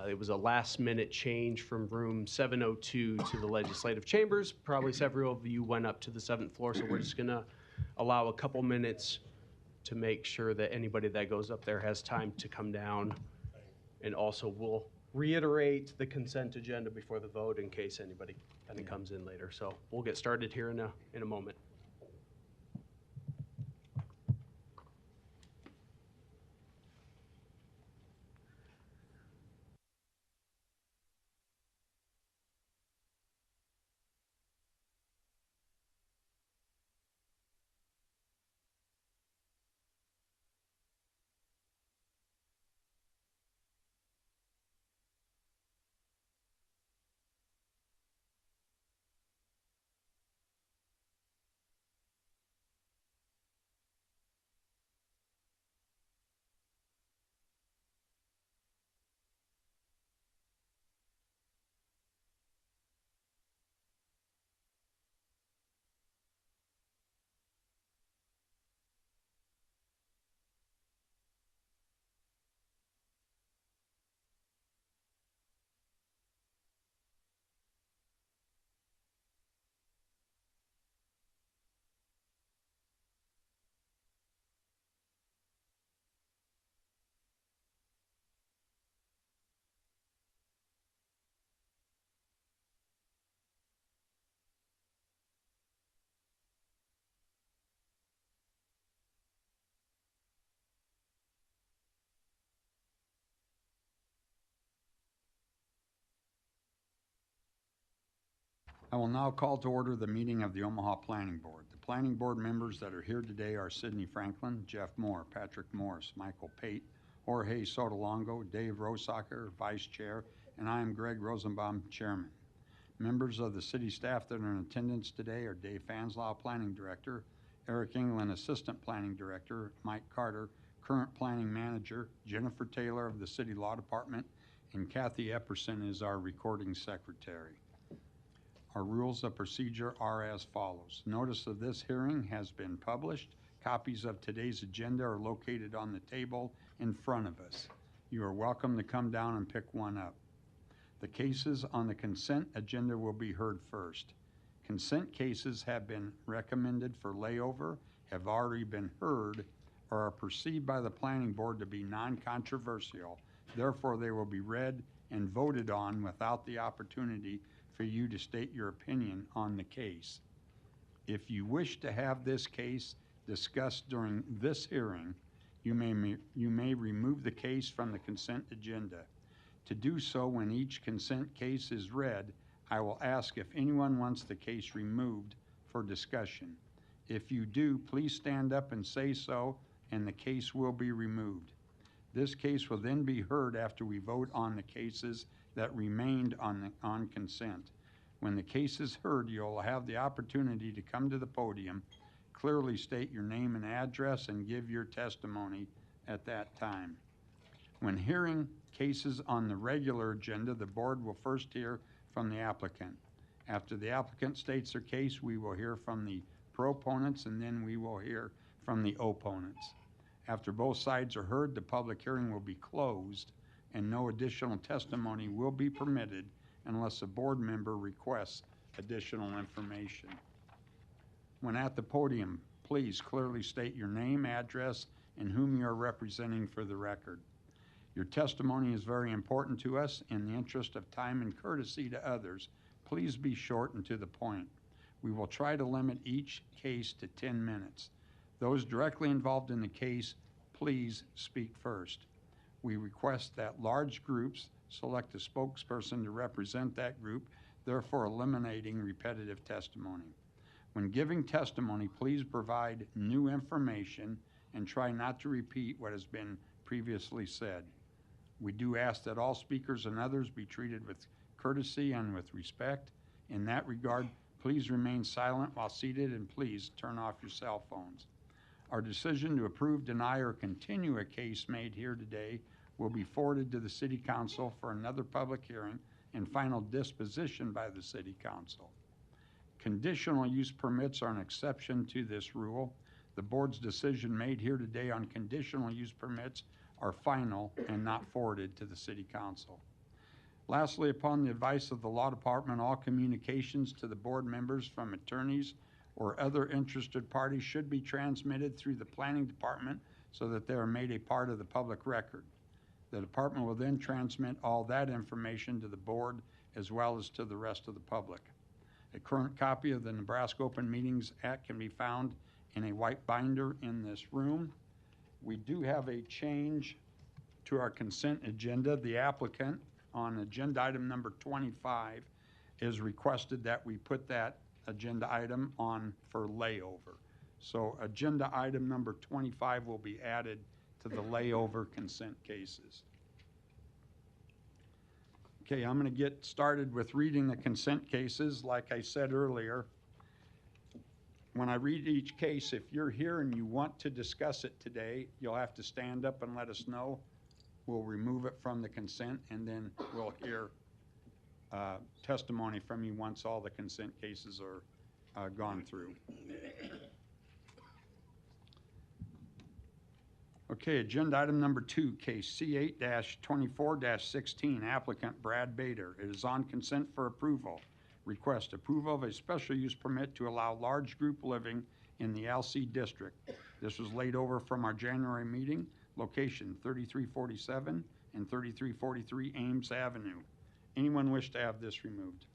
It was a last-minute change from room 702 to the legislative chambers. Probably several of you went up to the 7th floor, so we're just going to allow a couple minutes to make sure that anybody that goes up there has time to come down. And also, we'll reiterate the consent agenda before the vote in case anybody kind of comes in later. So we'll get started here in a moment. I will now call to order the meeting of the Omaha Planning Board. The Planning Board members that are here today are Sidney Franklin, Jeff Moore, Patrick Morris, Michael Pate, Jorge Sotolongo, Dave Rosacker, Vice Chair, and I am Greg Rosenbaum, Chairman. Members of the city staff that are in attendance today are Dave Fanslau, Planning Director, Eric England, Assistant Planning Director, Mike Carter, Current Planning Manager, Jennifer Taylor of the City Law Department, and Kathy Epperson is our Recording Secretary. Our rules of procedure are as follows. Notice of this hearing has been published. Copies of today's agenda are located on the table in front of us. You are welcome to come down and pick one up. The cases on the consent agenda will be heard first. Consent cases have been recommended for layover, have already been heard, or are perceived by the Planning Board to be non-controversial. Therefore, they will be read and voted on without the opportunity for you to state your opinion on the case. If you wish to have this case discussed during this hearing, you may remove the case from the consent agenda. To do so, when each consent case is read, I will ask if anyone wants the case removed for discussion. If you do, please stand up and say so, and the case will be removed. This case will then be heard after we vote on the cases that remained on consent. When the case is heard, you'll have the opportunity to come to the podium, clearly state your name and address, and give your testimony at that time. When hearing cases on the regular agenda, the board will first hear from the applicant. After the applicant states their case, we will hear from the proponents, and then we will hear from the opponents. After both sides are heard, the public hearing will be closed, and no additional testimony will be permitted unless a board member requests additional information. When at the podium, please clearly state your name, address, and whom you are representing for the record. Your testimony is very important to us. In the interest of time and courtesy to others, please be short and to the point. We will try to limit each case to 10 minutes. Those directly involved in the case, please speak first. We request that large groups select a spokesperson to represent that group, therefore eliminating repetitive testimony. When giving testimony, please provide new information and try not to repeat what has been previously said. We do ask that all speakers and others be treated with courtesy and with respect. In that regard, please remain silent while seated, and please turn off your cell phones. Our decision to approve, deny, or continue a case made here today will be forwarded to the City Council for another public hearing and final disposition by the City Council. Conditional use permits are an exception to this rule. The board's decision made here today on conditional use permits are final and not forwarded to the City Council. Lastly, upon the advice of the Law Department, all communications to the board members from attorneys or other interested parties should be transmitted through the Planning Department so that they are made a part of the public record. The department will then transmit all that information to the board as well as to the rest of the public. A current copy of the Nebraska Open Meetings Act can be found in a white binder in this room. We do have a change to our consent agenda. The applicant on agenda item number 25 is requested that we put that agenda item on for layover. So agenda item number 25 will be added to the layover consent cases. Okay, I'm going to get started with reading the consent cases. Like I said earlier, when I read each case, if you're here and you want to discuss it today, you'll have to stand up and let us know. We'll remove it from the consent, and then we'll hear testimony from you once all the consent cases are gone through. Okay, agenda item number 2, case C8-24-16, applicant Brad Bader. It is on consent for approval. Request approval of a special use permit to allow large group living in the LC district. This was laid over from our January meeting. Location 3347 and 3343 Ames Avenue. Anyone wish to have this removed?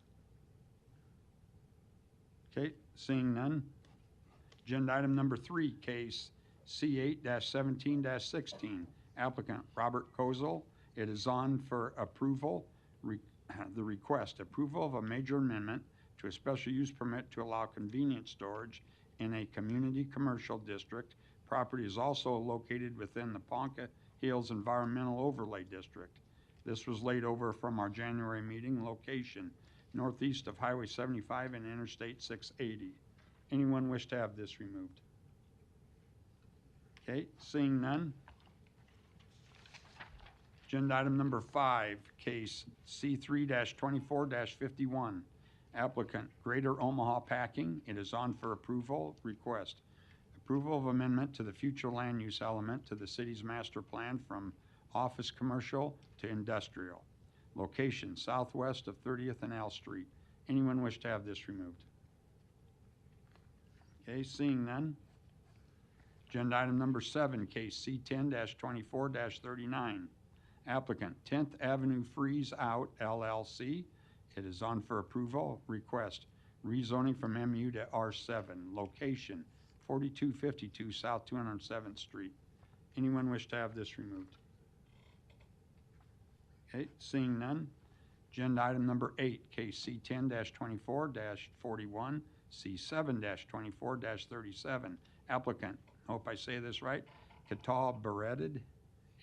Okay, seeing none. Agenda item number 3, case C8-17-16, applicant Robert Kozel. It is on for approval. The request, approval of a major amendment to a special use permit to allow convenience storage in a community commercial district. Property is also located within the Ponca Hills Environmental Overlay District. This was laid over from our January meeting. Location, northeast of Highway 75 and Interstate 680. Anyone wish to have this removed? Okay, seeing none. Agenda item number 5, case C3-24-51, applicant Greater Omaha Packing. It is on for approval. Request approval of amendment to the future land use element to the city's master plan from office commercial to industrial. Location southwest of 30th and L Street. Anyone wish to have this removed? Okay, seeing none. Agenda item number 7, case C10-24-39, applicant 10th Avenue Freeze Out LLC. It is on for approval. Request rezoning from MU to R7. Location 4252 South 207th Street. Anyone wish to have this removed? Okay, seeing none. Agenda item number 8, case C10-24-41, C7-24-37. Applicant, hope I say this right, Katal Beretted.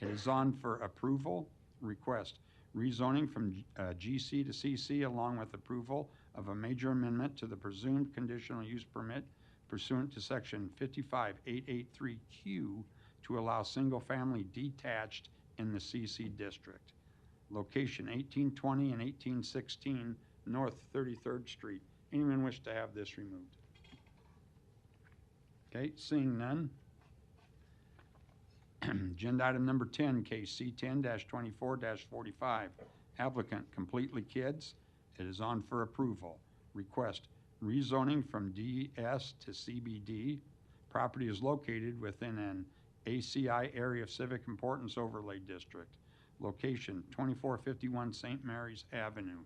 It is on for approval. Request rezoning from GC to CC along with approval of a major amendment to the presumed conditional use permit pursuant to section 55883Q to allow single-family detached in the CC district. Location 1820 and 1816 North 33rd Street. Anyone wish to have this removed? Okay, seeing none. Agenda item number 10, case C10-24-45, applicant Completely Kids. It is on for approval. Request rezoning from DS to CBD. Property is located within an ACI Area of Civic Importance Overlay District. Location 2451 St. Mary's Avenue.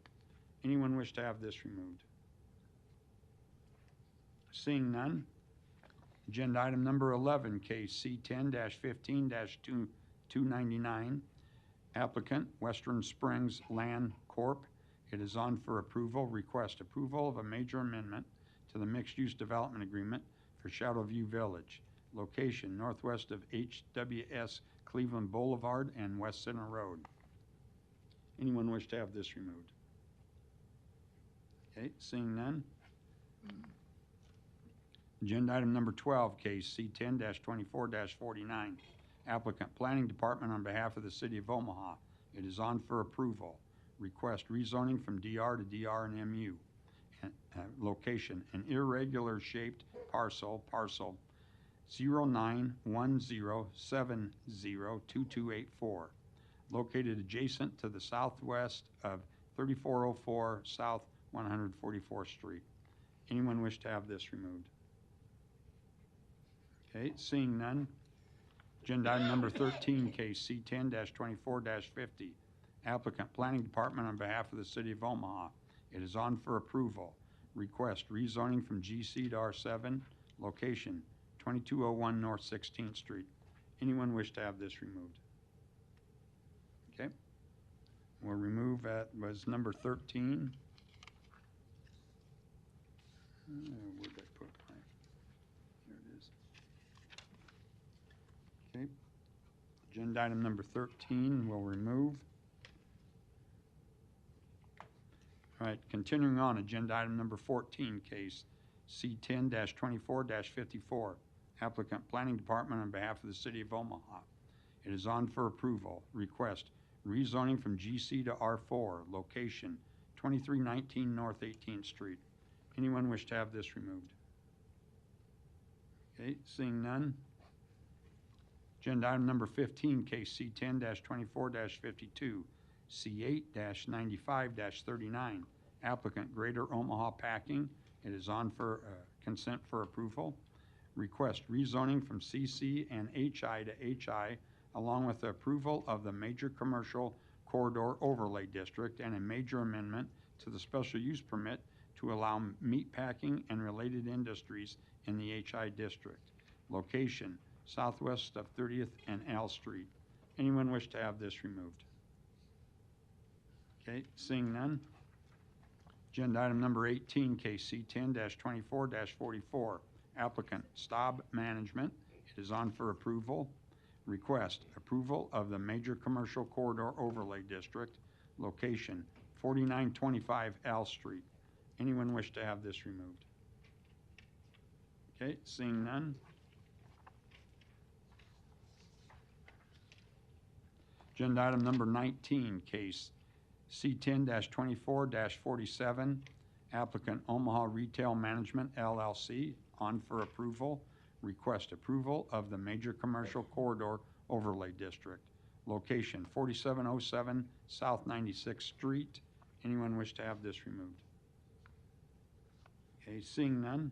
Anyone wish to have this removed? Seeing none. Agenda item number 11, case C10-15-299, applicant Western Springs Land Corp. It is on for approval. Request approval of a major amendment to the mixed-use development agreement for Shadowview Village. Location northwest of HWS Cleveland Boulevard and West Center Road. Anyone wish to have this removed? Okay, seeing none. Agenda item number 12, case C10-24-49, applicant Planning Department on behalf of the City of Omaha. It is on for approval. Request rezoning from DR to DR and MU. Location, an irregular shaped parcel 0910702284. located adjacent to the southwest of 3404 South 144th Street. Anyone wish to have this removed? Okay, seeing none. Agenda item number 13, case C10-24-50. Applicant Planning Department on behalf of the City of Omaha. It is on for approval. Request rezoning from GC to R7, location 2201 North 16th Street. Anyone wish to have this removed? Okay. We'll remove that was number 13. Where'd I put my, there it is. Okay. Agenda item number 13 we'll remove. All right, continuing on, agenda item number 14, case C10-24-54. Applicant Planning Department on behalf of the City of Omaha. It is on for approval. Request rezoning from GC to R4, location 2319 North 18th Street. Anyone wish to have this removed? Okay, seeing none. Agenda item number 15, case C10-24-52, C8-95-39. Applicant Greater Omaha Packing. It is on for consent for approval. Request rezoning from CC and HI to HI, along with the approval of the Major Commercial Corridor Overlay District and a major amendment to the special use permit to allow meat packing and related industries in the HI district. Location, southwest of 30th and L Street. Anyone wish to have this removed? Okay, seeing none. Agenda item number 18, case C10-24-44. Applicant Staub Management. It is on for approval. Request approval of the Major Commercial Corridor Overlay District, location 4925 L Street. Anyone wish to have this removed? Okay, seeing none. Agenda item number 19, case C10-24-47. Applicant Omaha Retail Management LLC, on for approval. Request approval of the Major Commercial Corridor Overlay District, location 4707 South 96th Street. Anyone wish to have this removed? Okay, seeing none.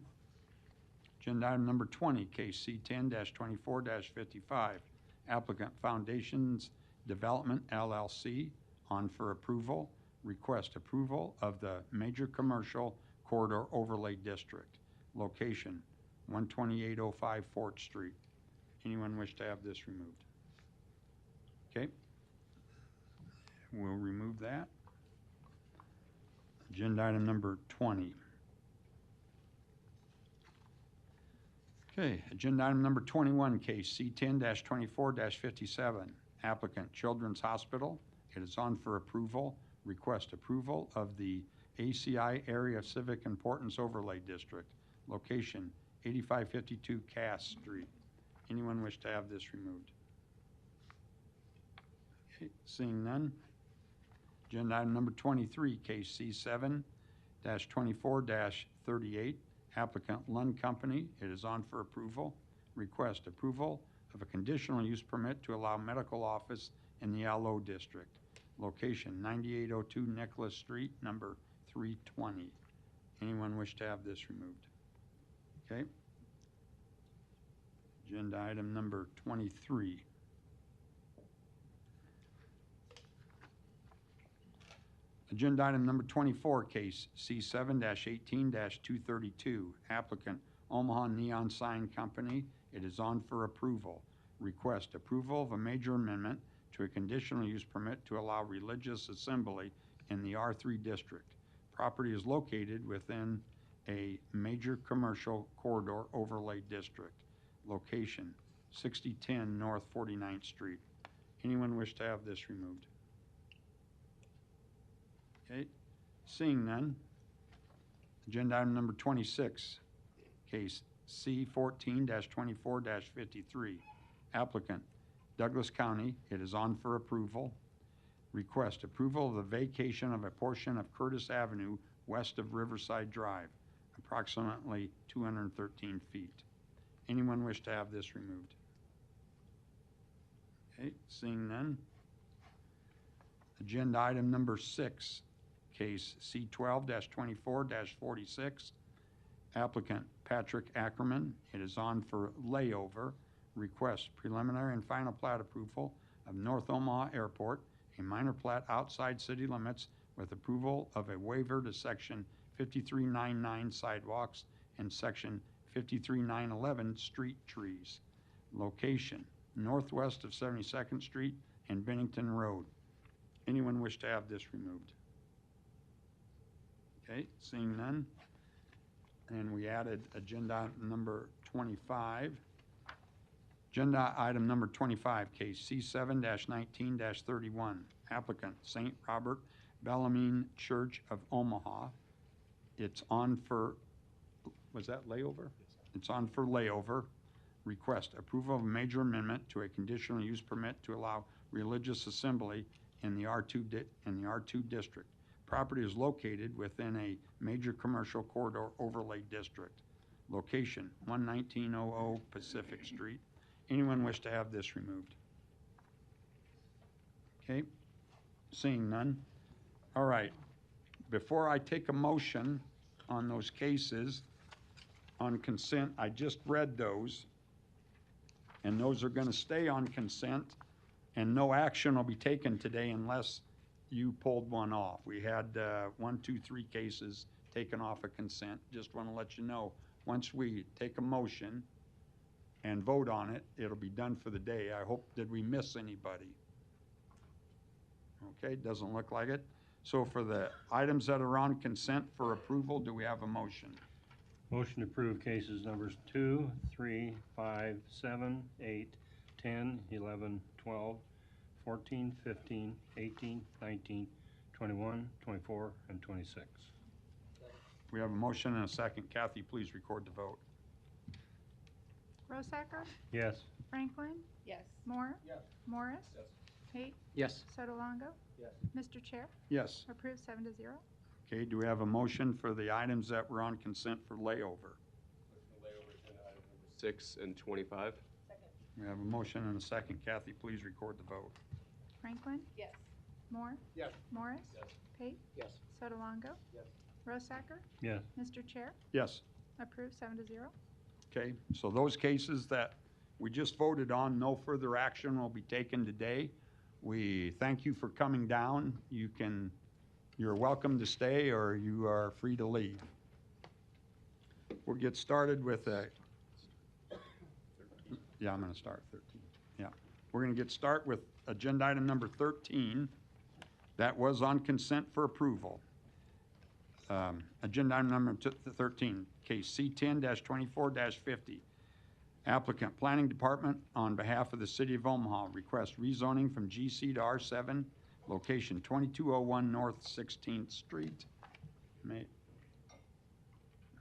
Agenda item number 20, case C10-24-55. Applicant Foundations Development LLC, on for approval. Request approval of the Major Commercial Corridor Overlay District, location 12805 Fort Street. Anyone wish to have this removed? Okay. We'll remove that. Agenda item number 20. Okay, agenda item number 21, case C10-24-57. Applicant Children's Hospital. It is on for approval. Request approval of the ACI Area of Civic Importance Overlay District, location 8552 Cass Street. Anyone wish to have this removed? Okay, seeing none. Agenda item number 23, case C7-24-38. Applicant Lund Company. It is on for approval. Request approval of a conditional use permit to allow medical office in the LO District, location 9802 Nicholas Street, number 320. Anyone wish to have this removed? Okay. Agenda item number 23. Agenda item number 24, case C7-18-232. Applicant Omaha Neon Sign Company. It is on for approval. Request approval of a major amendment to a conditional use permit to allow religious assembly in the R3 district. Property is located within a Major Commercial Corridor Overlay District, location 6010 North 49th Street. Anyone wish to have this removed? Okay, seeing none. Agenda item number 26, case C14-24-53. Applicant Douglas County. It is on for approval. Request approval of the vacation of a portion of Curtis Avenue west of Riverside Drive, approximately 213 feet. Anyone wish to have this removed? Okay, seeing none. Agenda item number 6, case C12-24-46. Applicant Patrick Ackerman. It is on for layover. Request preliminary and final plat approval of North Omaha Airport, a minor plat outside city limits with approval of a waiver to section 5399 sidewalks and section 53911 street trees. Location, northwest of 72nd Street and Bennington Road. Anyone wish to have this removed? Okay, seeing none. And we added agenda number 25. Agenda item number 25, case C7-19-31. Applicant St. Robert Bellarmine Church of Omaha. It's on for, was that layover? It's on for layover. Request approval of a major amendment to a conditional use permit to allow religious assembly in the R2 district. Property is located within a major commercial corridor overlay district. Location, 11900 Pacific Street. Anyone wish to have this removed? Okay, seeing none. All right, before I take a motion on those cases on consent, I just read those, and those are going to stay on consent, and no action will be taken today unless you pulled one off. We had 1, 2, 3 cases taken off of consent. Just want to let you know, once we take a motion and vote on it, it'll be done for the day. I hope, did we miss anybody? Okay, doesn't look like it. So for the items that are on consent for approval, do we have a motion? Motion to approve cases numbers 2, 3, 5, 7, 8, 10, 11, 12, 14, 15, 18, 19, 21, 24, and 26. We have a motion and a second. Kathy, please record the vote. Rosacker? Yes. Franklin? Yes. Moore? Yes. Morris? Pate? Yes. Sotolongo? Yes. Mr. Chair? Yes. Approved 7-0. Okay, do we have a motion for the items that were on consent for layover? 6 and 25. We have a motion and a second. Kathy, please record the vote. Franklin? Yes. Moore? Yes. Morris? Yes. Pate? Yes. Sotolongo? Yes. Rosacker? Yes. Mr. Chair? Yes. Approved 7-0. Okay, so those cases that we just voted on, no further action will be taken today. We thank you for coming down. You're welcome to stay, or you are free to leave. We'll get started with yeah, I'm going to start 13. Yeah, we're going to start with agenda item number 13. That was on consent for approval. Agenda item number 13, case C10-24-50. Applicant Planning Department, on behalf of the City of Omaha, requests rezoning from GC to R7, location 2201 North 16th Street.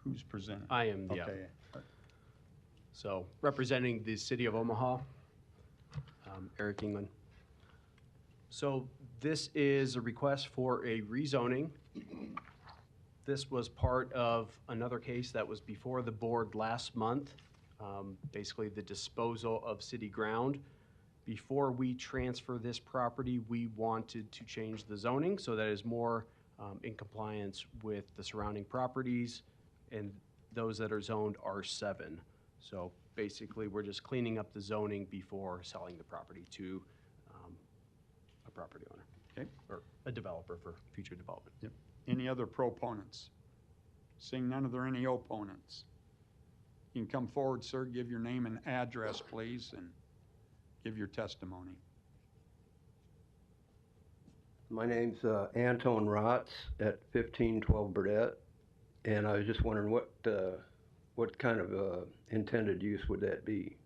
Who's presenting? I am the Okay. So representing the City of Omaha, Eric England. So this is a request for a rezoning. This was part of another case that was before the board last month, basically the disposal of city ground. Before we transfer this property, we wanted to change the zoning so that it is more in compliance with the surrounding properties and those that are zoned R7. So basically, we're just cleaning up the zoning before selling the property to a property owner. Okay. Or a developer for future development. Yep. Any other proponents? Seeing none, are there any opponents? You can come forward, sir, give your name and address, please, and give your testimony. My name's Anton Rotz at 1512 Burdette, and I was just wondering what kind of intended use would that be?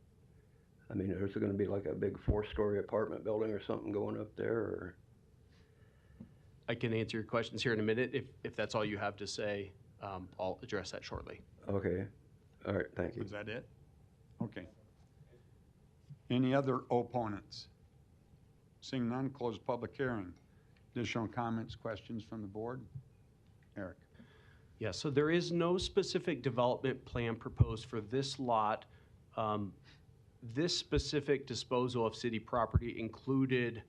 I mean, is there going to be like a big 4-story apartment building or something going up there, or? I can answer your questions here in a minute. If that's all you have to say, I'll address that shortly. Okay, all right, thank you. Is that it? Okay. Any other opponents? Seeing none, close public hearing. Additional comments, questions from the board? Eric. Yeah, so there is no specific development plan proposed for this lot. This specific disposal of city property included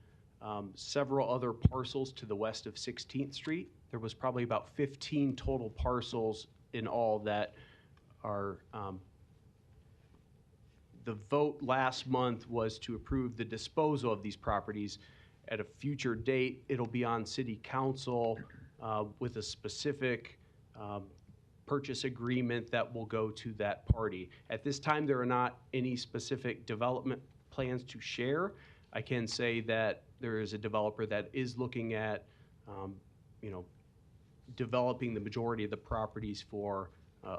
several other parcels to the west of 16th Street. There was probably about 15 total parcels in all that are, the vote last month was to approve the disposal of these properties. At a future date, it'll be on city council with a specific purchase agreement that will go to that party. At this time, there are not any specific development plans to share. I can say that there is a developer that is looking at, developing the majority of the properties for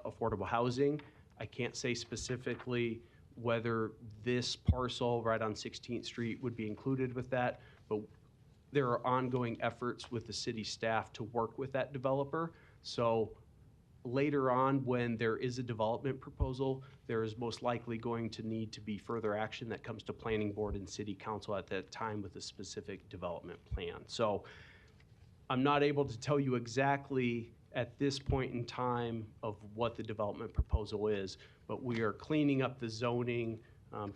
affordable housing. I can't say specifically whether this parcel right on 16th Street would be included with that, but there are ongoing efforts with the city staff to work with that developer. So later on, when there is a development proposal, there is most likely going to need to be further action that comes to planning board and city council at that time with a specific development plan. So I'm not able to tell you exactly at this point in time of what the development proposal is, but we are cleaning up the zoning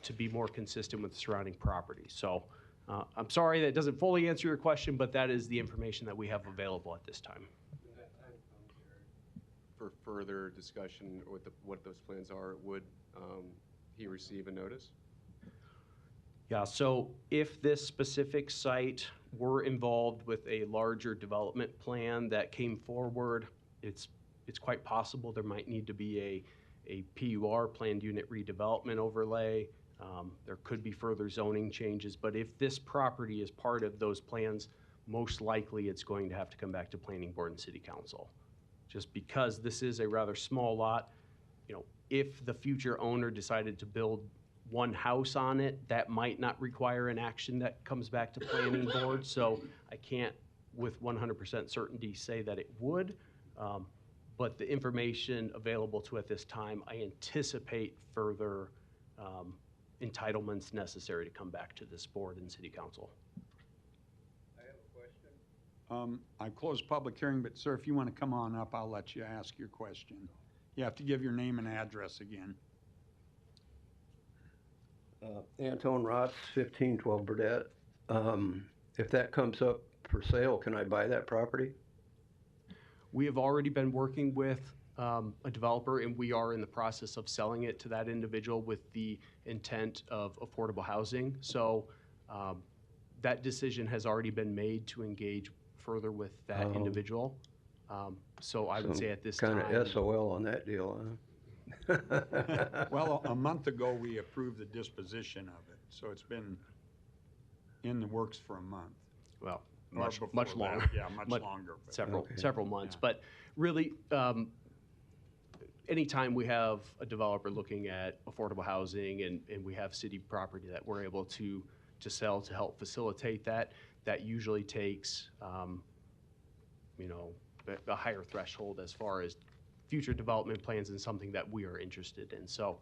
to be more consistent with the surrounding properties. So I'm sorry that doesn't fully answer your question, but that is the information that we have available at this time. For further discussion with what those plans are, would he receive a notice? Yeah, so if this specific site were involved with a larger development plan that came forward, it's quite possible there might need to be a PUR, planned unit redevelopment overlay. There could be further zoning changes, but if this property is part of those plans, most likely it's going to have to come back to planning board and city council. Just because this is a rather small lot, if the future owner decided to build one house on it, that might not require an action that comes back to planning board. So I can't with 100% certainty say that it would, but the information available to at this time, I anticipate further entitlements necessary to come back to this board and city council. I closed public hearing, but sir, if you want to come on up, I'll let you ask your question. You have to give your name and address again. Anton Rotz, 1512 Burdette. If that comes up for sale, can I buy that property? We have already been working with a developer, and we are in the process of selling it to that individual with the intent of affordable housing. So that decision has already been made to engage further with that individual. So I would say at this time. Kind of SOL on that deal, huh? Well, a month ago, we approved the disposition of it, so it's been in the works for a month. Well, Or much before that. longer. Yeah, much longer. but- Several months. Yeah. But really, anytime we have a developer looking at affordable housing and we have city property that we're able to sell to help facilitate that, that usually takes, a higher threshold as far as future development plans and something that we are interested in. So,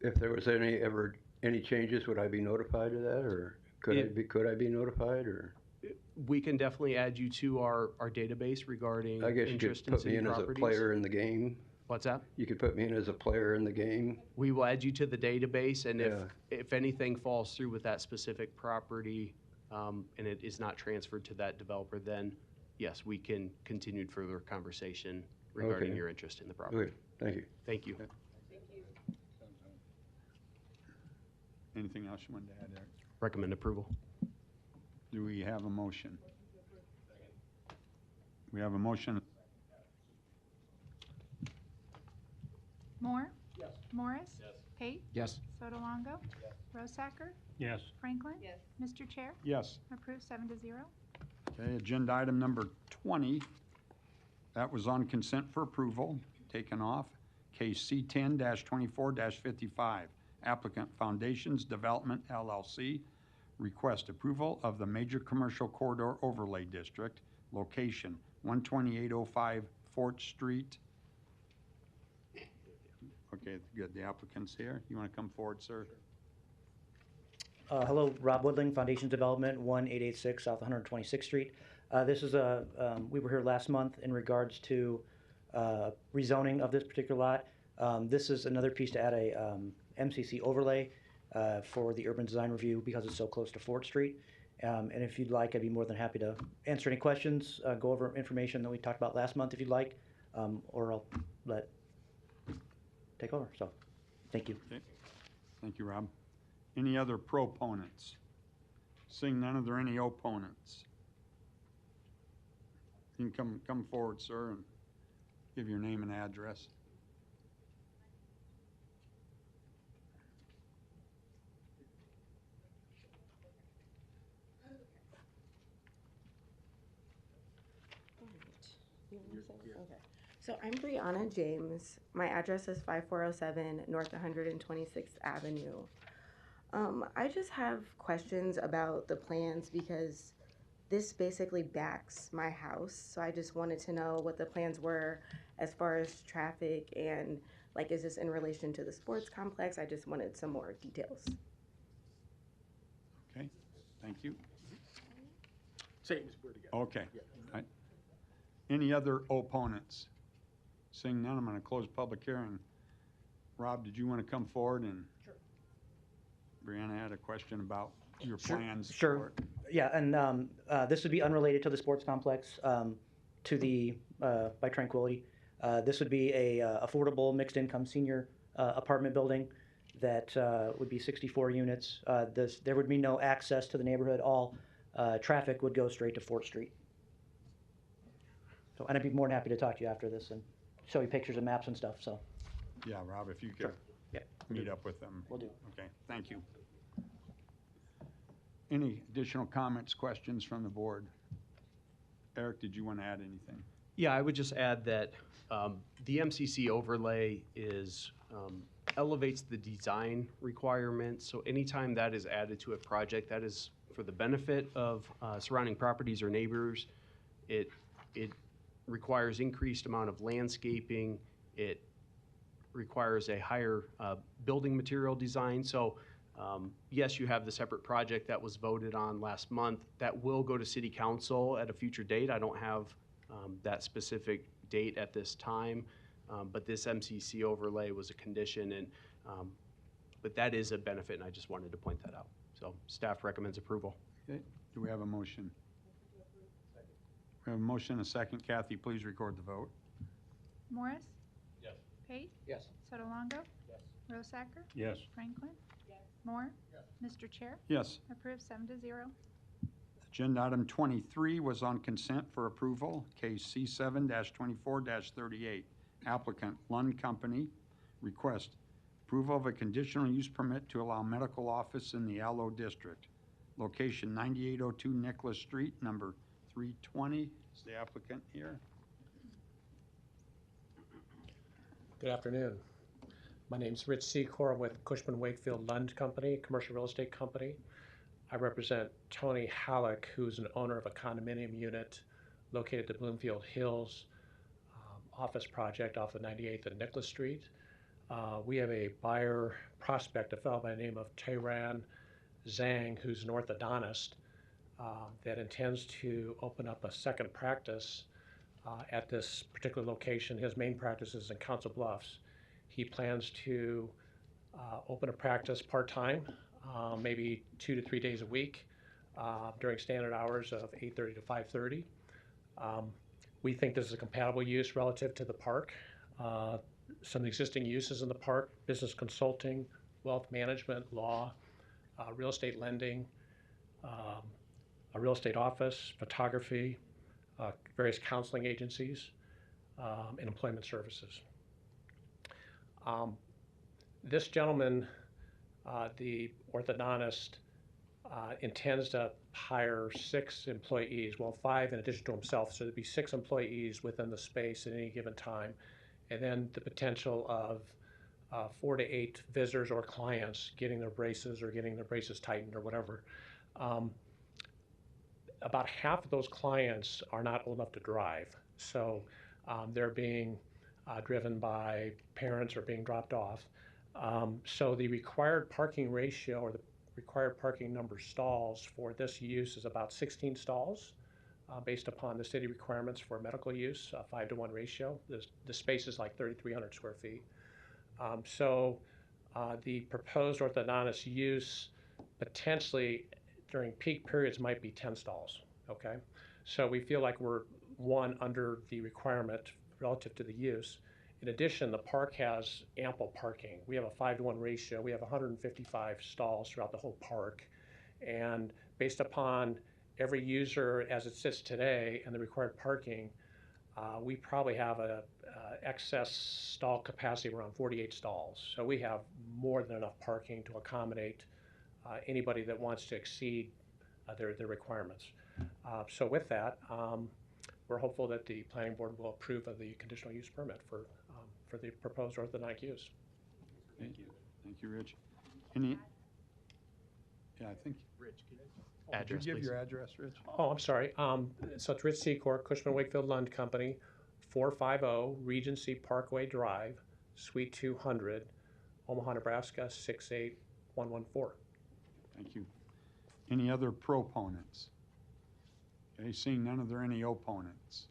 If there was any changes, would I be notified of that, or could I be notified, or? we can definitely add you to our database regarding I guess you could interest in put me city in as a properties. player in the game. What's that? You could put me in as a player in the game. We will add you to the database, and Yeah. if anything falls through with that specific property, and it is not transferred to that developer, then yes, we can continue further conversation regarding Okay. your interest in the property. Okay, thank you. Thank you. Anything else you wanted to add, Eric? Recommend approval. Do we have a motion? We have a motion. Moore? Yes. Morris? Yes. Pate? Yes. Sotolongo? Yes. Rosacker? Yes. Franklin? Yes. Mr. Chair? Yes. Approved 7-0. Okay, agenda item number 20, that was on consent for approval, taken off. Case C10-24-55, applicant Foundations Development LLC, request approval of the Major Commercial Corridor Overlay District, location 12805 Fort Street. Okay, good, the applicant's here. You want to come forward, sir? Hello, Rob Woodling, Foundation Development, 1886 South 126th Street. This is we were here last month in regards to rezoning of this particular lot. This is another piece to add a MCC overlay for the urban design review because it's so close to Fort Street. And if you'd like, I'd be more than happy to answer any questions, go over information that we talked about last month if you'd like, or I'll let take over. So, thank you. Okay. Thank you, Rob. Any other proponents? Seeing none, are there any opponents? You can come forward, sir, and give your name and address. Okay. So I'm Brianna James. My address is 5407 North 126th Avenue. I just have questions about the plans because this basically backs my house. So I just wanted to know what the plans were as far as traffic and like, is this in relation to the sports complex? I just wanted some more details. Okay, thank you. Same as we're together. Okay. Right. Any other opponents? Seeing none, I'm going to close public hearing. Rob, did you want to come forward and? Sure. Brianna had a question about your plans. Sure. Yeah, and this would be unrelated to the sports complex, to the by Tranquility. This would be a affordable mixed income senior apartment building that would be 64 units. There would be no access to the neighborhood. All traffic would go straight to 4th Street. So, and I'd be more than happy to talk to you after this and show you pictures and maps and stuff. So. Yeah, Rob, if you could Sure. Yeah. meet up with them. Will do. Okay, thank you. Any additional comments, questions from the board? Eric, did you want to add anything? Yeah, I would just add that the MCC overlay elevates the design requirements. So anytime that is added to a project, that is for the benefit of surrounding properties or neighbors. It requires increased amount of landscaping. It requires a higher building material design. So yes, you have the separate project that was voted on last month. That will go to City Council at a future date. I don't have that specific date at this time, but this MCC overlay was a condition, and but that is a benefit, and I just wanted to point that out. So staff recommends approval. Okay, do we have a motion? We have a motion and a second. Kathy, please record the vote. Morris? Yes. Pate? Yes. Sotolongo? Yes. Rosacker? Yes. Franklin? Moore? Mr. Chair? Yes. Approved 7-0. Agenda item 23 was on consent for approval. Case C7-24-38. Applicant Lund Company request approval of a conditional use permit to allow medical office in the Allo District. Location 9802 Nicholas Street, number 320. Is the applicant here? Good afternoon. My name's Rich Secor. I'm with Cushman Wakefield Lund Company, commercial real estate company. I represent Tony Halleck, who's an owner of a condominium unit located at the Bloomfield Hills office project off of 98th and Nicholas Street. We have a buyer prospect, a fellow by the name of Tehran Zhang, who's an orthodontist, that intends to open up a second practice at this particular location. His main practice is in Council Bluffs. He plans to open a practice part-time, maybe 2 to 3 days a week during standard hours of 8:30 to 5:30. We think this is a compatible use relative to the park. Some existing uses in the park: business consulting, wealth management, law, real estate lending, a real estate office, photography, various counseling agencies, and employment services. This gentleman, the orthodontist, intends to hire 6 employees, well, 5 in addition to himself, so there'd be 6 employees within the space at any given time, and then the potential of 4 to 8 visitors or clients getting their braces or getting their braces tightened or whatever. About half of those clients are not old enough to drive, so they're being driven by parents or being dropped off. So the required parking ratio or the required parking number stalls for this use is about 16 stalls based upon the city requirements for medical use, 5-to-1 ratio. The space is like 3,300 square feet. So the proposed orthodontist use potentially during peak periods might be 10 stalls, okay? So we feel like we're one under the requirement relative to the use. In addition, the park has ample parking. We have a 5-to-1 ratio. We have 155 stalls throughout the whole park. And based upon every user as it sits today and the required parking, we probably have a excess stall capacity of around 48 stalls. So we have more than enough parking to accommodate anybody that wants to exceed their requirements. So with that, we're hopeful that the planning board will approve of the conditional use permit for the proposed orthodontic use. Thank you. Thank you, Rich. Any? Yeah, I think. Rich, can Did you address, give please. your address, Rich? Oh, I'm sorry. So it's Rich Secor, Cushman Wakefield Lund Company, 450 Regency Parkway Drive, Suite 200, Omaha, Nebraska, 68114. Thank you. Any other proponents? Okay, seeing none, are there any opponents?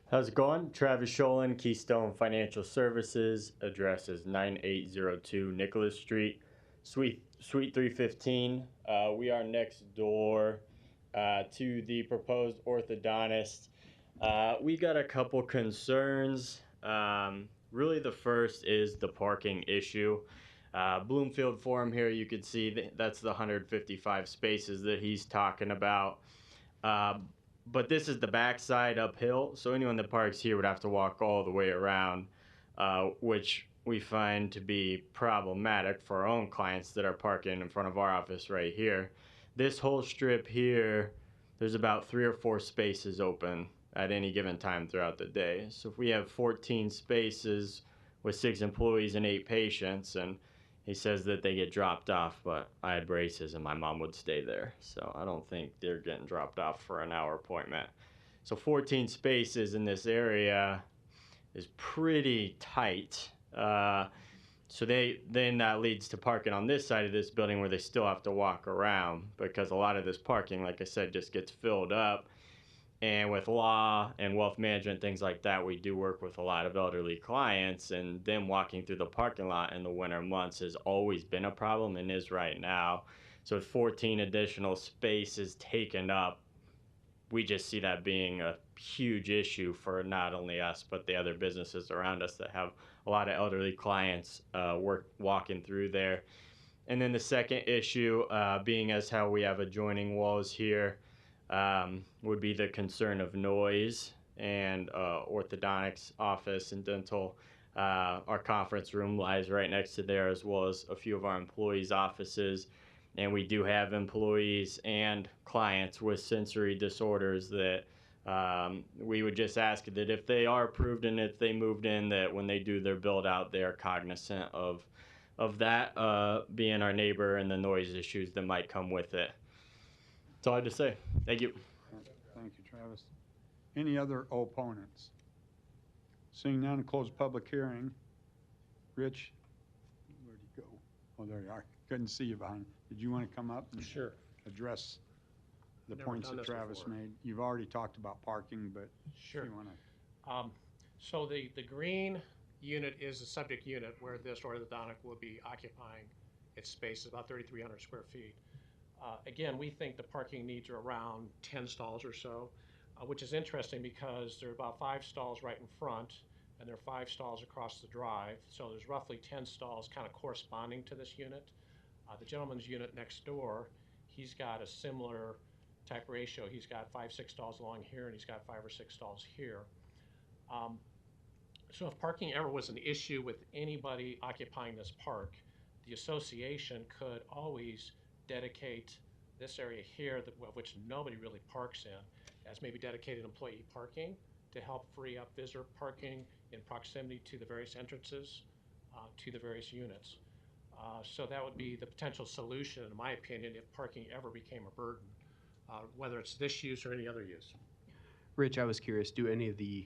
How's it going? Travis Sholin, Keystone Financial Services. Address is 9802 Nicholas Street, Suite 315. We are next door to the proposed orthodontist. We got a couple concerns. Really, the first is the parking issue. Bloomfield Forum here, you can see that's the 155 spaces that he's talking about. But this is the backside uphill, so anyone that parks here would have to walk all the way around, which we find to be problematic for our own clients that are parking in front of our office right here. This whole strip here, there's about 3 or 4 spaces open at any given time throughout the day. So if we have 14 spaces with 6 employees and 8 patients, and he says that they get dropped off, but I had braces and my mom would stay there. So I don't think they're getting dropped off for an hour appointment. So 14 spaces in this area is pretty tight. So then that leads to parking on this side of this building where they still have to walk around, because a lot of this parking, like I said, just gets filled up. And with law and wealth management, things like that, we do work with a lot of elderly clients, and them walking through the parking lot in the winter months has always been a problem and is right now. So with 14 additional spaces taken up, we just see that being a huge issue for not only us, but the other businesses around us that have a lot of elderly clients walking through there. And then the second issue, being as how we have adjoining walls here, would be the concern of noise. And orthodontics office and dental, our conference room lies right next to there, as well as a few of our employees' offices. And we do have employees and clients with sensory disorders that we would just ask that if they are approved and if they moved in, that when they do their build out, they are cognizant of that being our neighbor and the noise issues that might come with it. That's all I had to say. Thank you. Thank you, Travis. Any other opponents? Seeing none, close public hearing. Rich, where'd he go? Oh, there you are. Couldn't see you behind. Did you want to come up and Sure. address the Never points done that this Travis before. made? You've already talked about parking, but Sure. if you want to. So the green unit is a subject unit where this orthodontic will be occupying its space, about 3,300 square feet. Again, we think the parking needs are around 10 stalls or so, which is interesting because there are about 5 stalls right in front, and there are 5 stalls across the drive. So there's roughly 10 stalls kind of corresponding to this unit. The gentleman's unit next door, he's got a similar type ratio. He's got 5, 6 stalls along here, and he's got 5 or 6 stalls here. So if parking ever was an issue with anybody occupying this park, the association could always dedicate this area here, which nobody really parks in, as maybe dedicated employee parking to help free up visitor parking in proximity to the various entrances to the various units. So that would be the potential solution, in my opinion, if parking ever became a burden, whether it's this use or any other use. Rich, I was curious, do any of the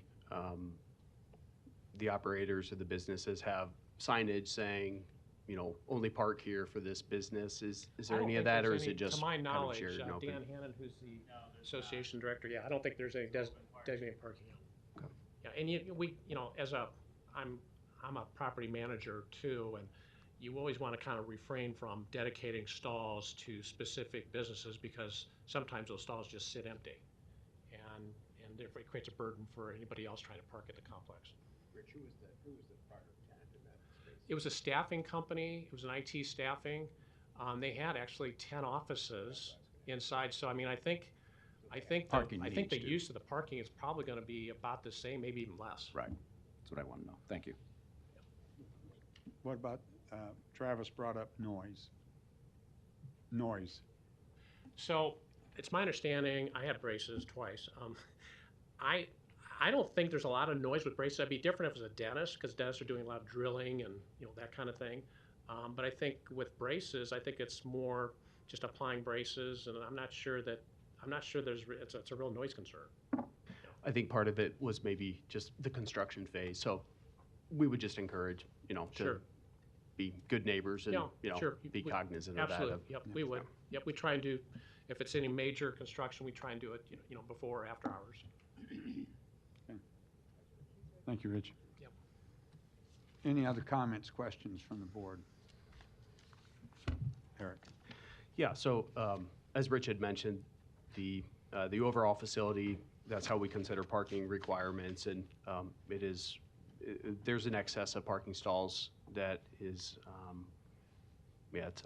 operators or the businesses have signage saying, you know, only park here for this business? Is there any of that, or is it just to my kind of knowledge, shared and open? Dan Hannon, who's the association director, yeah, I don't think there's any designated parking. Okay. Yeah, and I'm a property manager too, and you always want to kind of refrain from dedicating stalls to specific businesses because sometimes those stalls just sit empty. And therefore it creates a burden for anybody else trying to park at the complex. Rich, who was the prior tenant in that space? It was a staffing company. It was an IT staffing. They had actually 10 offices inside. So I mean, I think Parking the needs to- use of the parking is probably going to be about the same, maybe even less. Right. That's what I want to know. Thank you. What about, Travis brought up noise. Noise. So it's my understanding, I had braces twice. I don't think there's a lot of noise with braces. That'd be different if it was a dentist, because dentists are doing a lot of drilling and that kind of thing. But I think with braces, I think it's more just applying braces, and I'm not sure it's a real noise concern. I think part of it was maybe just the construction phase. So we would just encourage, to Sure. be good neighbors and, Yeah, sure. be cognizant of that. Absolutely, yep, we would. Yep, we try and do, if it's any major construction, we try and do it, before or after hours. Thank you, Rich. Yep. Any other comments, questions from the board? Eric? Yeah, so as Rich had mentioned, the overall facility, that's how we consider parking requirements, and there's an excess of parking stalls that is,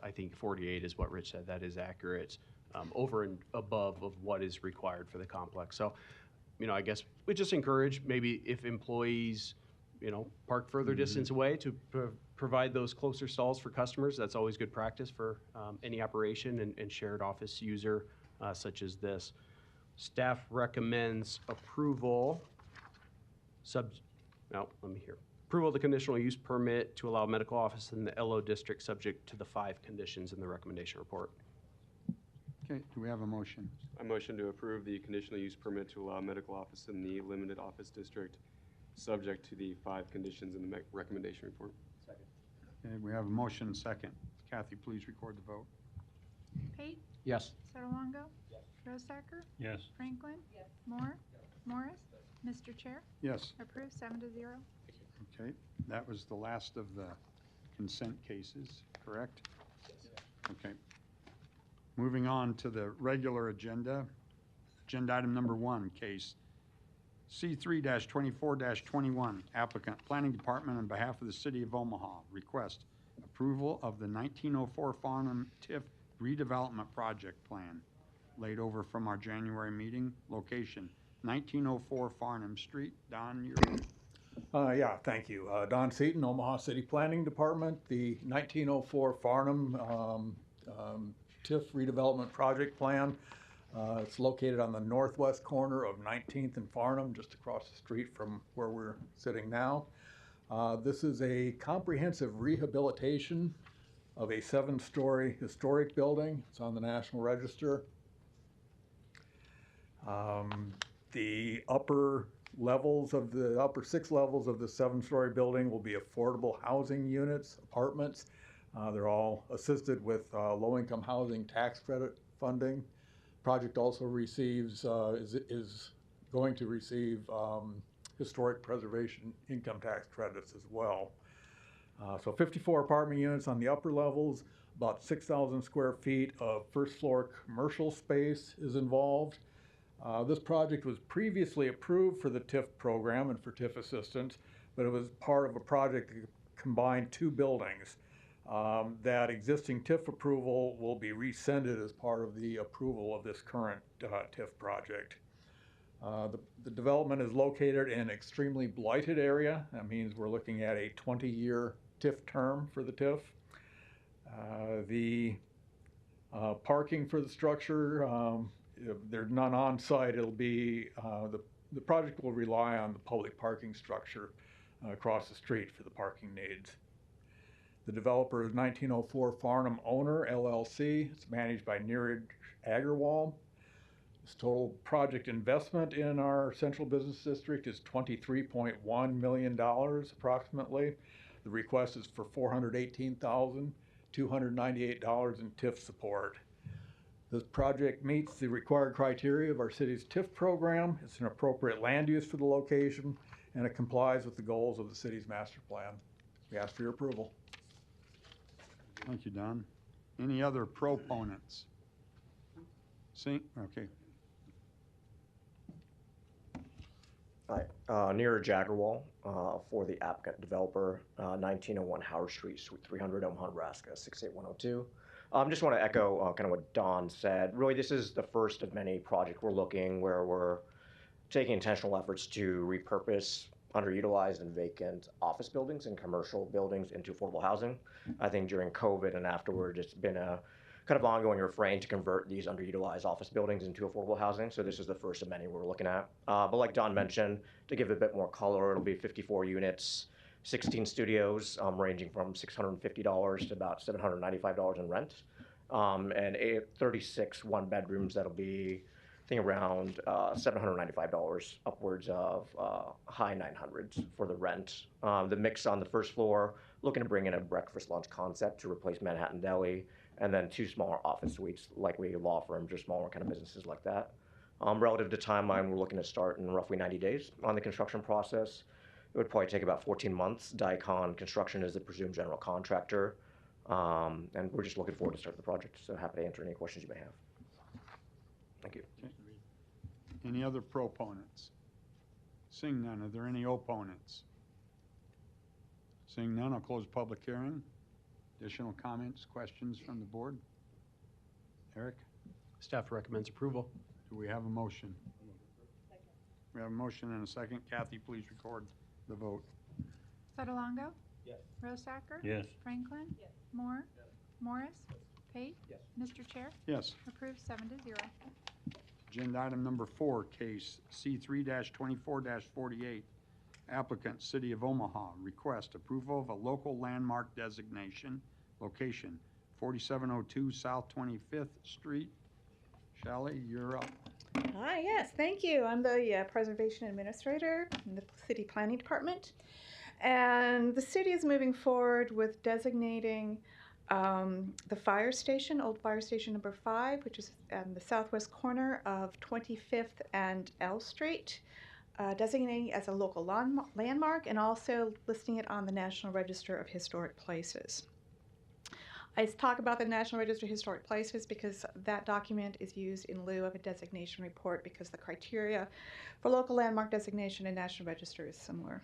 I think 48 is what Rich said, that is accurate, over and above of what is required for the complex. So, I guess we just encourage maybe if employees, park further distance away to provide those closer stalls for customers. That's always good practice for any operation and shared office user such as this. Staff recommends approval. Approval of the conditional use permit to allow medical office in the LO district subject to the 5 conditions in the recommendation report. Okay, do we have a motion? I motion to approve the conditional use permit to allow medical office in the limited office district, subject to the 5 conditions in the recommendation report. Okay, we have a motion second. Kathy, please record the vote. Pate? Yes. Sotolongo? Rosacker? Yes. Franklin? Moore? Morris? Mr. Chair? Yes. Approved 7-0. Okay, that was the last of the consent cases, correct? Okay. Moving on to the regular agenda. Agenda item number 1, case C3-24-21, applicant, Planning Department on behalf of the City of Omaha, request approval of the 1904 Farnham TIF redevelopment project plan, laid over from our January meeting. Location, 1904 Farnham Street. Don, you're... Yeah, thank you. Don Seaton, Omaha City Planning Department. The 1904 Farnham TIF redevelopment project plan. It's located on the northwest corner of 19th and Farnham, just across the street from where we're sitting now. This is a comprehensive rehabilitation of a 7-story historic building. It's on the National Register. The upper 6 levels of the 7-story building will be affordable housing units, apartments. They're all assisted with low-income housing tax credit funding. Project also receives, is going to receive historic preservation income tax credits as well. So 54 apartment units on the upper levels, about 6,000 square feet of first floor commercial space is involved. This project was previously approved for the TIF program and for TIF assistance, but it was part of a project that combined 2 buildings. That existing TIF approval will be rescinded as part of the approval of this current TIF project. The development is located in an extremely blighted area. That means we're looking at a 20-year TIF term for the TIF. The parking for the structure, there's none on site. It'll be, the project will rely on the public parking structure across the street for the parking needs. The developer is 1904 Farnham Owner, LLC. It's managed by Neeraj Agarwal. This total project investment in our central business district is $23.1 million approximately. The request is for $418,298 in TIF support. This project meets the required criteria of our city's TIF program. It's an appropriate land use for the location, and it complies with the goals of the city's master plan. We ask for your approval. Thank you, Don. Any other proponents? Okay. Hi, Neera Jaggerwal, for the applicant developer, 1901 Howard Street, Suite 300, Omaha, Nebraska, 68102. Just want to echo kind of what Don said. Really, this is the first of many projects we're looking where we're taking intentional efforts to repurpose underutilized and vacant office buildings and commercial buildings into affordable housing. I think during COVID and afterward, it's been a kind of ongoing refrain to convert these underutilized office buildings into affordable housing. So this is the first of many we're looking at. But like Don mentioned, to give it a bit more color, it'll be 54 units, 16 studios, ranging from $650 to about $795 in rent, and 36 one bedrooms that'll be, I think, around $795, upwards of high 900s for the rent. The mix on the first floor, looking to bring in a breakfast lunch concept to replace Manhattan Deli, and then 2 smaller office suites, likely law firms or smaller kind of businesses like that. Relative to timeline, we're looking to start in roughly 90 days on the construction process. It would probably take about 14 months. DOTComm Construction is the presumed general contractor, and we're just looking forward to start the project. So happy to answer any questions you may have. Thank you. Okay. Any other proponents? Seeing none, are there any opponents? Seeing none, I'll close public hearing. Additional comments, questions from the board? Eric, Staff recommends approval. do we have a motion? We have a motion and a second. Kathy, please record the vote. Sotolongo? Yes. Rosacker? Yes. Franklin? Moore? Morris? Pate? Yes. Mr. Chair? Yes. Approved 7-0. Agenda item number 4, case C3-24-48. Applicant, City of Omaha, request approval of a local landmark designation, location 4702 South 25th Street. Shelley, you're up. Hi, yes, thank you. I'm the Preservation Administrator in the City Planning Department. And the city is moving forward with designating the fire station, old fire station number 5, which is on the southwest corner of 25th and L Street, designating it as a local landmark and also listing it on the National Register of Historic Places. I talk about the National Register of Historic Places because that document is used in lieu of a designation report because the criteria for local landmark designation and National Register is similar.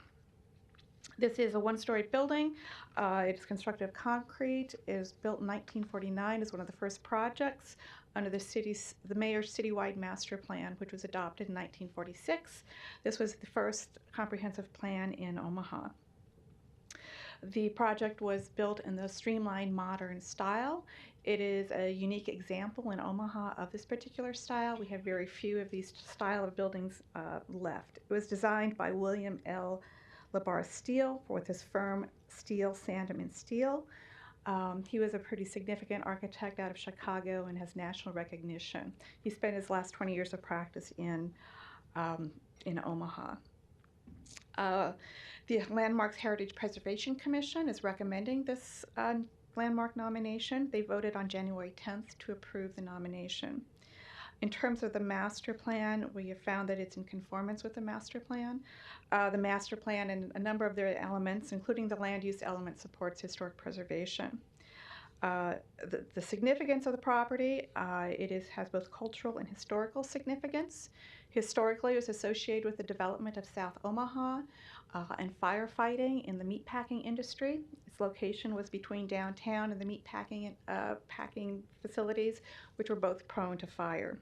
This is a one-story building. It's constructed of concrete. It was built in 1949 as one of the first projects under the mayor's citywide master plan, which was adopted in 1946. This was the first comprehensive plan in Omaha. The project was built in the streamlined modern style. It is a unique example in Omaha of this particular style. We have very few of these style of buildings left. It was designed by William L. LaBar Steele with his firm Steele, Sandham and Steele. He was a pretty significant architect out of Chicago and has national recognition. He spent his last 20 years of practice in Omaha. The Landmarks Heritage Preservation Commission is recommending this landmark nomination. They voted on January 10th to approve the nomination. In terms of the master plan, we have found that it's in conformance with the master plan. The master plan and a number of their elements, including the land use element, supports historic preservation. The significance of the property, has both cultural and historical significance. Historically, it was associated with the development of South Omaha and firefighting in the meatpacking industry. Its location was between downtown and the meatpacking packing facilities, which were both prone to fire.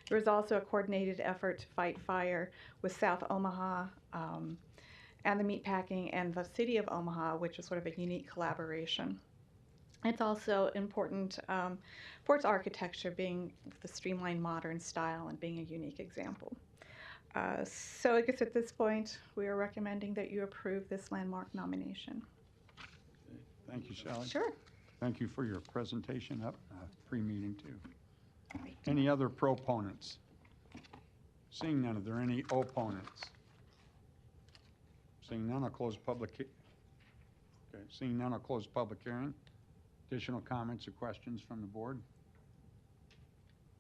There was also a coordinated effort to fight fire with South Omaha and the meatpacking and the city of Omaha, which is sort of a unique collaboration. It's also important for its architecture being the streamlined modern style and being a unique example. So I guess at this point, we are recommending that you approve this landmark nomination. Thank you, Shelley. Sure. Thank you for your presentation up pre-meeting too. Any other proponents? Seeing none, are there any opponents? Seeing none, I'll close Seeing none, I'll close public hearing. Additional comments or questions from the board?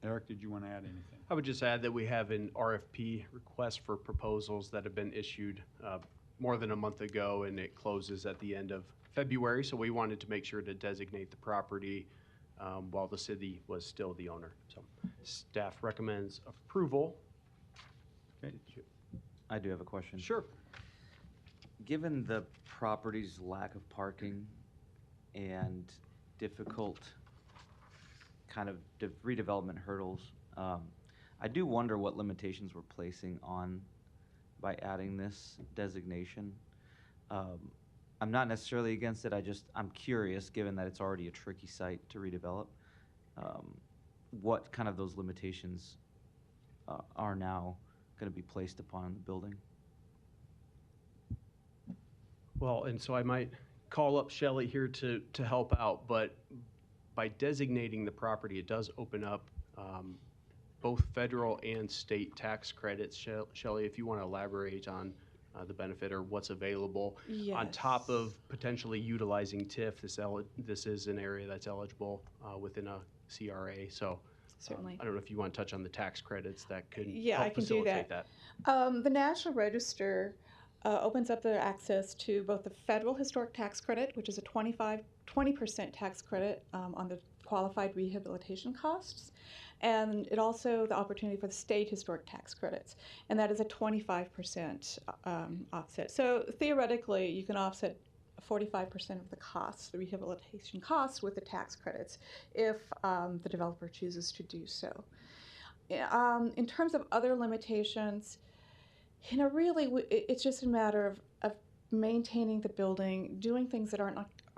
Eric, did you want to add anything? I would just add that we have an RFP, request for proposals, that have been issued more than a month ago, and it closes at the end of February. So we wanted to make sure to designate the property while the city was still the owner. So staff recommends approval. Okay. I do have a question. Sure. Given the property's lack of parking and difficult kind of redevelopment hurdles, I do wonder what limitations we're placing on by adding this designation. I'm not necessarily against it. I'm curious, given that it's already a tricky site to redevelop, what kind of those limitations are now going to be placed upon the building. Well, and so I might call up Shelley here to help out, but by designating the property, it does open up both federal and state tax credits. Shelley, if you want to elaborate on the benefit or what's available on top of potentially utilizing TIF, this is an area that's eligible within a CRA. So Certainly. I don't know if you want to touch on the tax credits that could Yeah, help I can do facilitate that. that. The National Register opens up the access to both the federal historic tax credit, which is a 20% tax credit on the qualified rehabilitation costs, and it also the opportunity for the state historic tax credits, and that is a 25% offset. So theoretically, you can offset 45% of the costs, the rehabilitation costs, with the tax credits if the developer chooses to do so. In terms of other limitations, really, it's just a matter of maintaining the building, doing things that are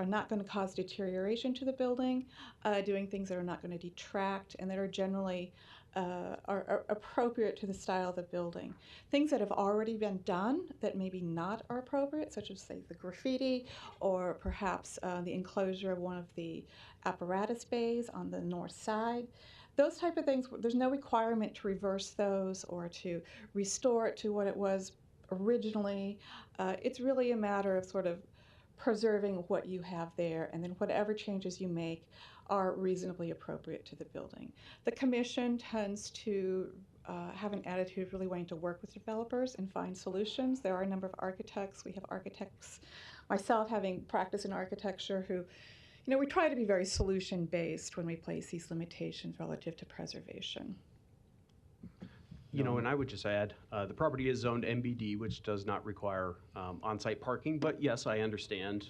not going to cause deterioration to the building, doing things that are not going to detract, and that are generally are appropriate to the style of the building. Things that have already been done that maybe not are appropriate, such as, say, the graffiti, or perhaps the enclosure of one of the apparatus bays on the north side. Those type of things, there's no requirement to reverse those or to restore it to what it was originally. It's really a matter of sort of preserving what you have there, and then whatever changes you make are reasonably appropriate to the building. The commission tends to have an attitude of really wanting to work with developers and find solutions. There are a number of architects. We have architects, myself having practiced in architecture, who we try to be very solution-based when we place these limitations relative to preservation. And I would just add, the property is zoned MBD, which does not require on-site parking. But yes, I understand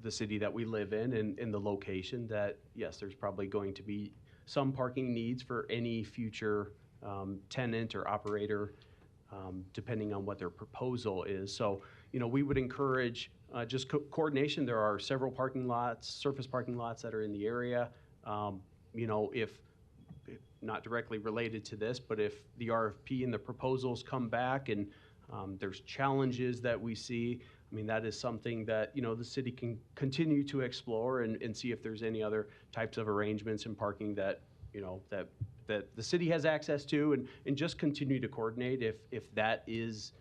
the city that we live in and the location that, yes, there's probably going to be some parking needs for any future tenant or operator, depending on what their proposal is. So, we would encourage just coordination. There are several parking lots, surface parking lots that are in the area. If not directly related to this, but if the RFP and the proposals come back and there's challenges that we see, that is something that, the city can continue to explore and see if there's any other types of arrangements in parking that, that the city has access to, and just continue to coordinate if that is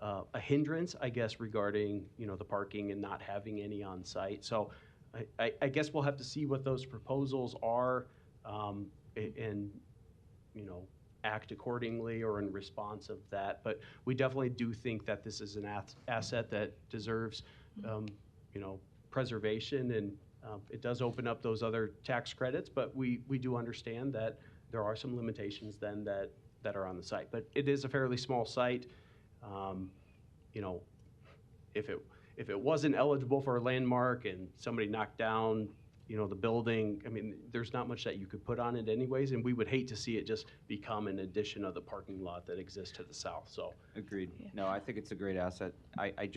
a hindrance, I guess, regarding, the parking and not having any on site. So I guess we'll have to see what those proposals are, and act accordingly or in response of that. But we definitely do think that this is an asset that deserves, preservation, and it does open up those other tax credits. But we do understand that there are some limitations then that are on the site. But it is a fairly small site. If it wasn't eligible for a landmark and somebody knocked down the building, there's not much that you could put on it anyways, and we would hate to see it just become an addition of the parking lot that exists to the south. So agreed. Yeah. No, I think it's a great asset. I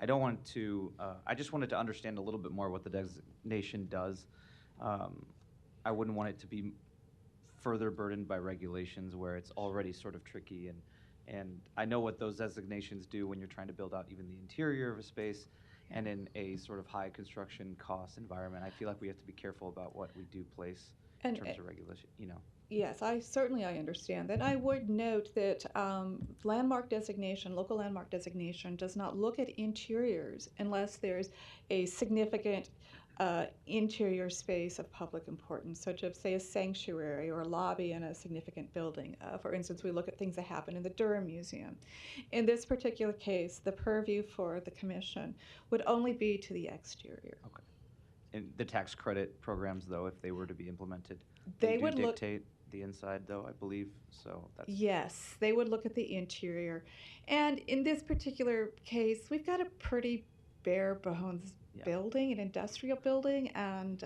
don't want to. I just wanted to understand a little bit more what the designation does. I wouldn't want it to be further burdened by regulations where it's already sort of tricky, and I know what those designations do when you're trying to build out even the interior of a space. And in a sort of high construction cost environment, I feel like we have to be careful about what we do place in terms of regulation, Yes, I understand that. I would note that landmark designation, local landmark designation, does not look at interiors unless there's a significant interior space of public importance, such as, say, a sanctuary or a lobby in a significant building. For instance, we look at things that happen in the Durham Museum. In this particular case, the purview for the commission would only be to the exterior. Okay. And the tax credit programs, though, if they were to be implemented, They do would look- dictate the inside, though, I believe, so that's... Yes, they would look at the interior. And in this particular case, we've got a pretty bare bones building, an industrial building, and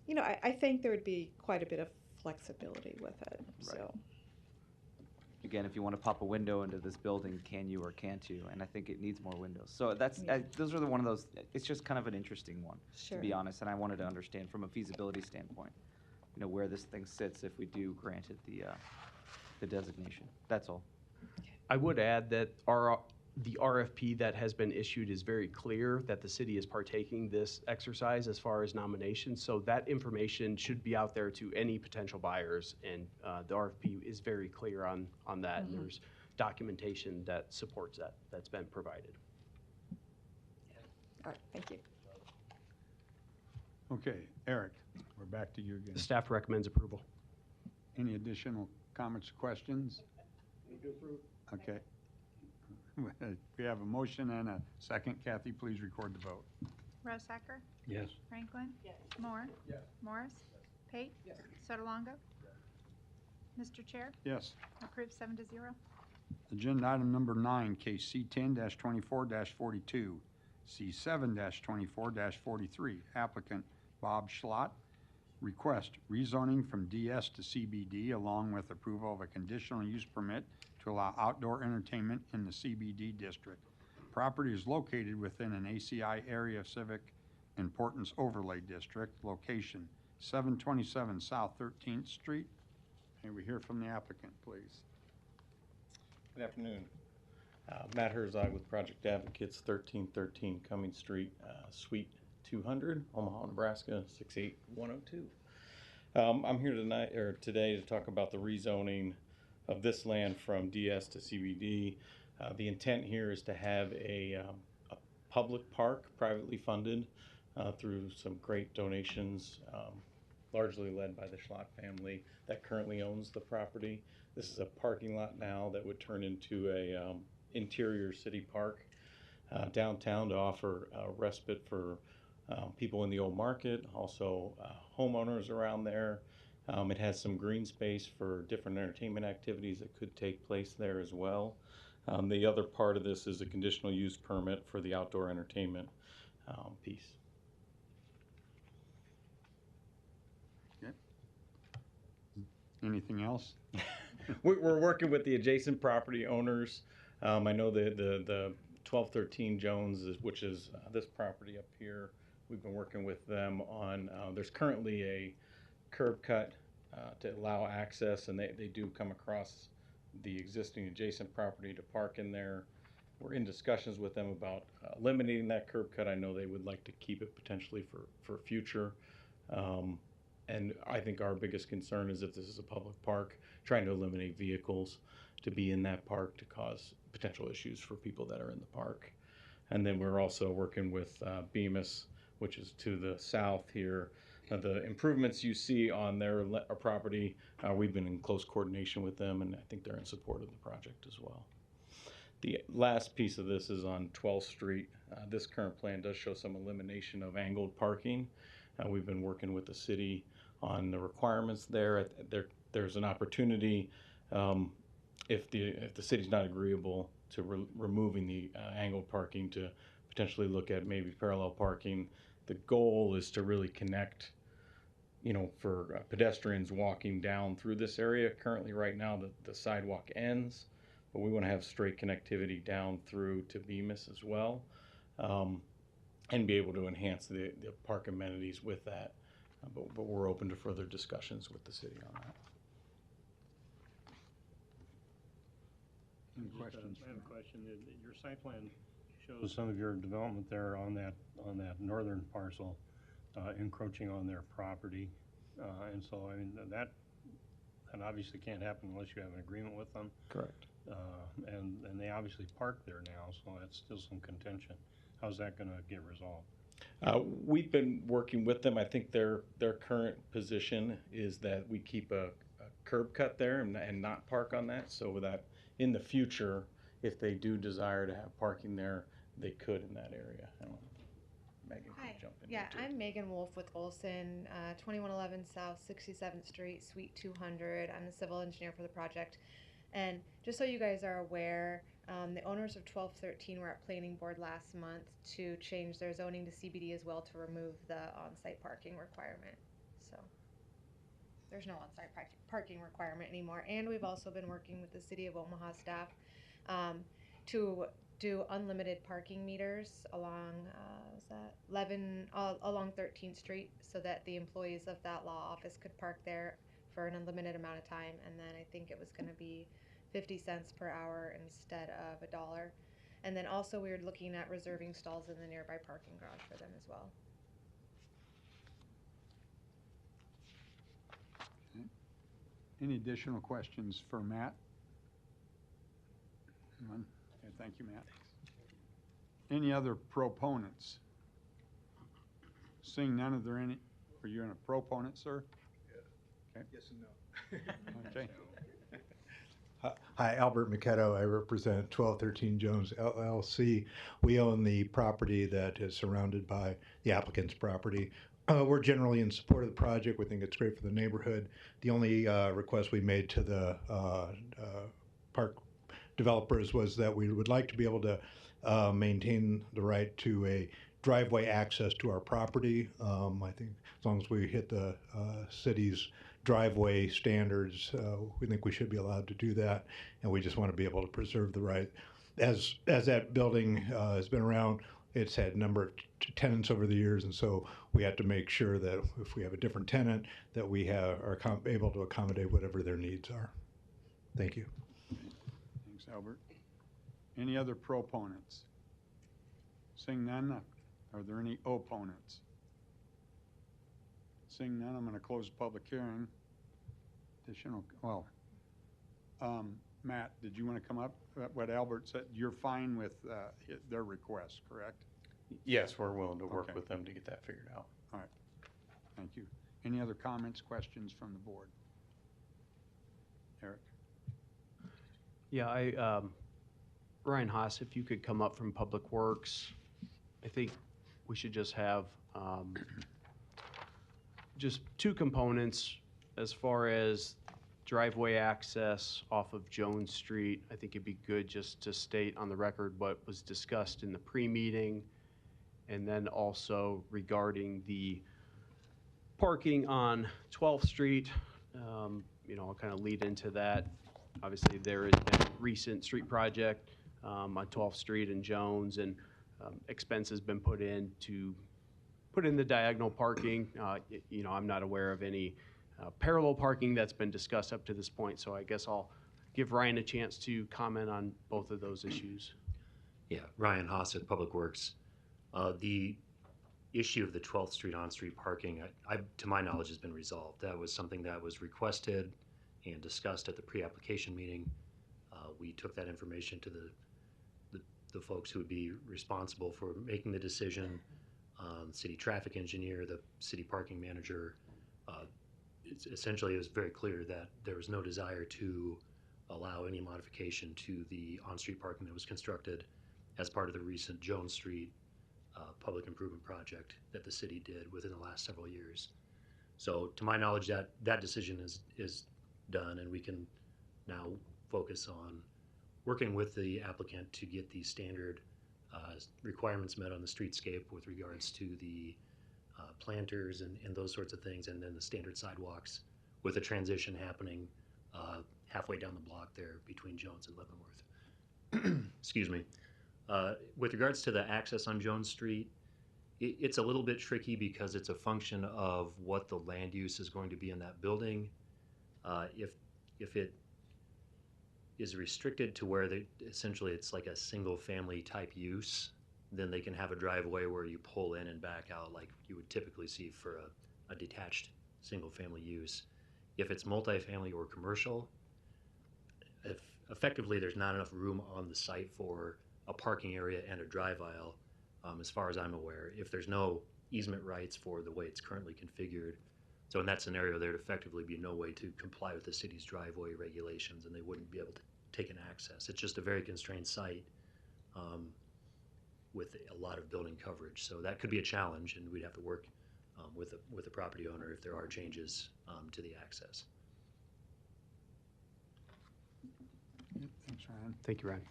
you know, I think there would be quite a bit of flexibility with it. Right. So Again, if you want to pop a window into this building, can you or can't you? And I think it needs more windows. So that's those are one of those. It's just kind of an interesting one, Sure. to be honest. And I wanted to understand from a feasibility standpoint, you know, where this thing sits if we do grant it the designation. That's all. I would add that the RFP that has been issued is very clear that the city is partaking this exercise as far as nominations. So that information should be out there to any potential buyers, and the RFP is very clear on that. And there's documentation that supports that that's been provided. all right, thank you. Okay, Eric, we're back to you again. The staff recommends approval. Any additional comments or questions? Okay. We have a motion and a second. Kathy, please record the vote. Rosacker? Yes. Franklin? Moore? Morris? Pate? Sotolongo? Mr. Chair? Yes. Approved 7-0. Agenda item number 9, case C10-24-42, C7-24-43. Applicant Bob Schlott. Request rezoning from DS to CBD along with approval of a conditional use permit to allow outdoor entertainment in the CBD district. Property is located within an ACI Area of Civic Importance Overlay District. Location 727 South 13th Street. May we hear from the applicant, please? Good afternoon. Matt Herzog with Project Advocates, 1313 Cummings Street, Suite 200, Omaha, Nebraska, 68102. I'm here today to talk about the rezoning of this land from DS to CBD. The intent here is to have a public park, privately funded through some great donations, largely led by the Schlott family that currently owns the property. This is a parking lot now that would turn into a interior city park downtown to offer respite for people in the old market, also homeowners around there. It has some green space for different entertainment activities that could take place there as well. The other part of this is a conditional use permit for the outdoor entertainment piece. Okay. Anything else? We're working with the adjacent property owners. I know the 1213 Jones, which is this property up here. We've been working with them on, there's currently a curb cut to allow access, and they do come across the existing adjacent property to park in there. We're in discussions with them about eliminating that curb cut. I know they would like to keep it potentially for future. And I think our biggest concern is if this is a public park, trying to eliminate vehicles to be in that park to cause potential issues for people that are in the park. And then we're also working with Bemis, which is to the south here. The improvements you see on their property, we've been in close coordination with them, and I think they're in support of the project as well. The last piece of this is on 12th Street. This current plan does show some elimination of angled parking. We've been working with the city on the requirements there. There's an opportunity if the city's not agreeable to removing the angled parking to potentially look at maybe parallel parking. The goal is to really connect, for pedestrians walking down through this area. Currently, right now, the sidewalk ends, but we want to have straight connectivity down through to Bemis as well, and be able to enhance the park amenities with that. But we're open to further discussions with the city on that. Any questions? I have a question. Your site plan shows some of your development there on that northern parcel encroaching on their property, and so I mean that obviously can't happen unless you have an agreement with them. Correct. And they obviously park there now, so that's still some contention. How's that going to get resolved? We've been working with them. I think their current position is that we keep a curb cut there and not park on that, so that in the future, if they do desire to have parking there, they could in that area. I don't know. Megan can Hi. jump in Yeah, there too. I'm Megan Wolf with Olson, 2111 South 67th Street, Suite 200. I'm the civil engineer for the project. And just so you guys are aware, the owners of 1213 were at planning board last month to change their zoning to CBD as well to remove the on-site parking requirement. So there's no on-site parking requirement anymore. And we've also been working with the City of Omaha staff to do unlimited parking meters along along 13th Street, so that the employees of that law office could park there for an unlimited amount of time. And then I think it was going to be 50 cents per hour instead of $1. And then also we were looking at reserving stalls in the nearby parking garage for them as well. Okay. Any additional questions for Matt? None? Okay, thank you, Matt. Any other proponents? Seeing none, are you a proponent, sir? Okay. Yes and no. Okay. Hi, Albert McKetto. I represent 1213 Jones LLC. We own the property that is surrounded by the applicant's property. We're generally in support of the project. We think it's great for the neighborhood. The only request we made to the park developers was that we would like to be able to maintain the right to a driveway access to our property. I think as long as we hit the city's driveway standards, we think we should be allowed to do that, and we just want to be able to preserve the right. As that building has been around, it's had a number of tenants over the years, and so we have to make sure that if we have a different tenant, that we are able to accommodate whatever their needs are. Thank you. Thanks, Albert. Any other proponents? Seeing none, are there any opponents? Seeing none, I'm going to close the public hearing. Matt, did you want to come up? What Albert said, you're fine with their request, correct? Yes, we're willing to work Okay. with them to get that figured out. All right, thank you. Any other comments, questions from the board? Eric? Yeah, Ryan Haas, if you could come up from Public Works. I think we should just have just two components as far as driveway access off of Jones Street. I think it'd be good just to state on the record what was discussed in the pre-meeting, and then also regarding the parking on 12th Street. I'll kind of lead into that. Obviously, there is a recent street project on 12th Street and Jones, and expense has been put in to put in the diagonal parking. I'm not aware of any parallel parking that's been discussed up to this point, so I guess I'll give Ryan a chance to comment on both of those issues. Yeah, Ryan Haas with Public Works. The issue of the 12th Street on-street parking, to my knowledge, has been resolved. That was something that was requested and discussed at the pre-application meeting. We took that information to the folks who would be responsible for making the decision, city traffic engineer, the city parking manager. Essentially, it was very clear that there was no desire to allow any modification to the on-street parking that was constructed as part of the recent Jones Street public improvement project that the city did within the last several years. So to my knowledge, that decision is done, and we can now focus on working with the applicant to get the standard requirements met on the streetscape with regards to the planters and those sorts of things, and then the standard sidewalks with a transition happening halfway down the block there between Jones and Leavenworth. Excuse me. With regards to the access on Jones Street, it's a little bit tricky because it's a function of what the land use is going to be in that building. If it is restricted to where essentially it's like a single family type use, then they can have a driveway where you pull in and back out like you would typically see for a detached single family use. If it's multifamily or commercial, effectively there's not enough room on the site for a parking area and a drive aisle. as far as I'm aware, if there's no easement rights for the way it's currently configured. So in that scenario, there'd effectively be no way to comply with the city's driveway regulations, and they wouldn't be able to take an access. It's just a very constrained site with a lot of building coverage. So that could be a challenge, and we'd have to work with the property owner if there are changes to the access. Thanks, Ryan. Thank you, Ryan.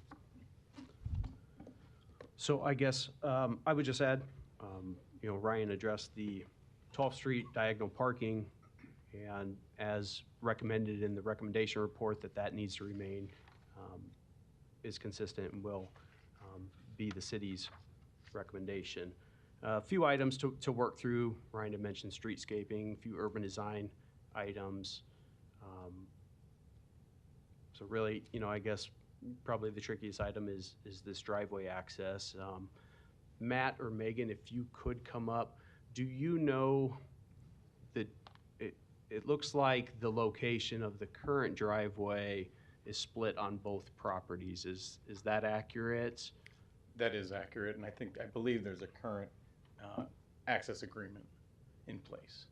So I guess I would just add, Ryan addressed the 12th Street diagonal parking, and as recommended in the recommendation report, that needs to remain, is consistent and will be the city's recommendation. A few items to work through. Ryan had mentioned streetscaping, a few urban design items. So really, I guess probably the trickiest item is this driveway access. Matt or Megan, if you could come up, do you know that it looks like the location of the current driveway is split on both properties? Is that accurate? That is accurate, and I believe there's a current access agreement in place.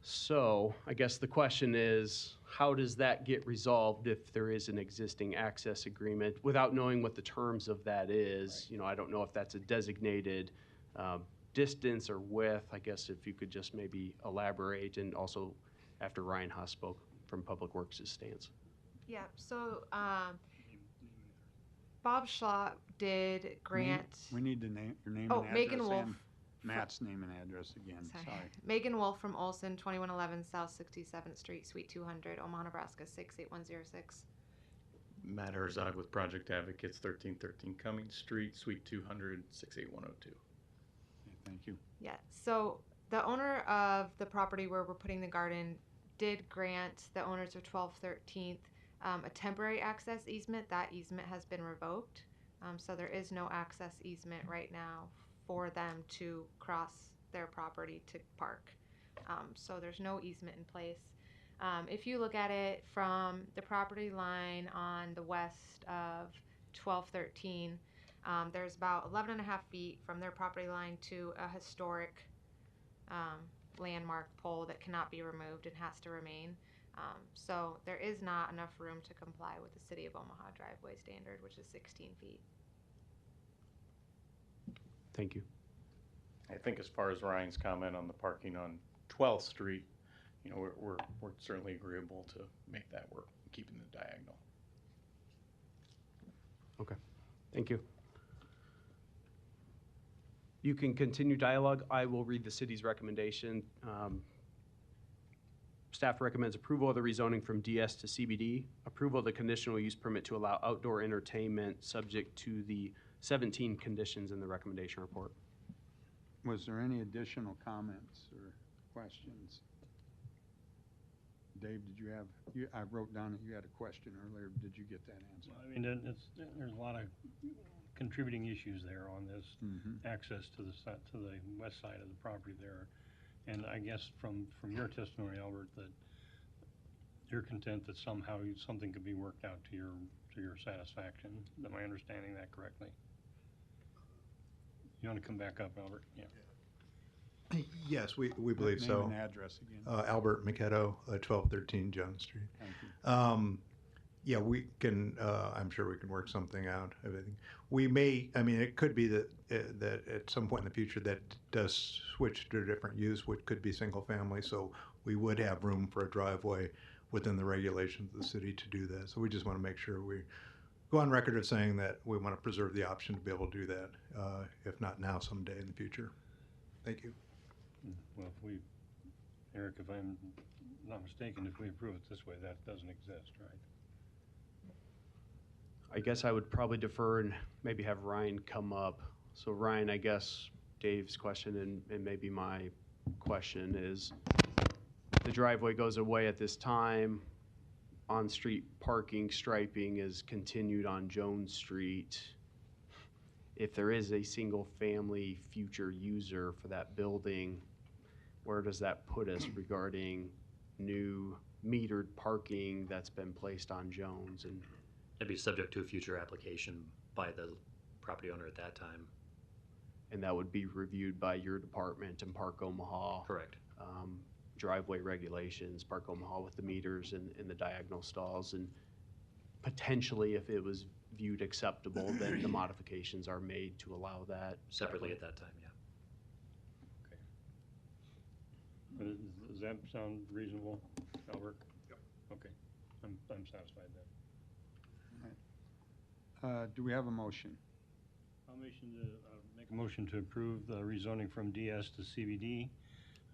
So I guess the question is, how does that get resolved if there is an existing access agreement without knowing what the terms of that is? I don't know if that's a designated distance or width. I guess if you could just maybe elaborate, and also after Ryan Haas spoke from Public Works' stance. Yeah, so Bob Schlott did grant. We need to name your name Oh, and address. Megan Wolf. And Matt's name and address again. Sorry. Megan Wolf from Olson, 2111 South 67th Street, Suite 200, Omaha, Nebraska 68106. Matt Herzog with Project Advocates, 1313 Cummings Street, Suite 200, 68102. Thank you. Yeah, so the owner of the property where we're putting the garden did grant the owners of 1213th a temporary access easement. That easement has been revoked, so there is no access easement right now for them to cross their property to park. So there's no easement in place. If you look at it from the property line on the west of 1213, there's about 11.5 feet from their property line to a historic landmark pole that cannot be removed and has to remain. So there is not enough room to comply with the City of Omaha driveway standard, which is 16 feet. Thank you. I think as far as Ryan's comment on the parking on 12th Street, we're certainly agreeable to make that work, keeping the diagonal. Okay, thank you. You can continue dialogue. I will read the city's recommendation. Staff recommends approval of the rezoning from DS to CBD, approval of the conditional use permit to allow outdoor entertainment subject to the 17 conditions in the recommendation report. Was there any additional comments or questions? Dave, did you have, I wrote down that you had a question earlier. Did you get that answer? I mean, there's a lot of contributing issues there on this access to the west side of the property there. And I guess from your testimony, Albert, that you're content that somehow something could be worked out to your satisfaction. Am I understanding that correctly? You want to come back up, Albert? Yeah. Yes, we believe so. Name and address again. Albert McKetto, 1213 Jones Street. Thank you. Yeah, we can, I'm sure we can work something out. Everything. We may, it could be that at some point in the future that does switch to a different use, which could be single family. So we would have room for a driveway within the regulations of the city to do that. So we just want to make sure we go on record of saying that we want to preserve the option to be able to do that, if not now, someday in the future. Thank you. Well, Eric, if I'm not mistaken, if we approve it this way, that doesn't exist, right? I guess I would probably defer and maybe have Ryan come up. So Ryan, I guess Dave's question and maybe my question is, the driveway goes away at this time, on-street parking striping is continued on Jones Street. If there is a single-family future user for that building, where does that put us regarding new metered parking that's been placed on Jones? And That'd be subject to a future application by the property owner at that time. And that would be reviewed by your department and Park Omaha. Correct. Driveway regulations, Park Omaha with the meters and the diagonal stalls. And potentially, if it was viewed acceptable, then the modifications are made to allow that. Separately at that time, yeah. Does that sound reasonable, Albert? Yep. Okay, I'm satisfied then. Do we have a motion? I'll make a motion to approve the rezoning from DS to CBD.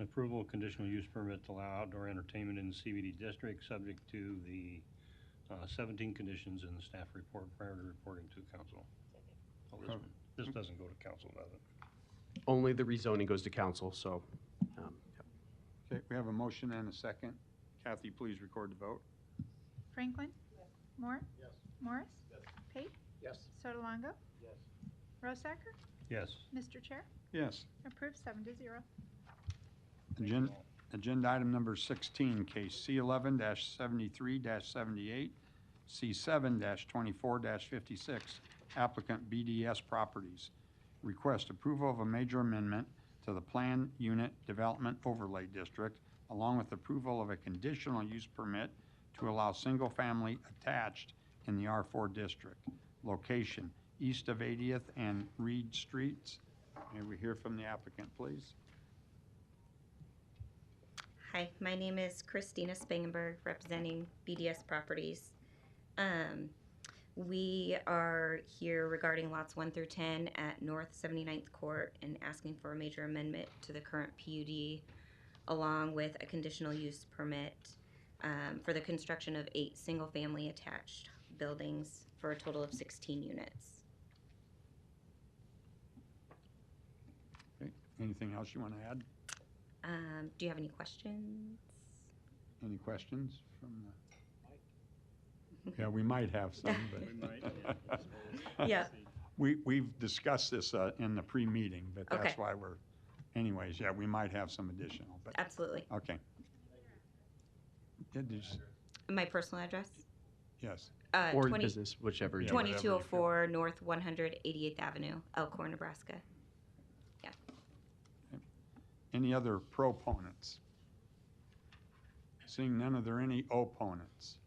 Approval of conditional use permit to allow outdoor entertainment in the CBD district, subject to the 17 conditions in the staff report prior to reporting to council. Oh, this doesn't go to council, does it? Only the rezoning goes to council, so. Okay, we have a motion and a second. Kathy, please record the vote. Franklin? Moore? Yes. Morris? Pate? Yes. Sotolongo? Yes. Rosacker? Yes. Mr. Chair? Yes. Approved 7-0. Agenda item number 16, case C11-73-78, C7-24-56, applicant BDS Properties. Request approval of a major amendment to the Plan Unit Development Overlay District, along with approval of a conditional use permit to allow single-family attached in the R4 district. Location, east of 80th and Reed Streets. May we hear from the applicant, please? Hi, my name is Christina Spangenberg, representing BDS Properties. We are here regarding lots 1 through 10 at North 79th Court and asking for a major amendment to the current PUD, along with a conditional use permit for the construction of 8 single-family attached buildings for a total of 16 units. Okay. Anything else you want to add? Do you have any questions? Any questions from the? Yeah, we might have some, but. We might, yeah. We've discussed this in the pre-meeting, but that's Okay. why we're, anyways, yeah, we might have some additional, but. Absolutely. Okay. Did you s- My personal address? Yes. Or business, whichever. Yeah, 2204 North 188th Avenue, Elkhorn, Nebraska. Yeah. Any other proponents? Seeing none, are there any opponents?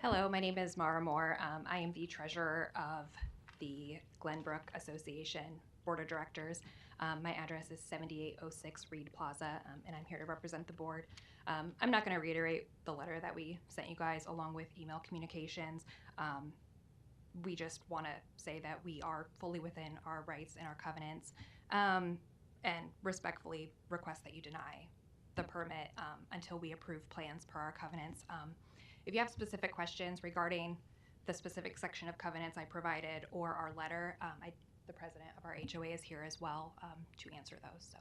Hello, my name is Mara Moore. I am the treasurer of the Glenbrook Association Board of Directors. My address is 7806 Reed Plaza, and I'm here to represent the board. I'm not going to reiterate the letter that we sent you guys along with email communications. We just want to say that we are fully within our rights and our covenants, and respectfully request that you deny the permit until we approve plans per our covenants. If you have specific questions regarding the specific section of covenants I provided or our letter, the president of our HOA is here as well to answer those. So,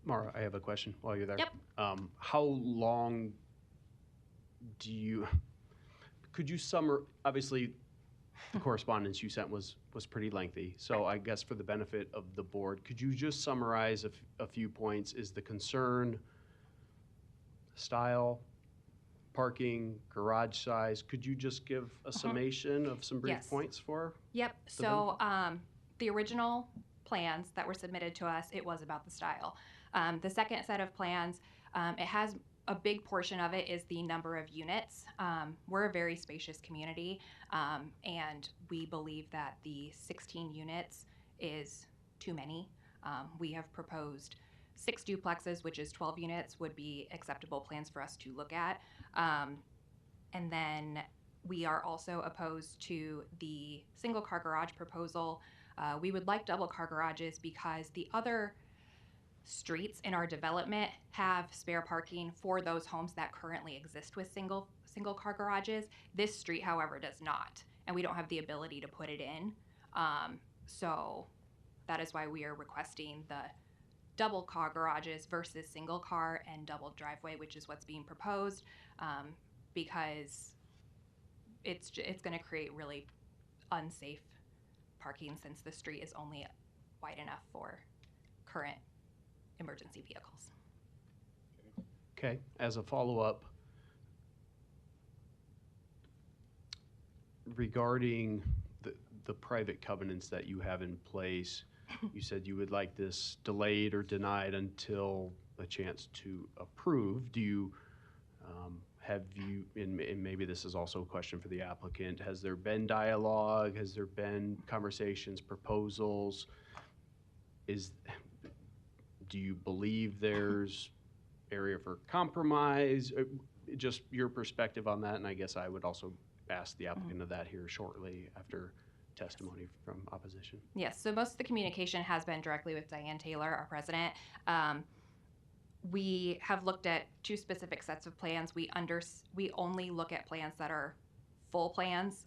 Mara, I have a question while you're there. Yep. How long could you obviously the correspondence you sent was pretty lengthy. So I guess for the benefit of the board, could you just summarize a few points? Is the concern style, parking, garage size? Could you just give a summation of some brief Yes. points for? Yep. So the original plans that were submitted to us, it was about the style. The second set of plans, it has a big portion of it is the number of units. We're a very spacious community, and we believe that the 16 units is too many. We have proposed 6 duplexes, which is 12 units, would be acceptable plans for us to look at. And then we are also opposed to the single car garage proposal. We would like double car garages because the other streets in our development have spare parking for those homes that currently exist with single car garages. This street, however, does not, and we don't have the ability to put it in. So that is why we are requesting the double car garages versus single car and double driveway, which is what's being proposed, because it's going to create really unsafe parking since the street is only wide enough for current emergency vehicles. Okay, as a follow-up, regarding the private covenants that you have in place, you said you would like this delayed or denied until a chance to approve. Do you, have you, and maybe this is also a question for the applicant, has there been dialogue? Has there been conversations, proposals? Do you believe there's area for compromise? Just your perspective on that, and I guess I would also ask the applicant of that here shortly after testimony from opposition. Yes, so most of the communication has been directly with Diane Taylor, our president. We have looked at two specific sets of plans. We only look at plans that are full plans,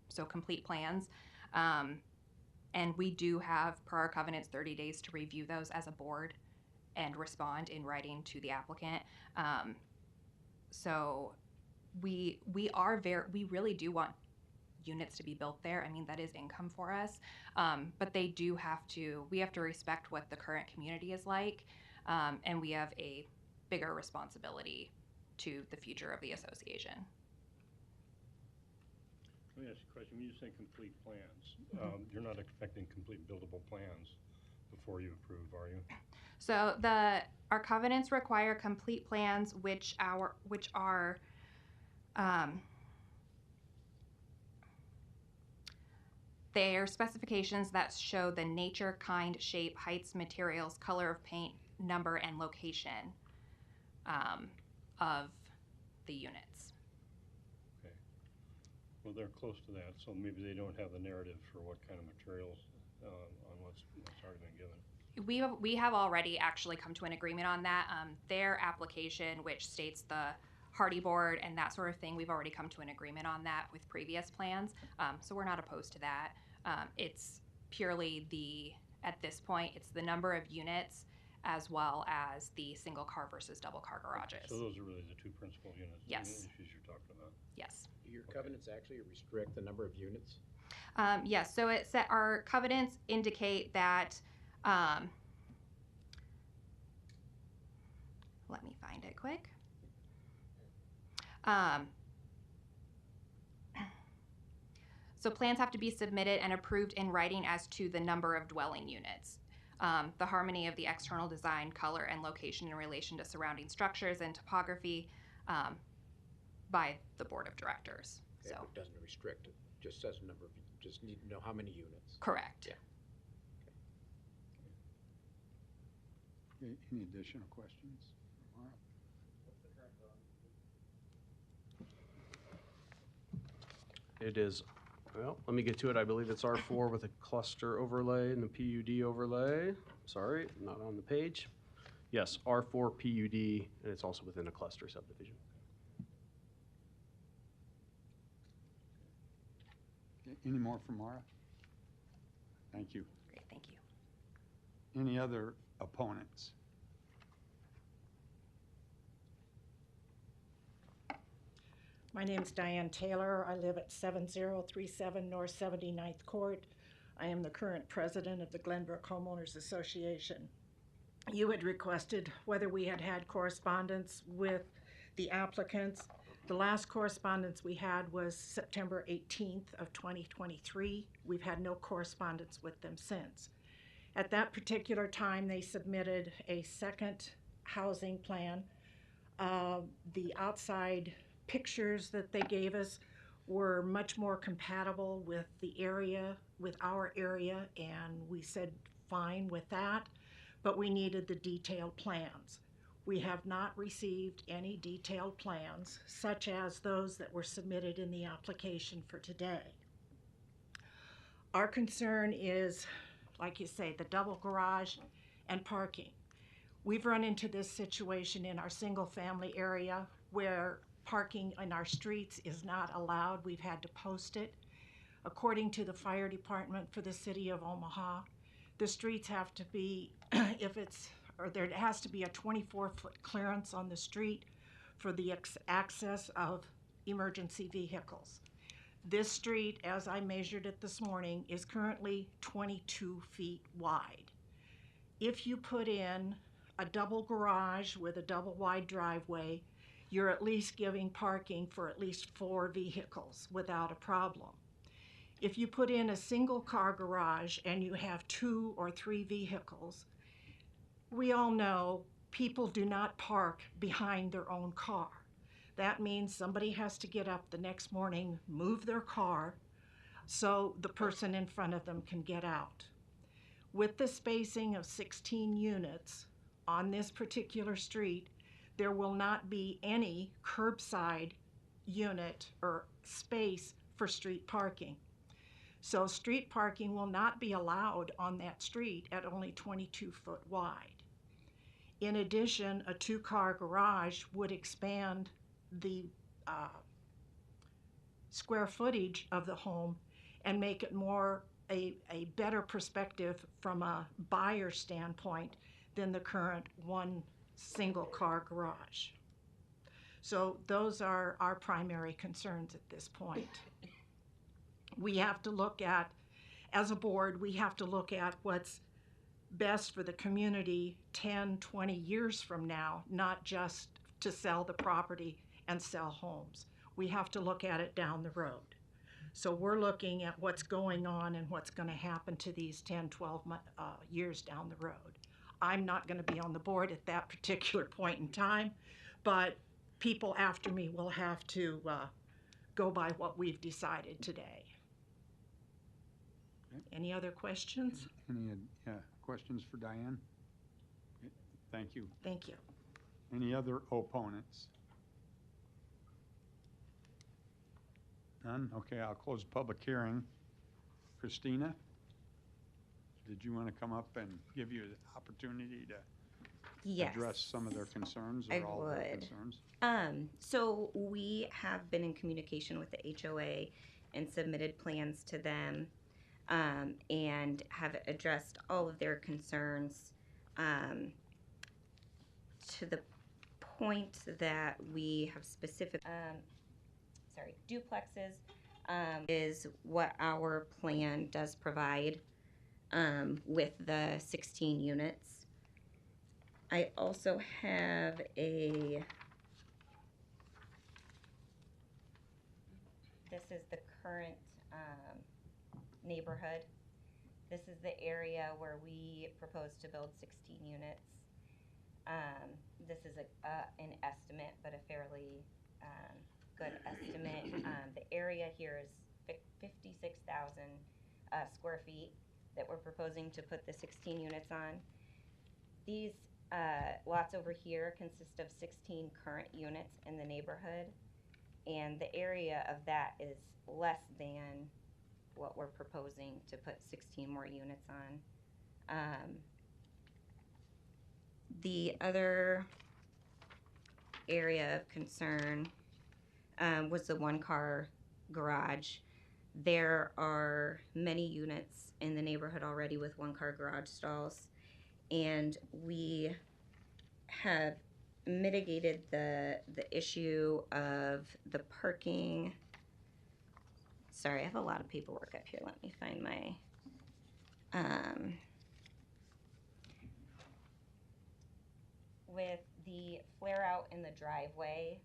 so complete plans. And we do have, per our covenants, 30 days to review those as a board and respond in writing to the applicant. So we really do want units to be built there. I mean, that is income for us. But we have to respect what the current community is like. And we have a bigger responsibility to the future of the association. Let me ask you a question. When you say complete plans, you're not expecting complete buildable plans before you approve, are you? So our covenants require complete plans, which are they are specifications that show the nature, kind, shape, heights, materials, color of paint, number, and location of the units. Okay. Well, they're close to that, so maybe they don't have the narrative for what kind of materials on what's already been given. We have already actually come to an agreement on that. Their application, which states the hardy board and that sort of thing, we've already come to an agreement on that with previous plans. So we're not opposed to that. It's purely at this point, it's the number of units as well as the single car versus double car garages. So those are really the two principal units, yes. Issues you're talking about? Yes. Do your covenants actually restrict the number of units? Yes, so our covenants indicate that, let me find it quick. So plans have to be submitted and approved in writing as to the number of dwelling units, the harmony of the external design, color, and location in relation to surrounding structures and topography by the board of directors. Okay, So it doesn't restrict it, just says a number of, just need to know how many units. correct. Yeah. Okay, any additional questions? Mara? It is, well, let me get to it. I believe it's R4 with a cluster overlay and a PUD overlay. Sorry, not on the page. Yes, R4 PUD, and it's also within a cluster subdivision. Okay, any more from Mara? Thank you. Great, thank you. Any other opponents? My name's Diane Taylor. I live at 7037 North 79th Court. I am the current president of the Glenbrook Homeowners Association. You had requested whether we had had correspondence with the applicants. The last correspondence we had was September 18th of 2023. We've had no correspondence with them since. At that particular time, they submitted a second housing plan. The outside pictures that they gave us were much more compatible with the area, with our area, and we said fine with that, but we needed the detailed plans. We have not received any detailed plans, such as those that were submitted in the application for today. Our concern is, like you say, the double garage and parking. We've run into this situation in our single family area where parking in our streets is not allowed. We've had to post it. According to the fire department for the city of Omaha, the streets have to be, there has to be a 24-foot clearance on the street for the access of emergency vehicles. This street, as I measured it this morning, is currently 22 feet wide. If you put in a double garage with a double wide driveway, you're at least giving parking for at least 4 vehicles without a problem. If you put in a single car garage and you have 2 or 3 vehicles, we all know people do not park behind their own car. That means somebody has to get up the next morning, move their car, so the person in front of them can get out. With the spacing of 16 units on this particular street, there will not be any curbside unit or space for street parking. So street parking will not be allowed on that street at only 22 foot wide. In addition, a 2-car garage would expand the square footage of the home and make it more a better perspective from a buyer standpoint than the current 1 single car garage. So those are our primary concerns at this point. We have to look at, as a board, we have to look at what's best for the community 10, 20 years from now, not just to sell the property and sell homes. We have to look at it down the road. So we're looking at what's going on and what's going to happen to these 10, 12 years down the road. I'm not going to be on the board at that particular point in time, but people after me will have to go by what we've decided today. Okay. Any other questions? Any questions for Diane? Okay, thank you. Thank you. Any other opponents? None? Okay, I'll close the public hearing. Christina, did you want to come up and give you the opportunity to Yes. address some of their concerns I or all of their would. concerns? So we have been in communication with the HOA and submitted plans to them, and have addressed all of their concerns, to the point that we have specific, duplexes, is what our plan does provide, with the 16 units. I also have this is the current neighborhood. This is the area where we propose to build 16 units. This is an estimate, but a fairly good estimate. The area here is 56,000 square feet that we're proposing to put the 16 units on. These lots over here consist of 16 current units in the neighborhood, and the area of that is less than what we're proposing to put 16 more units on. The other area of concern was the 1-car garage. There are many units in the neighborhood already with 1-car garage stalls, and we have mitigated the issue of the parking. Sorry, I have a lot of paperwork up here. Let me find my with the flare out in the driveway,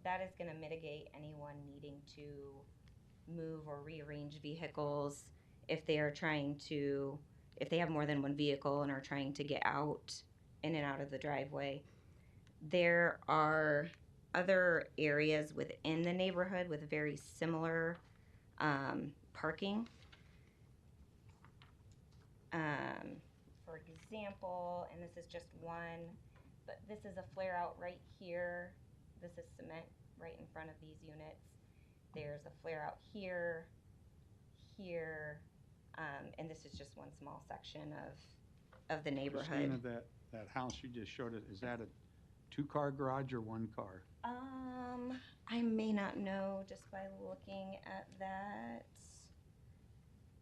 that is going to mitigate anyone needing to move or rearrange vehicles if they are trying to, if they have more than one vehicle and are trying to get out, in and out of the driveway. There are other areas within the neighborhood with very similar parking. For example, and this is just one, but this is a flare out right here. This is cement right in front of these units. There's a flare out here, here, and this is just one small section of the neighborhood. Christina, that house you just showed us, is that a 2-car garage or 1 car? I may not know just by looking at that.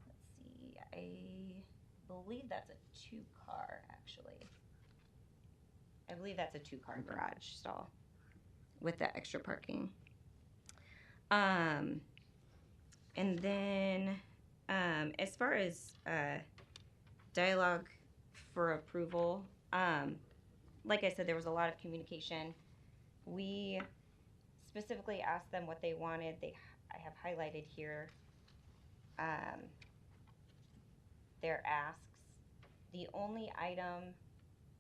Let's see, I believe that's a 2-car, actually. I believe that's a 2-car garage stall with that extra parking. And then, as far as dialogue for approval, like I said, there was a lot of communication. We specifically asked them what they wanted. I have highlighted here their asks. The only item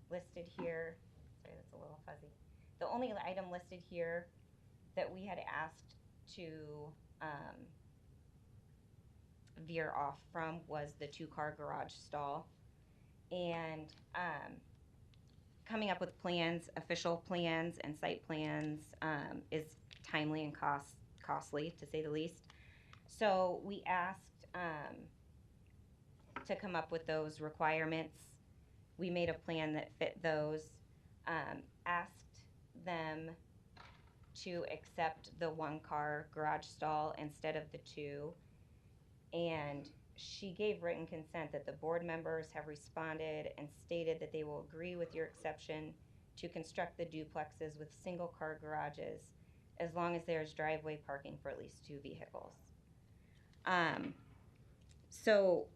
listed here, sorry, that's a little fuzzy. The only item listed here that we had asked to veer off from was the 2-car garage stall. And coming up with plans, official plans and site plans is timely and costly, to say the least. So we asked to come up with those requirements. We made a plan that fit those, asked them to accept the 1-car garage stall instead of the 2. And she gave written consent that the board members have responded and stated that they will agree with your exception to construct the duplexes with single-car garages as long as there is driveway parking for at least 2 vehicles. So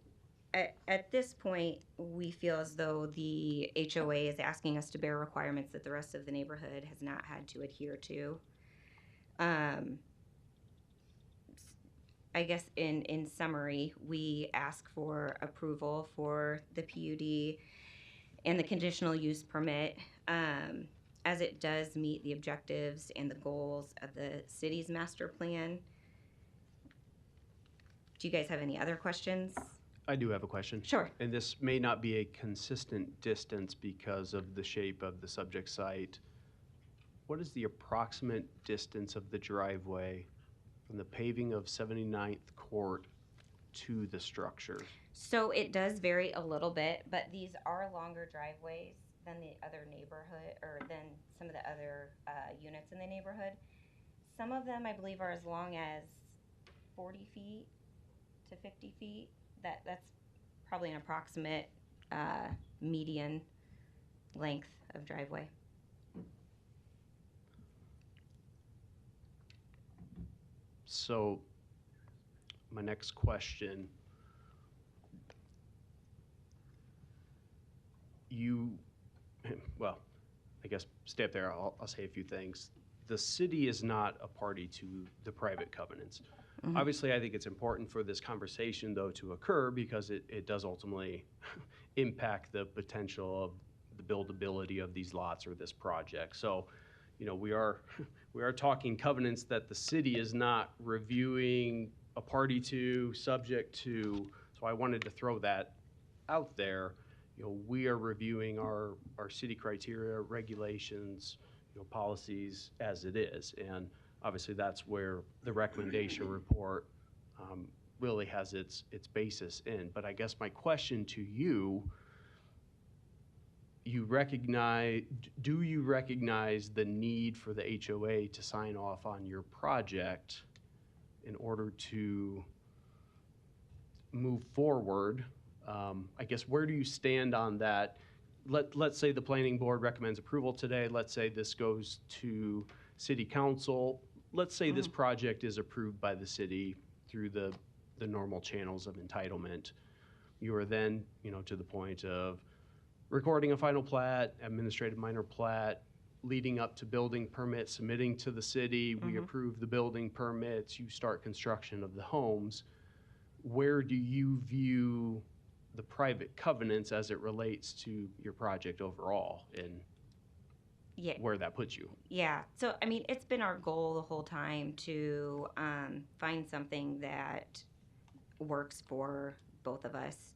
at this point, we feel as though the HOA is asking us to bear requirements that the rest of the neighborhood has not had to adhere to. I guess in summary, we ask for approval for the PUD and the conditional use permit, as it does meet the objectives and the goals of the city's master plan. Do you guys have any other questions? I do have a question. Sure. And this may not be a consistent distance because of the shape of the subject site. What is the approximate distance of the driveway from the paving of 79th Court to the structure? So it does vary a little bit, but these are longer driveways than the other neighborhood, or than some of the other units in the neighborhood. Some of them, I believe, are as long as 40 feet to 50 feet. That's probably an approximate median length of driveway. So my next question, well, I guess stay up there, I'll say a few things. The city is not a party to the private covenants. Mhm. Obviously, I think it's important for this conversation, though, to occur because it does ultimately impact the potential of the buildability of these lots or this project. So, you know, we are talking covenants that the city is not reviewing, a party to, subject to. So I wanted to throw that out there. You know, we are reviewing our city criteria, regulations, you know, policies as it is. And obviously that's where the recommendation report really has its basis in. But I guess my question to you, do you recognize the need for the HOA to sign off on your project in order to move forward? I guess, where do you stand on that? Let's say the planning board recommends approval today. Let's say this goes to city council. Let's say this project is approved by the city through the normal channels of entitlement. You are then, you know, to the point of recording a final plat, administrative minor plat, leading up to building permits, submitting to the city. We approve the building permits. You start construction of the homes. Where do you view the private covenants as it relates to your project overall, and where that puts you? Yeah. So, I mean, it's been our goal the whole time to find something that works for both of us.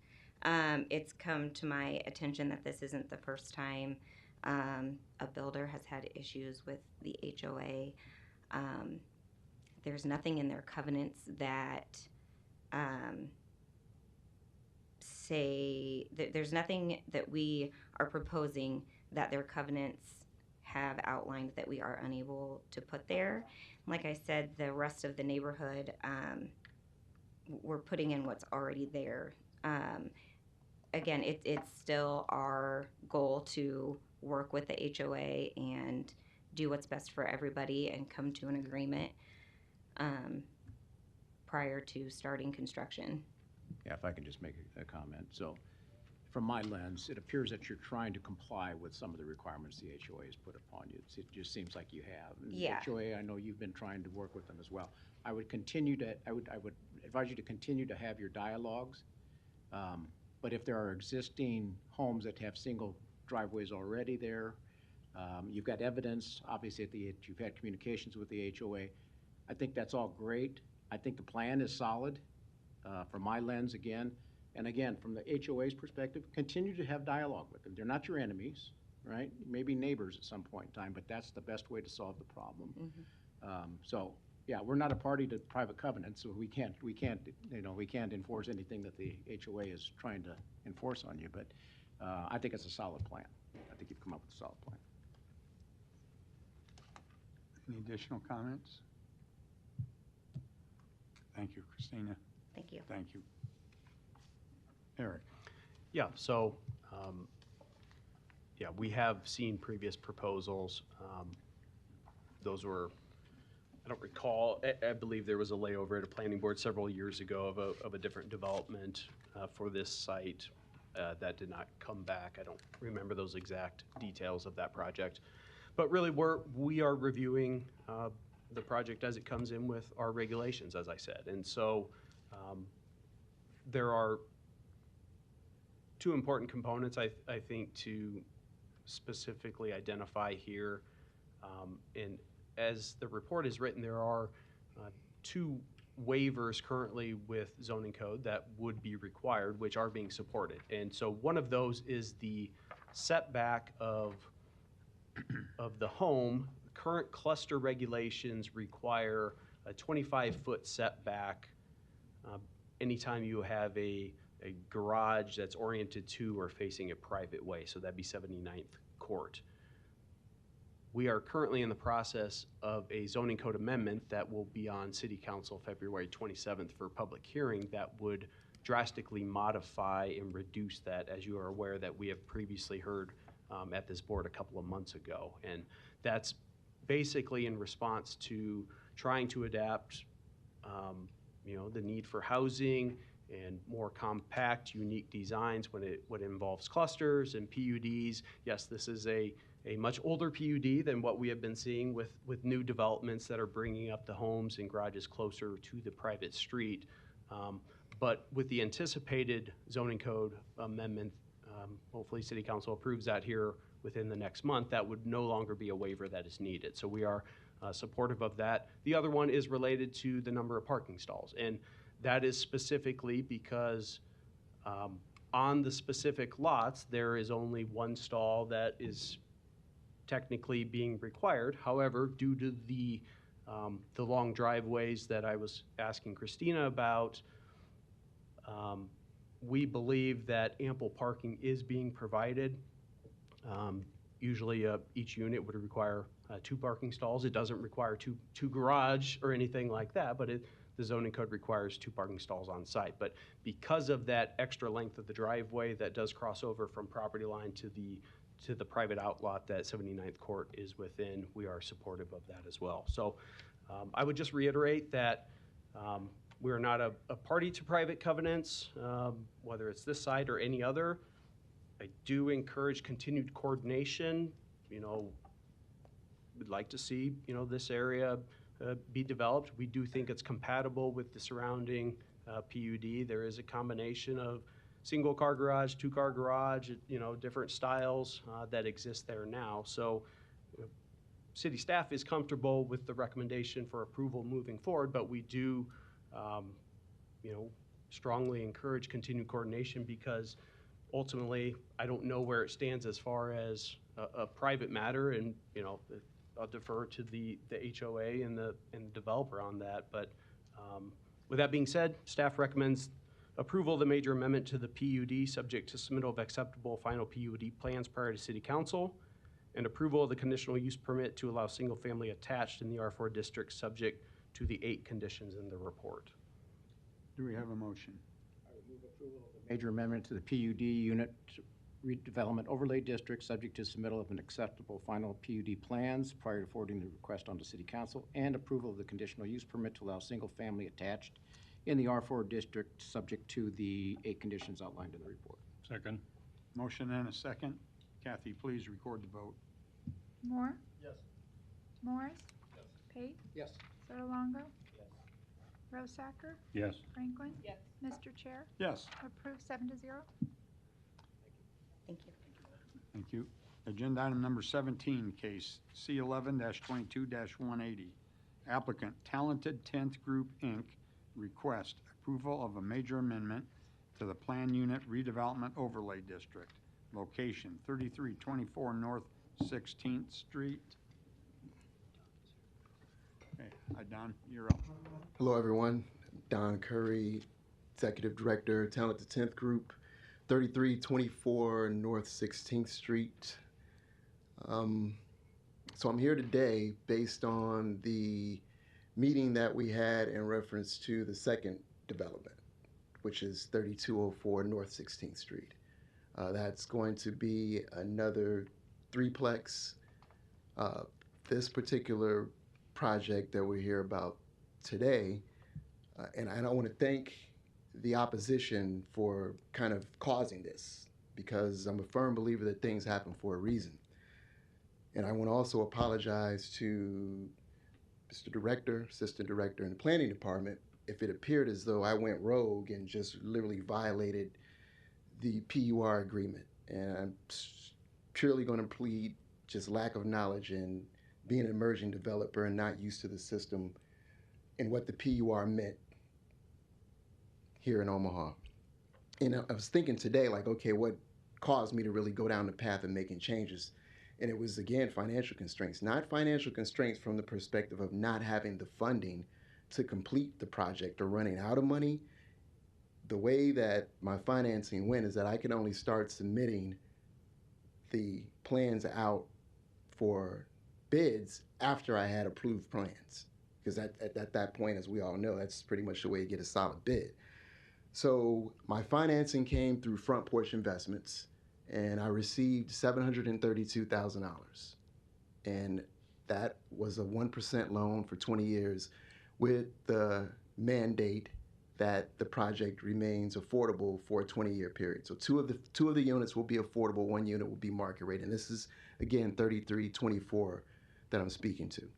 It's come to my attention that this isn't the first time a builder has had issues with the HOA. There's nothing in their covenants that say that there's nothing that we are proposing that their covenants have outlined that we are unable to put there. Like I said, the rest of the neighborhood, we're putting in what's already there. Again, it's still our goal to work with the HOA and do what's best for everybody and come to an agreement prior to starting construction. Yeah, if I can just make a comment. So from my lens, it appears that you're trying to comply with some of the requirements the HOA has put upon you. It just seems like you have. And Yeah. HOA, I know you've been trying to work with them as well. I would continue to, I would advise you to continue to have your dialogues. But if there are existing homes that have single driveways already there, you've got evidence, obviously, that you've had communications with the HOA. I think that's all great. I think the plan is solid from my lens again. And again, from the HOA's perspective, continue to have dialogue with them. They're not your enemies, right? Maybe neighbors at some point in time, but that's the best way to solve the problem. So, yeah, we're not a party to private covenants, so we can't enforce anything that the HOA is trying to enforce on you. But I think it's a solid plan. I think you've come up with a solid plan. Any additional comments? Thank you, Christina. Thank you. Thank you. Eric. Yeah, so, yeah, we have seen previous proposals. Those were, I don't recall, I believe there was a layover at a planning board several years ago of a different development for this site that did not come back. I don't remember those exact details of that project. But really, we are reviewing the project as it comes in with our regulations, as I said. And so there are two important components, I think, to specifically identify here. And as the report is written, there are two waivers currently with zoning code that would be required, which are being supported. And so one of those is the setback of the home. Current cluster regulations require a 25-foot setback anytime you have a garage that's oriented to or facing a private way. So that'd be 79th Court. We are currently in the process of a zoning code amendment that will be on City Council February 27th for public hearing that would drastically modify and reduce that, as you are aware that we have previously heard at this board a couple of months ago. And that's basically in response to trying to adapt the need for housing and more compact, unique designs when it involves clusters and PUDs. Yes, this is a much older PUD than what we have been seeing with new developments that are bringing up the homes and garages closer to the private street. But with the anticipated zoning code amendment, hopefully City Council approves that here within the next month, that would no longer be a waiver that is needed. So we are supportive of that. The other one is related to the number of parking stalls. And that is specifically because on the specific lots, there is only one stall that is technically being required. However, due to the long driveways that I was asking Christina about, we believe that ample parking is being provided. Usually each unit would require 2 parking stalls. It doesn't require two garage or anything like that, but the zoning code requires 2 parking stalls on site. But because of that extra length of the driveway that does cross over from property line to the private outlot that 79th Court is within, we are supportive of that as well. So I would just reiterate that we are not a party to private covenants, whether it's this site or any other. I do encourage continued coordination. We'd like to see, this area be developed. We do think it's compatible with the surrounding PUD. There is a combination of single-car garage, 2-car garage, different styles that exist there now. So city staff is comfortable with the recommendation for approval moving forward, but we do, strongly encourage continued coordination because ultimately, I don't know where it stands as far as a private matter, and I'll defer to the HOA and the developer on that. But with that being said, staff recommends approval of the major amendment to the PUD subject to submittal of acceptable final PUD plans prior to City Council, and approval of the conditional use permit to allow single-family attached in the R4 district subject to the 8 conditions in the report. Do we have a motion? I would move approval of the major amendment to the PUD unit redevelopment overlay district subject to submittal of an acceptable final PUD plans prior to forwarding the request onto City Council, and approval of the conditional use permit to allow single-family attached in the R4 district subject to the 8 conditions outlined in the report. Second. Motion and a second. Kathy, please record the vote. Moore? Yes. Morris? Yes. Pate? Yes. Sotolongo? Yes. Rosacker? Yes. Franklin? Yes. Mr. Chair? Yes. Approved 7-0. Thank you. Thank you. Agenda item number 17, case C11-22-180. Applicant Talented 10th Group, Inc. request approval of a major amendment to the Plan Unit Redevelopment Overlay District. Location 3324 North 16th Street. Okay, hi Don, you're up. Hello everyone, Don Curry, Executive Director, Talented 10th Group, 3324 North 16th Street. So I'm here today based on the meeting that we had in reference to the second development, which is 3204 North 16th Street. That's going to be another threeplex. This particular project that we hear about today, and I want to thank the opposition for kind of causing this, because I'm a firm believer that things happen for a reason. And I want to also apologize to Mr. Director, Assistant Director in the Planning Department if it appeared as though I went rogue and just literally violated the PUR agreement. And I'm purely going to plead just lack of knowledge and being an emerging developer and not used to the system and what the PUR meant here in Omaha. And I was thinking today, like, okay, what caused me to really go down the path of making changes? And it was, again, financial constraints. Not financial constraints from the perspective of not having the funding to complete the project or running out of money. The way that my financing went is that I could only start submitting the plans out for bids after I had approved plans. Because at that point, as we all know, that's pretty much the way you get a solid bid. So my financing came through Front Porch Investments, and I received $732,000. And that was a 1% loan for 20 years with the mandate that the project remains affordable for a 20-year period. So two of the units will be affordable, one unit will be market rate. And this is, again, 3324 that I'm speaking to.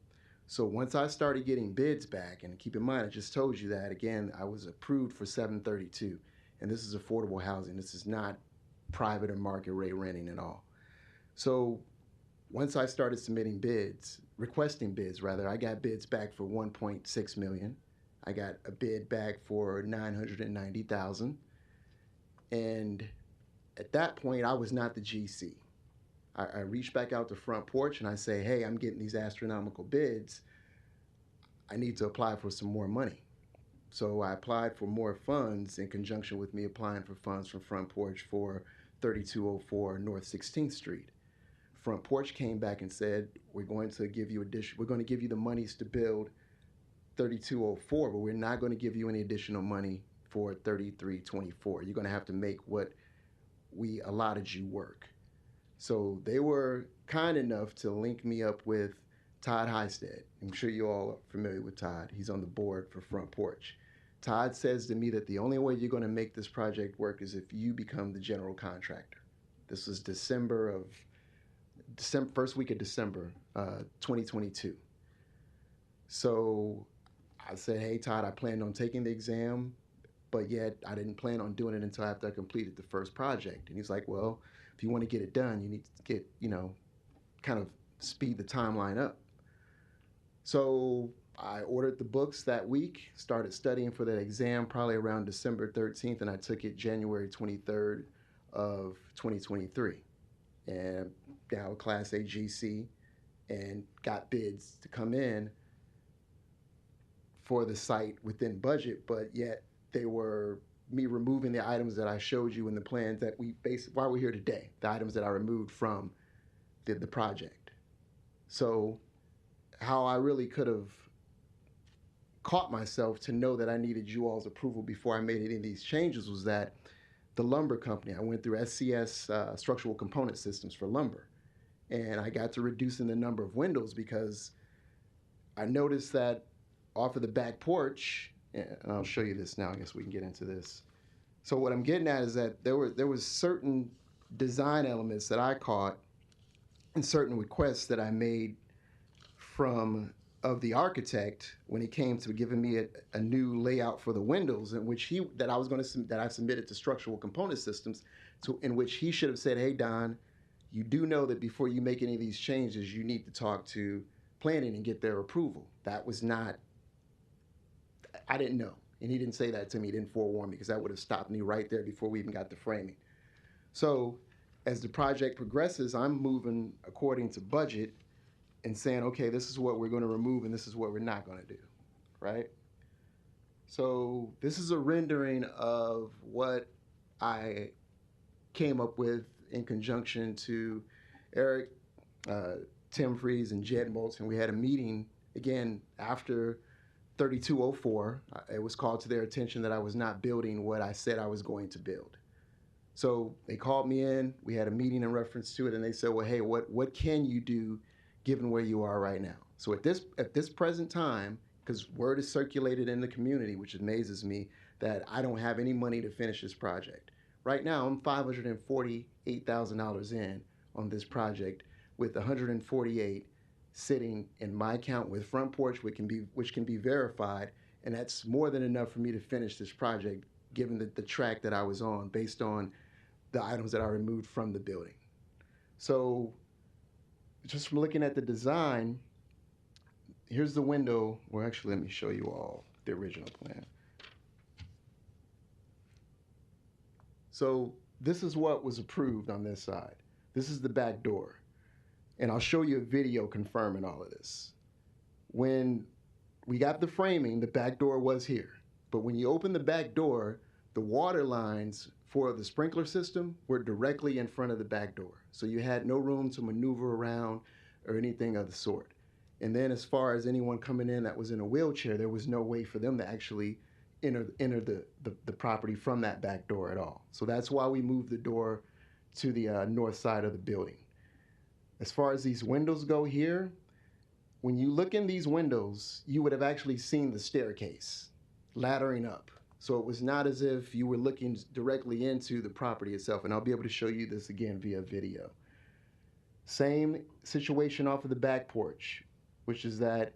So once I started getting bids back, and keep in mind, I just told you that, again, I was approved for 732, and this is affordable housing. This is not private or market rate renting at all. So once I started submitting bids, requesting bids rather, I got bids back for 1.6 million. I got a bid back for 990,000. And at that point, I was not the GC. I reach back out to Front Porch and I say, hey, I'm getting these astronomical bids. I need to apply for some more money. So I applied for more funds in conjunction with me applying for funds from Front Porch for 3204 North 16th Street. Front Porch came back and said, we're going to give you the monies to build 3204, but we're not going to give you any additional money for 3324. You're going to have to make what we allotted you work. So they were kind enough to link me up with Todd Highstead. I'm sure you all are familiar with Todd. He's on the board for Front Porch. Todd says to me that the only way you're going to make this project work is if you become the general contractor. This was first week of December, 2022. So I said, hey, Todd, I planned on taking the exam, but yet I didn't plan on doing it until after I completed the first project. And he's like, well, if you want to get it done, you need to get, kind of speed the timeline up. So I ordered the books that week, started studying for that exam probably around December 13th, and I took it January 23rd of 2023. And now a Class A GC, and got bids to come in for the site within budget, but yet they were me removing the items that I showed you in the plans that why we're here today, the items that I removed from the project. So how I really could have caught myself to know that I needed you all's approval before I made any of these changes was that the lumber company, I went through SCS structural component systems for lumber, and I got to reducing the number of windows because I noticed that off of the back porch, and I'll show you this now, I guess we can get into this. So what I'm getting at is that there was certain design elements that I caught and certain requests that I made from of the architect when it came to giving me a new layout for the windows, in which that I submitted to Structural Component Systems, in which he should have said, "Hey Don, you do know that before you make any of these changes, you need to talk to planning and get their approval." That was not. I didn't know, and he didn't say that to me. He didn't forewarn me, because that would have stopped me right there before we even got to framing. So, as the project progresses, I'm moving according to budget and saying, okay, this is what we're going to remove and this is what we're not going to do, right? So this is a rendering of what I came up with in conjunction to Eric, Tim Freeze, and Jed Moltz, and we had a meeting, again, after 3204. It was called to their attention that I was not building what I said I was going to build. So they called me in, we had a meeting in reference to it, and they said, well, hey, what can you do given where you are right now? So at this present time, because word is circulated in the community, which amazes me, that I don't have any money to finish this project. Right now, I'm $548,000 in on this project, with 148 sitting in my account with Front Porch, which can be verified, and that's more than enough for me to finish this project, given the track that I was on, based on the items that I removed from the building. So just from looking at the design, here's the window. Well, actually, let me show you all the original plan. So this is what was approved on this side. This is the back door. And I'll show you a video confirming all of this. When we got the framing, the back door was here. But when you open the back door, the water lines for the sprinkler system were directly in front of the back door. So you had no room to maneuver around or anything of the sort. And then as far as anyone coming in that was in a wheelchair, there was no way for them to actually enter the property from that back door at all. So that's why we moved the door to the north side of the building. As far as these windows go here, when you look in these windows, you would have actually seen the staircase laddering up. So it was not as if you were looking directly into the property itself. And I'll be able to show you this again via video. Same situation off of the back porch, which is that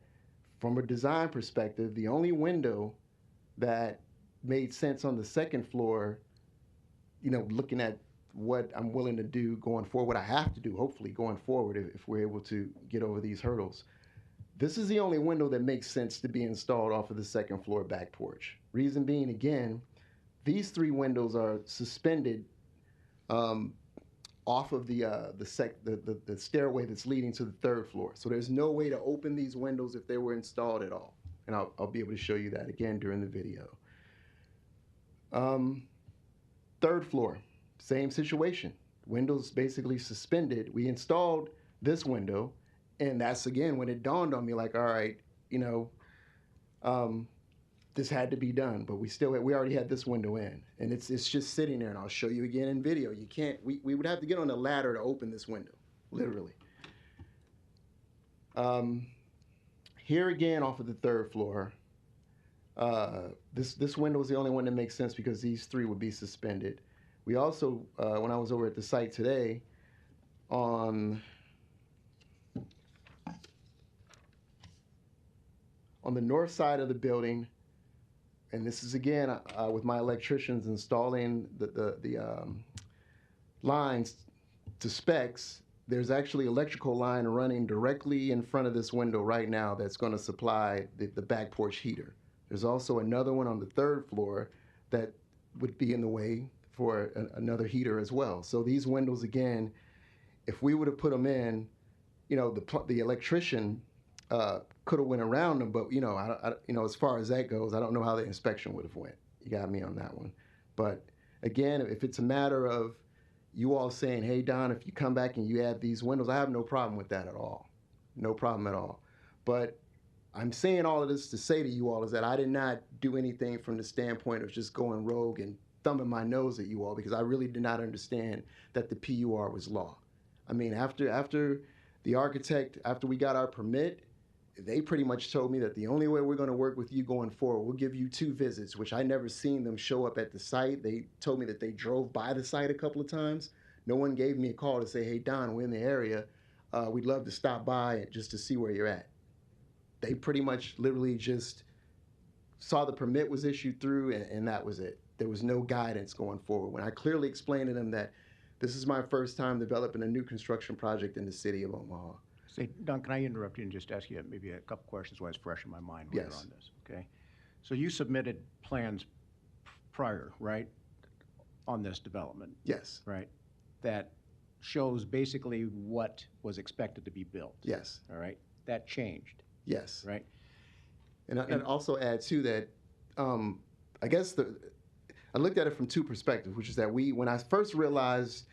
from a design perspective, the only window that made sense on the second floor, looking at what I'm willing to do going forward, what I have to do, hopefully, going forward, if we're able to get over these hurdles. This is the only window that makes sense to be installed off of the second floor back porch. Reason being, again, these three windows are suspended off of the stairway that's leading to the third floor. So there's no way to open these windows if they were installed at all. And I'll be able to show you that again during the video. Third floor, same situation. Windows basically suspended. We installed this window, and that's, again, when it dawned on me, like, all right, this had to be done, but we already had this window in, and it's just sitting there, and I'll show you again in video. You can't, we would have to get on a ladder to open this window, literally. Here again, off of the third floor, this window is the only one that makes sense because these three would be suspended. We also, when I was over at the site today, on the north side of the building, and this is again with my electricians installing the lines to specs, there's actually electrical line running directly in front of this window right now that's going to supply the back porch heater. There's also another one on the third floor that would be in the way for another heater as well. So these windows, again, if we would have put them in, the electrician could have went around them, but as far as that goes, I don't know how the inspection would have went. You got me on that one. But again, if it's a matter of you all saying, hey Don, if you come back and you add these windows, I have no problem with that at all. No problem at all. But I'm saying all of this to say to you all is that I did not do anything from the standpoint of just going rogue and thumbing my nose at you all, because I really did not understand that the PUR was law. I mean, after the architect, after we got our permit, they pretty much told me that the only way we're going to work with you going forward, we'll give you 2 visits, which I never seen them show up at the site. They told me that they drove by the site a couple of times. No one gave me a call to say, hey, Don, we're in the area. We'd love to stop by just to see where you're at. they pretty much literally just saw the permit was issued through, and that was it. There was no guidance going forward. When I clearly explained to them that this is my first time developing a new construction project in the city of Omaha. Say, Don, can I interrupt you and just ask you maybe a couple questions while it's fresh in my mind while Yes. you're on this, okay? So you submitted plans prior, right, on this development? Yes. Right? That shows basically what was expected to be built? Yes. All right? That changed? Yes. Right? And I'd also add, too, that I guess I looked at it from two perspectives, which is that when I first realized,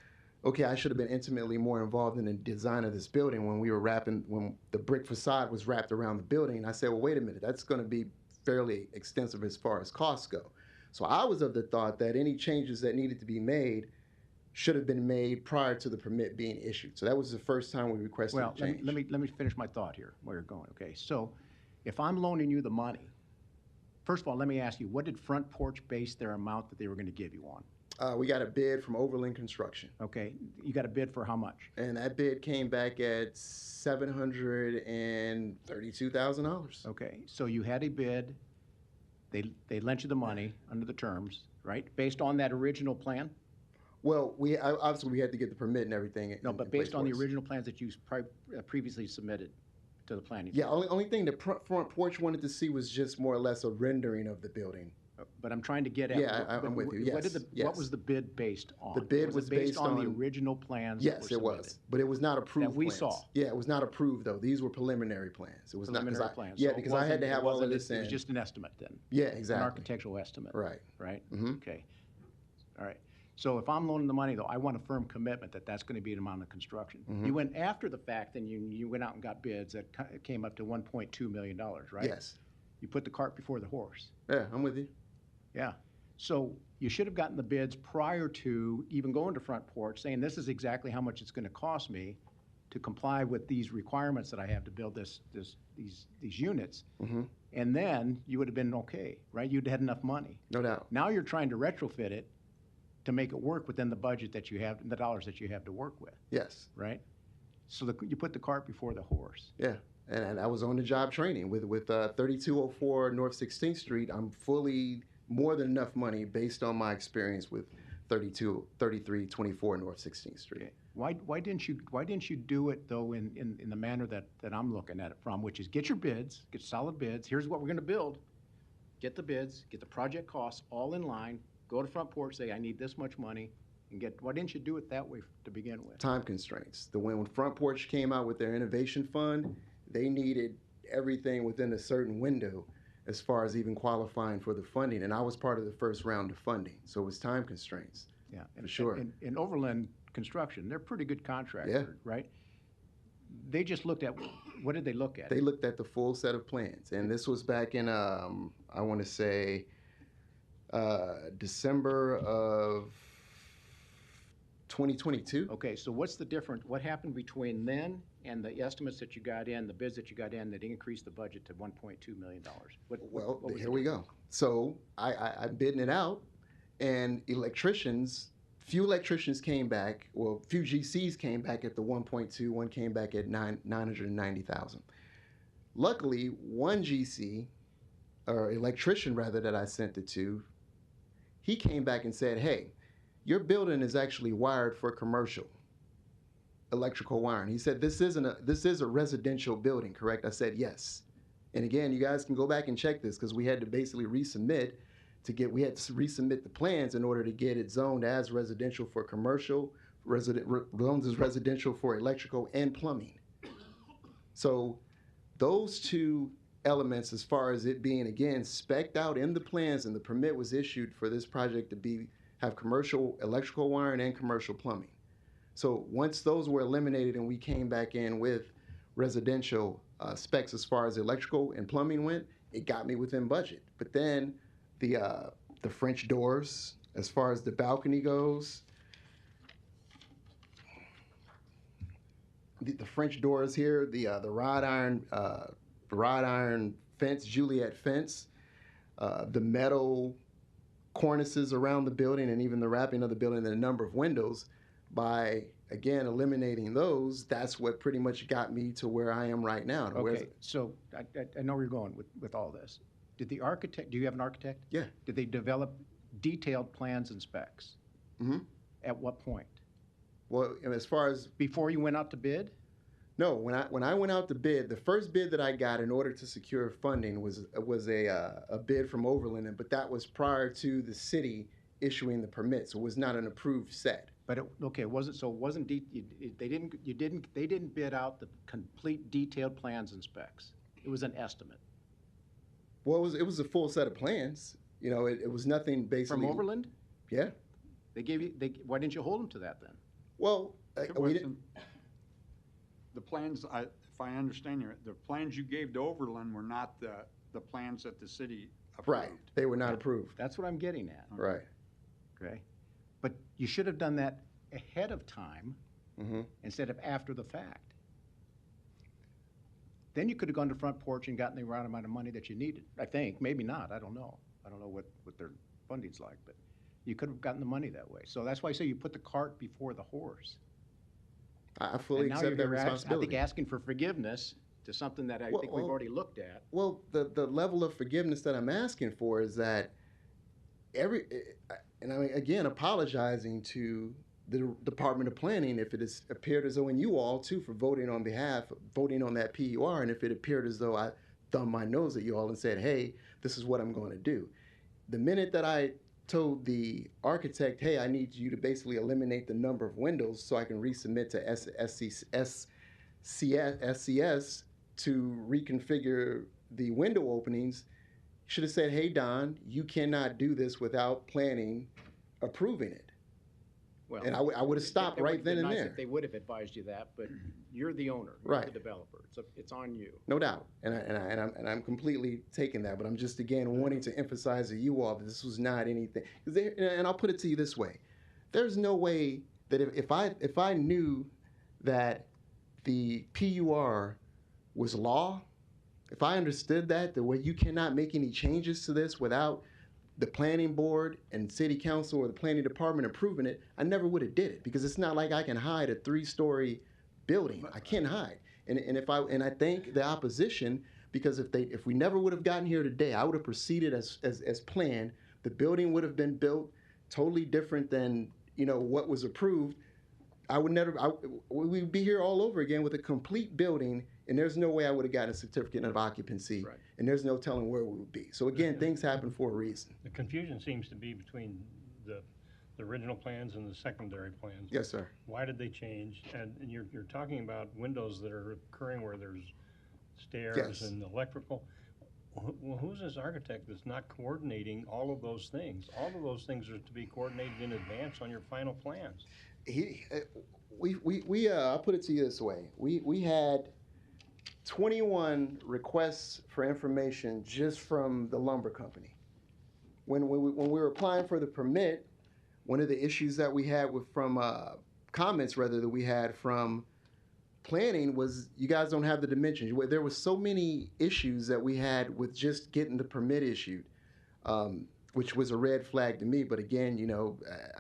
okay, I should have been intimately more involved in the design of this building when the brick facade was wrapped around the building, and I said, well, wait a minute, that's going to be fairly extensive as far as costs go. So I was of the thought that any changes that needed to be made should have been made prior to the permit being issued. So that was the first time we requested a change. Let me finish my thought here, where you're going, okay? So if I'm loaning you the money, first of all, let me ask you, what did Front Porch base their amount that they were going to give you on? We got a bid from Overland Construction. Okay, you got a bid for how much? And that bid came back at $732,000. Okay, so you had a bid, they lent you the money under the terms, right? Based on that original plan? Well, obviously we had to get the permit and everything. No, but based on the original plans that you previously submitted to the planning. Yeah, only thing the Front Porch wanted to see was just more or less a rendering of the building. But I'm trying to get at. Yeah, I'm with you. Yes, What was the bid based on? The bid was based based on on the original plans. Yes, it was, but it was not approved. That we plans. saw. Yeah, it was not approved though. These were preliminary plans. It was Preliminary not plans. Yeah, So it because I had to wasn't- have it all of wasn't- this in. It was just an estimate then. Yeah, exactly. An architectural estimate. Right. Right. Mm-hmm. Okay. All right. So if I'm loaning the money though, I want a firm commitment that that's going to be an amount of construction. Mhm. You went after the fact, then you went out and got bids that came up to $1.2 million, right? Yes. You put the cart before the horse. Yeah, I'm with you. Yeah. So you should have gotten the bids prior to even going to Front Porch, saying this is exactly how much it's going to cost me to comply with these requirements that I have to build these units. Mm-hmm. And then you would have been okay, right? You'd had enough money. No doubt. Now you're trying to retrofit it to make it work within the budget that you have, the dollars that you have to work with, Yes. right? So you put the cart before the horse. Yeah. And I was on the job training with 3204 North 16th Street. I'm fully more than enough money based on my experience with 3324 North 16th Street. Okay. Why didn't you do it though in the manner that I'm looking at it from, which is get your bids, get solid bids. Here's what we're going to build. Get the bids, get the project costs all in line. Go to Front Porch, say I need this much money, and get. Why didn't you do it that way to begin with? Time constraints. When Front Porch came out with their innovation fund, they needed everything within a certain window as far as even qualifying for the funding. And I was part of the first round of funding. So it was time constraints. Yeah, for sure. In Overland Construction, they're pretty good contractors, Yeah. right? They just looked at, what did they look at? They looked at the full set of plans. And this was back in, I want to say, December of 2022. Okay, so what's the difference? What happened between then and the estimates that you got in, the bids that you got in that increased the budget to $1.2 million? Well, here we go. So I'm bidding it out, and few electricians came back, well, few GCs came back at the 1.2, one came back at 990,000. Luckily, one GC, or electrician rather, that I sent it to, he came back and said, hey, your building is actually wired for commercial electrical wiring. He said, this is a residential building, correct? I said, yes. And again, you guys can go back and check this because we had to basically resubmit the plans in order to get it zoned as residential for commercial, zoned as residential for electrical and plumbing. So those two elements, as far as it being, again, spec'd out in the plans, and the permit was issued for this project to have commercial electrical wiring and commercial plumbing. So once those were eliminated and we came back in with residential specs as far as electrical and plumbing went, it got me within budget. But then the French doors, as far as the balcony goes, the French doors here, the wrought iron fence, Juliet fence, the metal cornices around the building, and even the wrapping of the building and the number of windows, by, again, eliminating those, that's what pretty much got me to where I am right now. to where's- Okay, so I know where you're going with all this. Did the architect, do you have an architect? Yeah. Did they develop detailed plans and specs? Mhm. At what point? Well, as far as Before you went out to bid? No, when I went out to bid, the first bid that I got in order to secure funding was a bid from Overland, but that was prior to the city issuing the permit, so it was not an approved set. But it wasn't they didn't bid out the complete detailed plans and specs. It was an estimate. Well, it was a full set of plans. You know, it was nothing basically. From Overland? Yeah. They gave you. Why didn't you hold them to that then? Well, we didn't. The plans, if I understand you, the plans you gave to Overland were not the plans that the city approved. Right. They were not approved. That's what I'm getting at. Right. Okay. But you should have done that ahead of time Mm-hmm. instead of after the fact. Then you could have gone to the front porch and gotten the right amount of money that you needed. I think. Maybe not. I don't know. I don't know what their funding's like, but you could have gotten the money that way. So that's why I say you put the cart before the horse. I fully And now accept that you're responsibility. I think asking for forgiveness to something that I think we've already looked at. Well, the level of forgiveness that I'm asking for is that and I mean, again, apologizing to the Department of Planning if it has appeared as though, and you all too, for voting on that PUR, and if it appeared as though I thumbed my nose at you all and said, hey, this is what I'm going to do. The minute that I told the architect, hey, I need you to basically eliminate the number of windows so I can resubmit to SCS to reconfigure the window openings, should have said, hey, Don, you cannot do this without planning approving it. Well, And I would have stopped right then and there. They would have advised you that, but you're the owner, you're Right. the developer. It's on you. No doubt, and I'm completely taking that, but I'm just again wanting to emphasize to you all that this was not anything. And I'll put it to you this way: there's no way that if I knew that the PUR was law, if I understood that the way you cannot make any changes to this without the planning board and city council or the planning department approving it, I never would have did it, because it's not like I can hide a 3-story building. I can't hide. And I thank the opposition, because if we never would have gotten here today, I would have proceeded as planned. The building would have been built totally different than what was approved. We'd be here all over again with a complete building, and there's no way I would have gotten a certificate of occupancy, Right. and there's no telling where we would be. So again, things happen for a reason. The confusion seems to be between the original plans and the secondary plans. Yes, sir. Why did they change? And you're talking about windows that are occurring where there's stairs Yes. and electrical. Well, who's this architect that's not coordinating all of those things? All of those things are to be coordinated in advance on your final plans. I'll put it to you this way: we had 21 requests for information just from the lumber company. When we were applying for the permit, one of the issues that we had comments that we had from planning was, you guys don't have the dimensions. There were so many issues that we had with just getting the permit issued, which was a red flag to me. But again,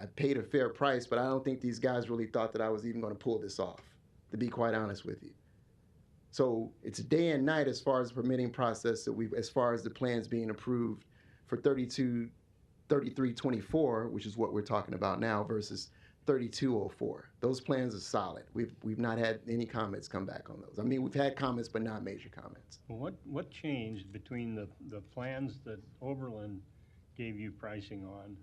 I paid a fair price, but I don't think these guys really thought that I was even going to pull this off, to be quite honest with you. So it's day and night as far as the permitting process as far as the plans being approved for 3324, which is what we're talking about now, versus 3204. Those plans are solid. We've not had any comments come back on those. I mean, we've had comments, but not major comments. Well, what changed between the plans that Overland gave you pricing on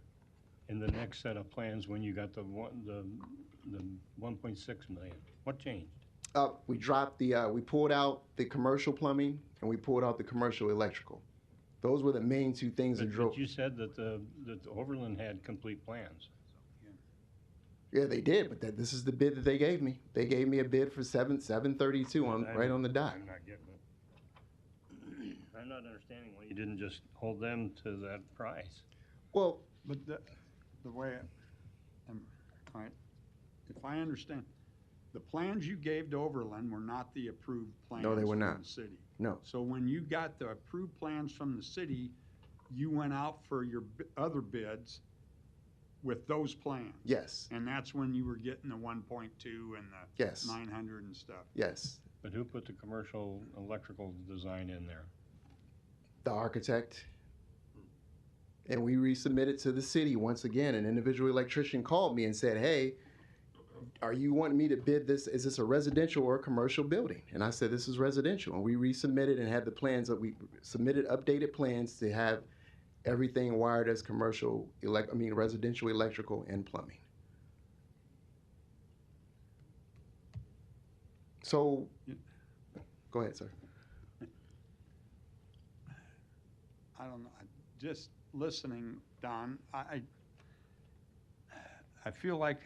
and the next set of plans when you got the 1.6 million? What changed? We dropped we pulled out the commercial plumbing and we pulled out the commercial electrical. Those were the main two things that drove. But you said that the Overland had complete plans. Yeah, they did, but this is the bid that they gave me. They gave me a bid for 732 right on the dot. I'm not getting it. I'm not understanding why you didn't just hold them to that price. Well, but the way, all right, if I understand, the plans you gave to Overland were not the approved plans. No, they were from not. the city. No. So when you got the approved plans from the city, you went out for your other bids with those plans? Yes, And that's when you were getting the 1.2 and the yes, 900 and stuff? yes. But who put the commercial electrical design in there? The architect. And we resubmitted to the city once again. An individual electrician called me and said, hey, are you wanting me to bid this? Is this a residential or a commercial building? And I said, this is residential. And we resubmitted and had the plans that we submitted updated plans to have everything wired as commercial, residential electrical and plumbing. So, go ahead, sir. I don't know. Just listening, Don, I feel like,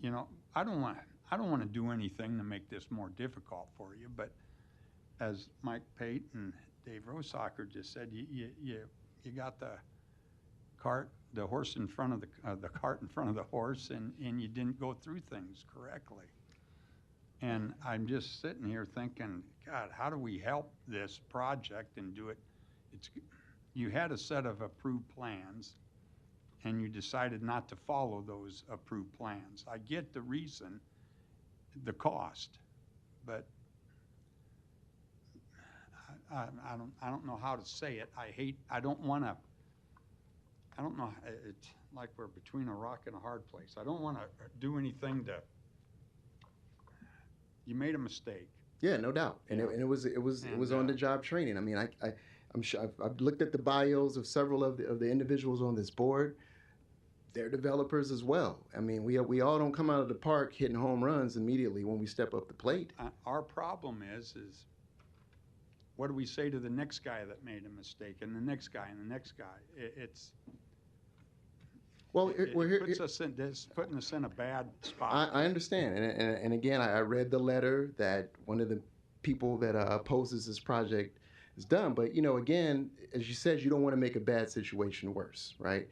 you know, I don't want to do anything to make this more difficult for you, but as Mike Pate and Dave Rosacker just said, you got the horse in front of the cart in front of the horse, and you didn't go through things correctly. And I'm just sitting here thinking, God, how do we help this project and do it? You had a set of approved plans, and you decided not to follow those approved plans. I get the reason, the cost, but I don't know how to say it. I don't know, it's like we're between a rock and a hard place. I don't want to do anything you made a mistake. Yeah, no doubt. And it was on the job training. I mean, I'm sure I've looked at the bios of several of the individuals on this board. They're developers as well. I mean, we all don't come out of the park hitting home runs immediately when we step up the plate. Our problem is what do we say to the next guy that made a mistake, and the next guy, and the next guy? It puts putting us in a bad spot. I understand, and again, I read the letter that one of the people that opposes this project has done. But you know, again, as you said, you don't want to make a bad situation worse, right?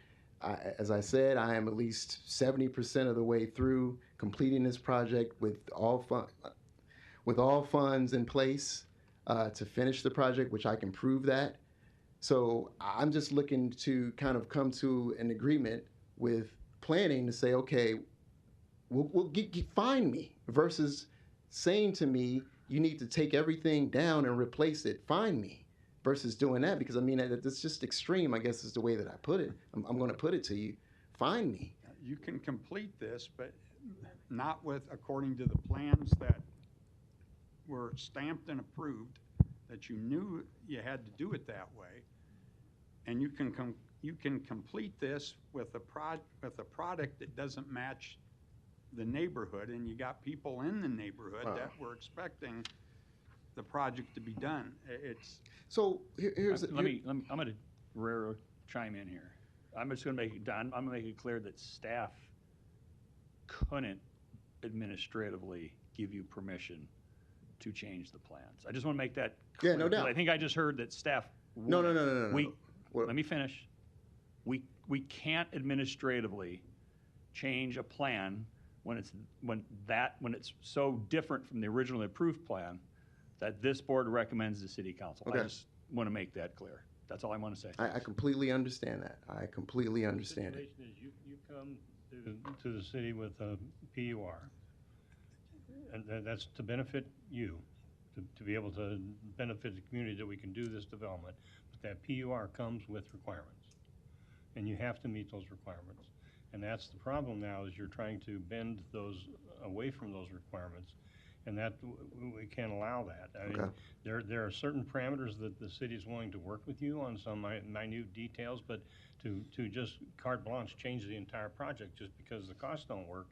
As I said, I am at least 70% of the way through completing this project with all funds in place to finish the project, which I can prove that. So I'm just looking to kind of come to an agreement with planning to say, okay, we'll find me, versus saying to me, you need to take everything down and replace it. Find me, versus doing that, because I mean, it's just extreme, I guess is the way that I put it. I'm going to put it to you. Find me. You can complete this, but not according to the plans that were stamped and approved, that you knew you had to do it that way. And you can complete this with a product that doesn't match the neighborhood, and you got people in the neighborhood that were expecting the project to be done. So here's I'm going to chime in here. I'm just going to make it, Don, I'm going to make it clear that staff couldn't administratively give you permission to change the plans. I just want to make that clear. Yeah, no doubt. I think I just heard that staff. No. Let me finish. We can't administratively change a plan when it's so different from the originally approved plan that this board recommends to City Council. Okay. I just want to make that clear. That's all I want to say. I completely understand that. I completely understand it. The situation is you come to the city with a PUR, and that's to benefit you, to be able to benefit the community that we can do this development. But that PUR comes with requirements, and you have to meet those requirements. And that's the problem now, is you're trying to bend those away from those requirements, and that we can't allow that. I mean, there are certain parameters that the city is willing to work with you on, some minute details, but to just carte blanche change the entire project just because the costs don't work,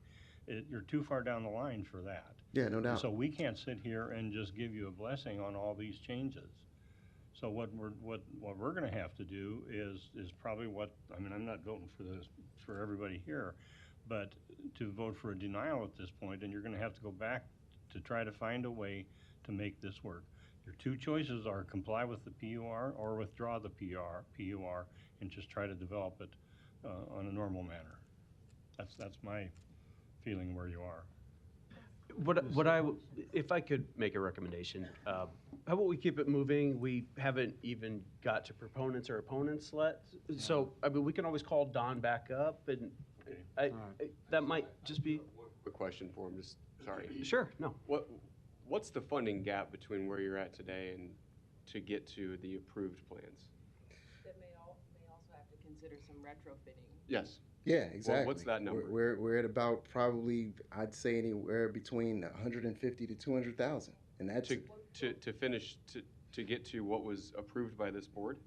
you're too far down the line for that. Yeah, no doubt. And so we can't sit here and just give you a blessing on all these changes. So what we're going to have to do is probably I'm not voting for everybody here, but to vote for a denial at this point, and you're going to have to go back to try to find a way to make this work. Your two choices are comply with the PUR or withdraw the PUR and just try to develop it on a normal manner. That's my feeling where you are. If I could make a recommendation, how about we keep it moving? We haven't even got to proponents or opponents yet. So, I mean, we can always call Don back up, and that might just be. Quick question for him, just, sorry. Sure, no. What's the funding gap between where you're at today and to get to the approved plans? That may also have to consider some retrofitting. Yes. Yeah, exactly. Well, what's that number? We're at about probably, I'd say anywhere between 150 to 200,000, and that's to finish to get to what was approved by this board.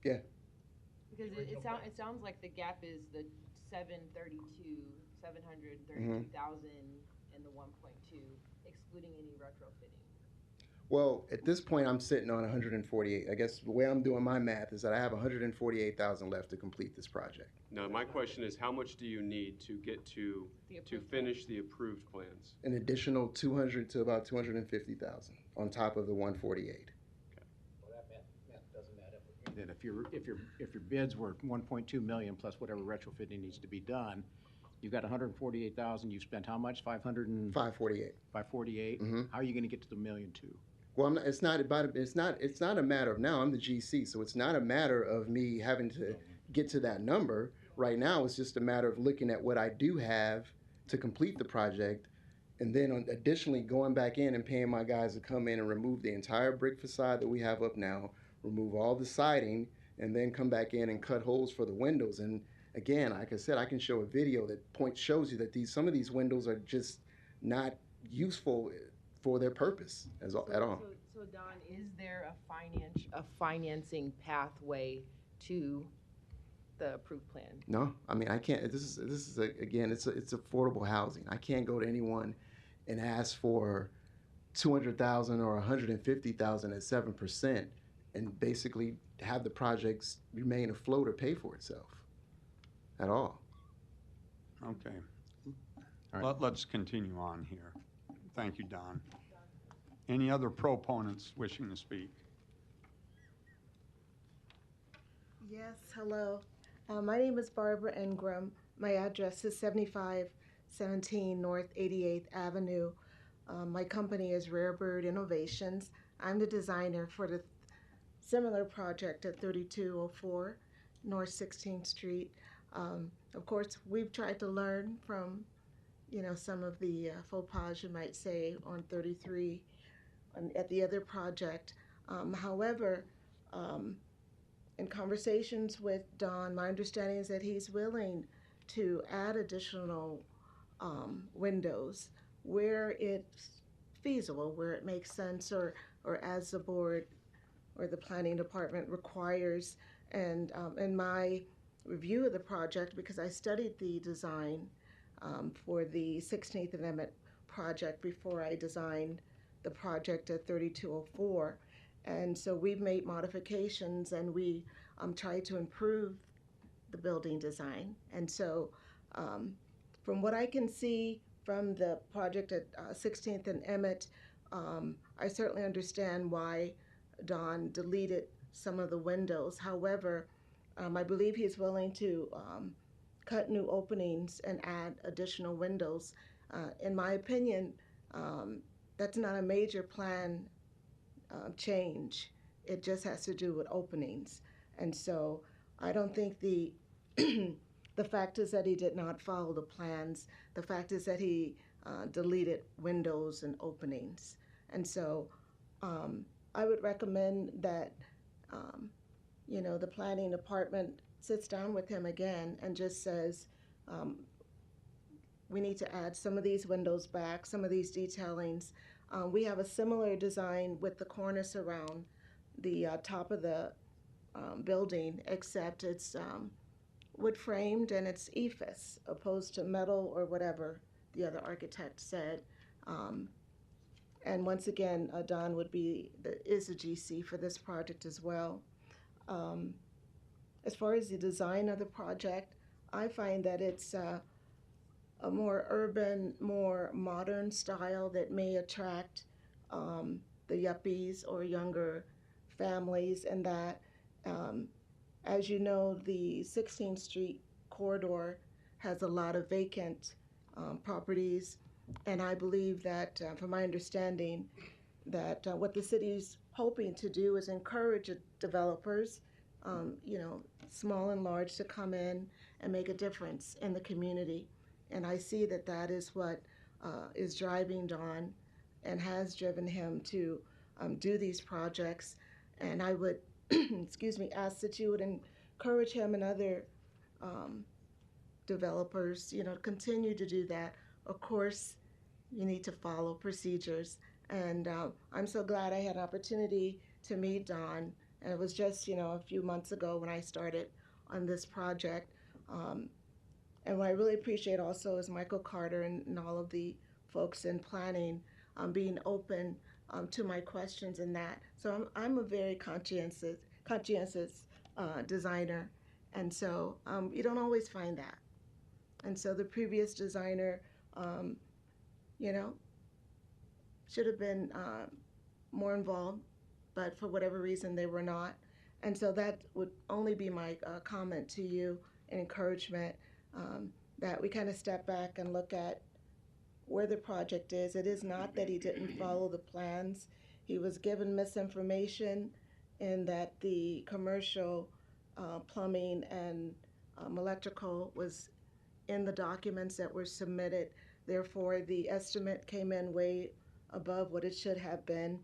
Yeah. Because it sounds like the gap is the 732,000 and the 1.2, excluding any retrofitting. Well, at this point, I'm sitting on 148. I guess the way I'm doing my math is that I have 148,000 left to complete this project. Now, my question is, how much do you need to get to finish the approved plans? An additional 200 to about 250,000 on top of the 148. Well, that math doesn't add up. Then if your bids were 1.2 million plus whatever retrofitting needs to be done, you've got 148,000. You spent how much? 548. 548. Mm-hmm. How are you going to get to the $1.2 million? Well, it's not a matter of now. I'm the GC, so it's not a matter of me having to get to that number. Right now, it's just a matter of looking at what I do have to complete the project, and then additionally going back in and paying my guys to come in and remove the entire brick facade that we have up now, remove all the siding, and then come back in and cut holes for the windows. And again, like I said, I can show a video that shows you that some of these windows are just not useful for their purpose at all. So Don, is there a financing pathway to the approved plan? No, I mean, I can't. This is again, it's affordable housing. I can't go to anyone and ask for 200,000 or 150,000 at 7%, and basically have the projects remain afloat or pay for itself at all. Okay. Let's continue on here. Thank you, Don. Any other proponents wishing to speak? Yes, hello. My name is Barbara Ingram. My address is 7517 North 88th Avenue. My company is Rare Bird Innovations. I'm the designer for the similar project at 3204 North 16th Street. Of course, we've tried to learn from, some of the faux pas, you might say, on 33 at the other project. However, in conversations with Don, my understanding is that he's willing to add additional windows where it's feasible, where it makes sense, or as the board or the planning department requires. And in my review of the project, because I studied the design for the 16th Amendment project before I designed the project at 3204. And so we've made modifications, and we tried to improve the building design. And so from what I can see from the project at 16th and Emmett, I certainly understand why Don deleted some of the windows. However, I believe he's willing to cut new openings and add additional windows. In my opinion, that's not a major plan change. It just has to do with openings. And so I don't think the fact is that he did not follow the plans. The fact is that he deleted windows and openings. And so I would recommend that the planning department sits down with him again and just says, we need to add some of these windows back, some of these detailings. We have a similar design with the cornice around the top of the building, except it's wood framed and it's ephes opposed to metal or whatever the other architect said. And once again, Don is a GC for this project as well. As far as the design of the project, I find that it's a more urban, more modern style that may attract the yuppies or younger families, and that, as you know, the 16th Street corridor has a lot of vacant properties, and I believe that, from my understanding, that what the city's hoping to do is encourage developers, small and large, to come in and make a difference in the community. And I see that that is what is driving Don and has driven him to do these projects. And I would, excuse me, ask that you would encourage him and other developers, continue to do that. Of course, you need to follow procedures. And I'm so glad I had an opportunity to meet Don. And it was just, a few months ago when I started on this project. And what I really appreciate also is Michael Carter and all of the folks in planning being open to my questions in that. So I'm a very conscientious designer. And so you don't always find that. And so the previous designer, should have been more involved, but for whatever reason they were not. And so that would only be my comment to you, and encouragement that we kind of step back and look at where the project is. It is not that he didn't follow the plans. He was given misinformation in that the commercial plumbing and electrical was in the documents that were submitted. Therefore, the estimate came in way above what it should have been.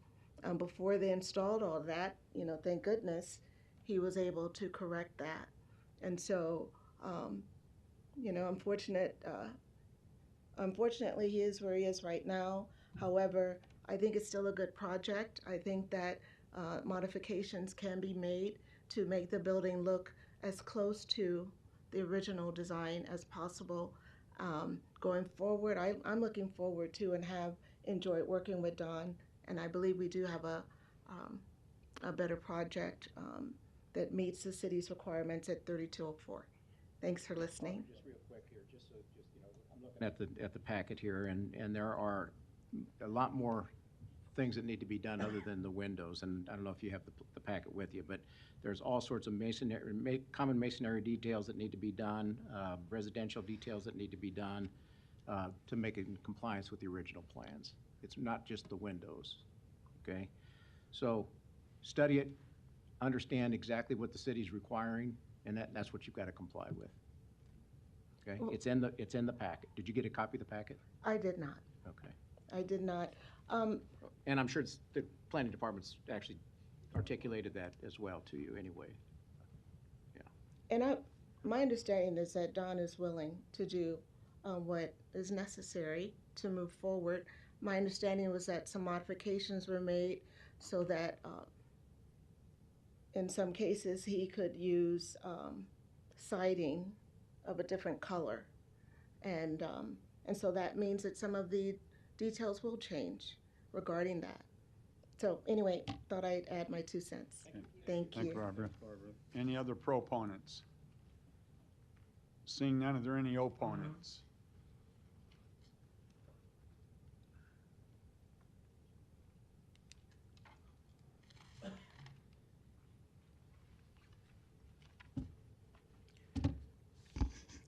Before they installed all that, thank goodness, he was able to correct that. And so, unfortunately, he is where he is right now. However, I think it's still a good project. I think that modifications can be made to make the building look as close to the original design as possible. Going forward, I'm looking forward to and have enjoyed working with Don, and I believe we do have a better project that meets the city's requirements at 3204. Thanks for listening. Just real quick here, I'm looking at the packet here, and there are a lot more things that need to be done other than the windows. And I don't know if you have the packet with you, but there's all sorts of common masonry details that need to be done, residential details that need to be done to make it in compliance with the original plans. It's not just the windows, okay? So study it, understand exactly what the city's requiring, and that's what you've got to comply with. Okay, Well, it's in the packet. Did you get a copy of the packet? I did not. Okay. I did not. And I'm sure the planning department's actually articulated that as well to you anyway. Yeah. And my understanding is that Don is willing to do what is necessary to move forward. My understanding was that some modifications were made so that in some cases he could use siding of a different color. And so that means that some of the details will change regarding that. So anyway, thought I'd add my 2 cents. Thank you. Thank you, Barbara. Any other proponents? Seeing none, are there any opponents?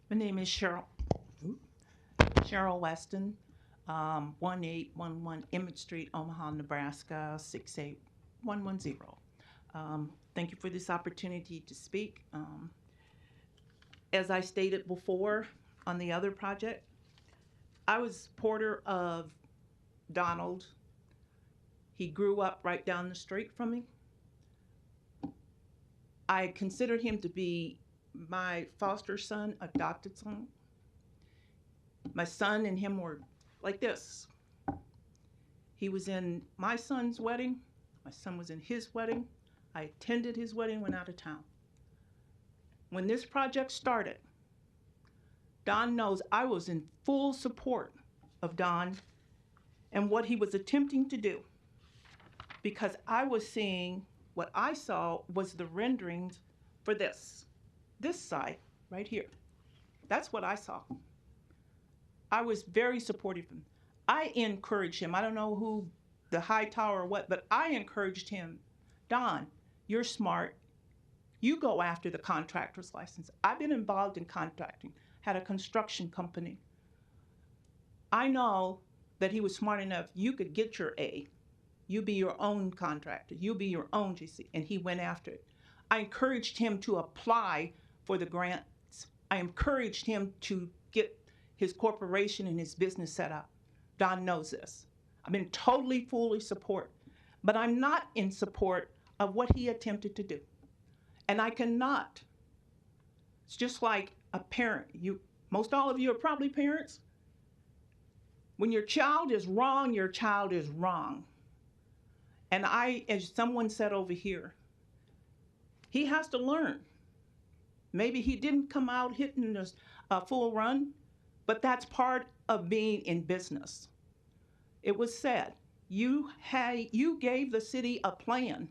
My name is Cheryl Weston, 1811 Emmett Street, Omaha, Nebraska, 68110. Thank you for this opportunity to speak. As I stated before on the other project, I was a supporter of Donald. He grew up right down the street from me. I considered him to be my foster son, adopted son. My son and him were like this. He was in my son's wedding. My son was in his wedding. I attended his wedding, went out of town. When this project started, Don knows I was in full support of Don and what he was attempting to do, because I was seeing what I saw was the renderings for this side right here. That's what I saw. I was very supportive of him. I encouraged him. I don't know who, the high tower or what, but I encouraged him. Don, you're smart. You go after the contractor's license. I've been involved in contracting, had a construction company. I know that he was smart enough. You could get your A. You be your own contractor. You be your own GC. And he went after it. I encouraged him to apply for the grants. I encouraged him to get his corporation and his business set up. Don knows this. I've been totally, fully support, but I'm not in support of what he attempted to do. And I cannot. It's just like a parent. Most all of you are probably parents. When your child is wrong, your child is wrong. And as someone said over here, he has to learn. Maybe he didn't come out hitting a full run, but that's part of being in business. It was said, you gave the city a plan.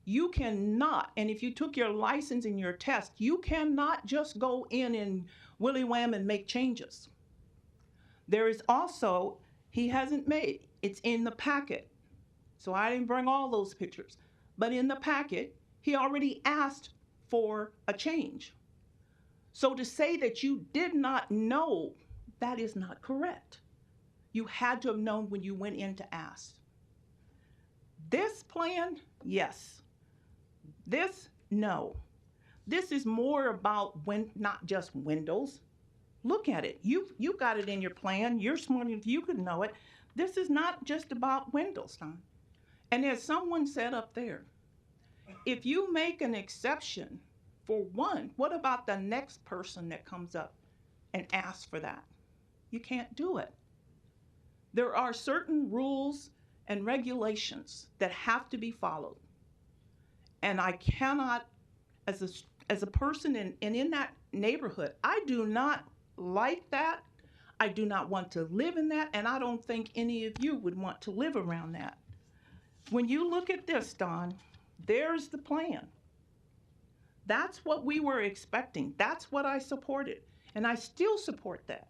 You cannot, and if you took your license and your test, you cannot just go in and willy wham and make changes. There is also, he hasn't made, it's in the packet. So I didn't bring all those pictures, but in the packet, he already asked for a change. So to say that you did not know, that is not correct. You had to have known when you went in to ask. This plan, yes. This, no. This is more about not just windows. Look at it. You got it in your plan. You're smart enough, you could know it. This is not just about windows, Don. And as someone said up there, if you make an exception for one, what about the next person that comes up and asks for that? You can't do it. There are certain rules and regulations that have to be followed. And I cannot, as a person in that neighborhood, I do not like that. I do not want to live in that, and I don't think any of you would want to live around that. When you look at this, Don, there's the plan. That's what we were expecting. That's what I supported, and I still support that.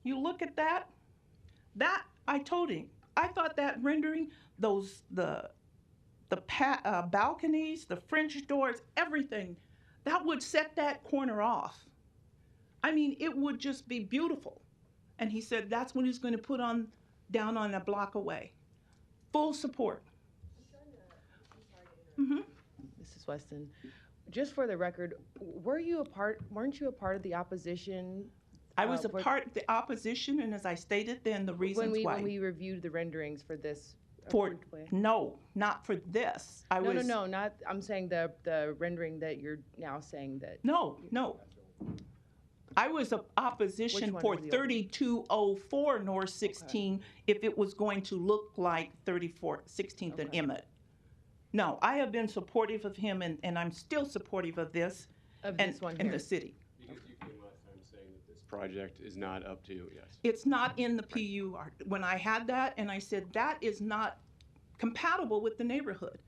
You look at that, I told him, I thought that rendering, the balconies, the French doors, everything, that would set that corner off. I mean, it would just be beautiful. And he said that's what he's going to put down on a block away. Full support. Mrs. Weston, just for the record, weren't you a part of the opposition? I was a part of the opposition, and as I stated then, the reasons why. When we reviewed the renderings for this plan? No, not for this. No, not, I'm saying the rendering that you're now saying that. No. I was a opposition for 3204 North 16 if it was going to look like 16th and Emmett. No, I have been supportive of him, and I'm still supportive of this and the city. Because you came last time saying that this project is not up to, yes. It's not in the PUR. When I had that, and I said that is not compatible with the neighborhood.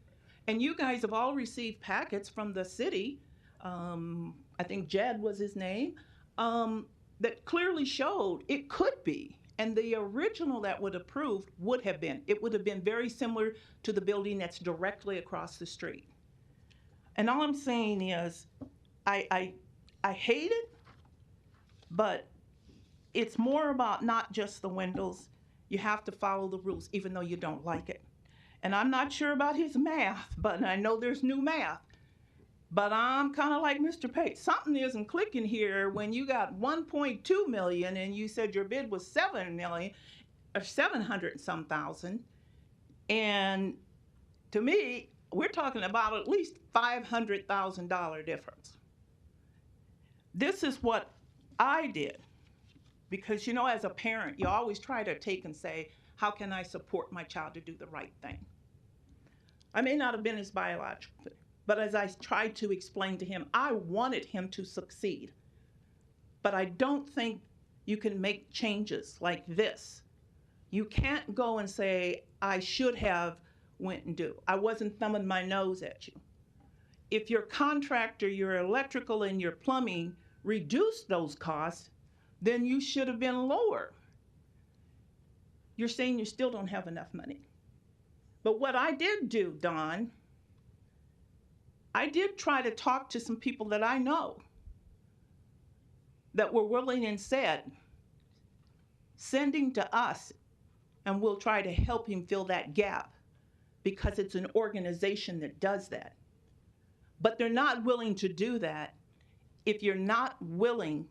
And you guys have all received packets from the city, I think Jed was his name, that clearly showed it could be. And the original that would approved would have been. It would have been very similar to the building that's directly across the street. And all I'm saying is, I hate it, but it's more about not just the windows. You have to follow the rules, even though you don't like it. And I'm not sure about his math, but I know there's new math. But I'm kind of like Mr. Pate. Something isn't clicking here when you got 1.2 million and you said your bid was 7 million or 700 and some thousand. And to me, we're talking about at least $500,000 difference. This is what I did. Because, you know, as a parent, you always try to take and say, how can I support my child to do the right thing? I may not have been his biological, but as I tried to explain to him, I wanted him to succeed. But I don't think you can make changes like this. You can't go and say, I should have went and do. I wasn't thumbing my nose at you. If your contractor, your electrical and your plumbing reduced those costs, then you should have been lower. You're saying you still don't have enough money. But what I did do, Don, I did try to talk to some people that I know that were willing and said, sending to us, and we'll try to help him fill that gap because it's an organization that does that. But they're not willing to do that if you're not willing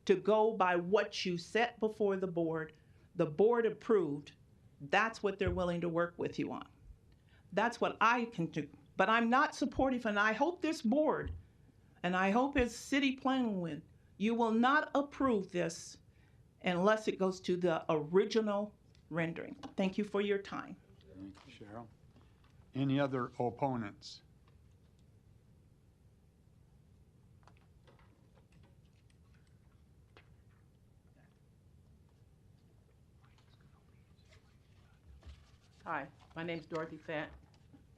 to go by what you set before the board approved. That's what they're willing to work with you on. That's what I can do. But I'm not supportive, and I hope this board, and I hope as city planning, you will not approve this unless it goes to the original rendering. Thank you for your time. Thank you, Cheryl. Any other opponents? Hi, my name's Dorothy Fatt.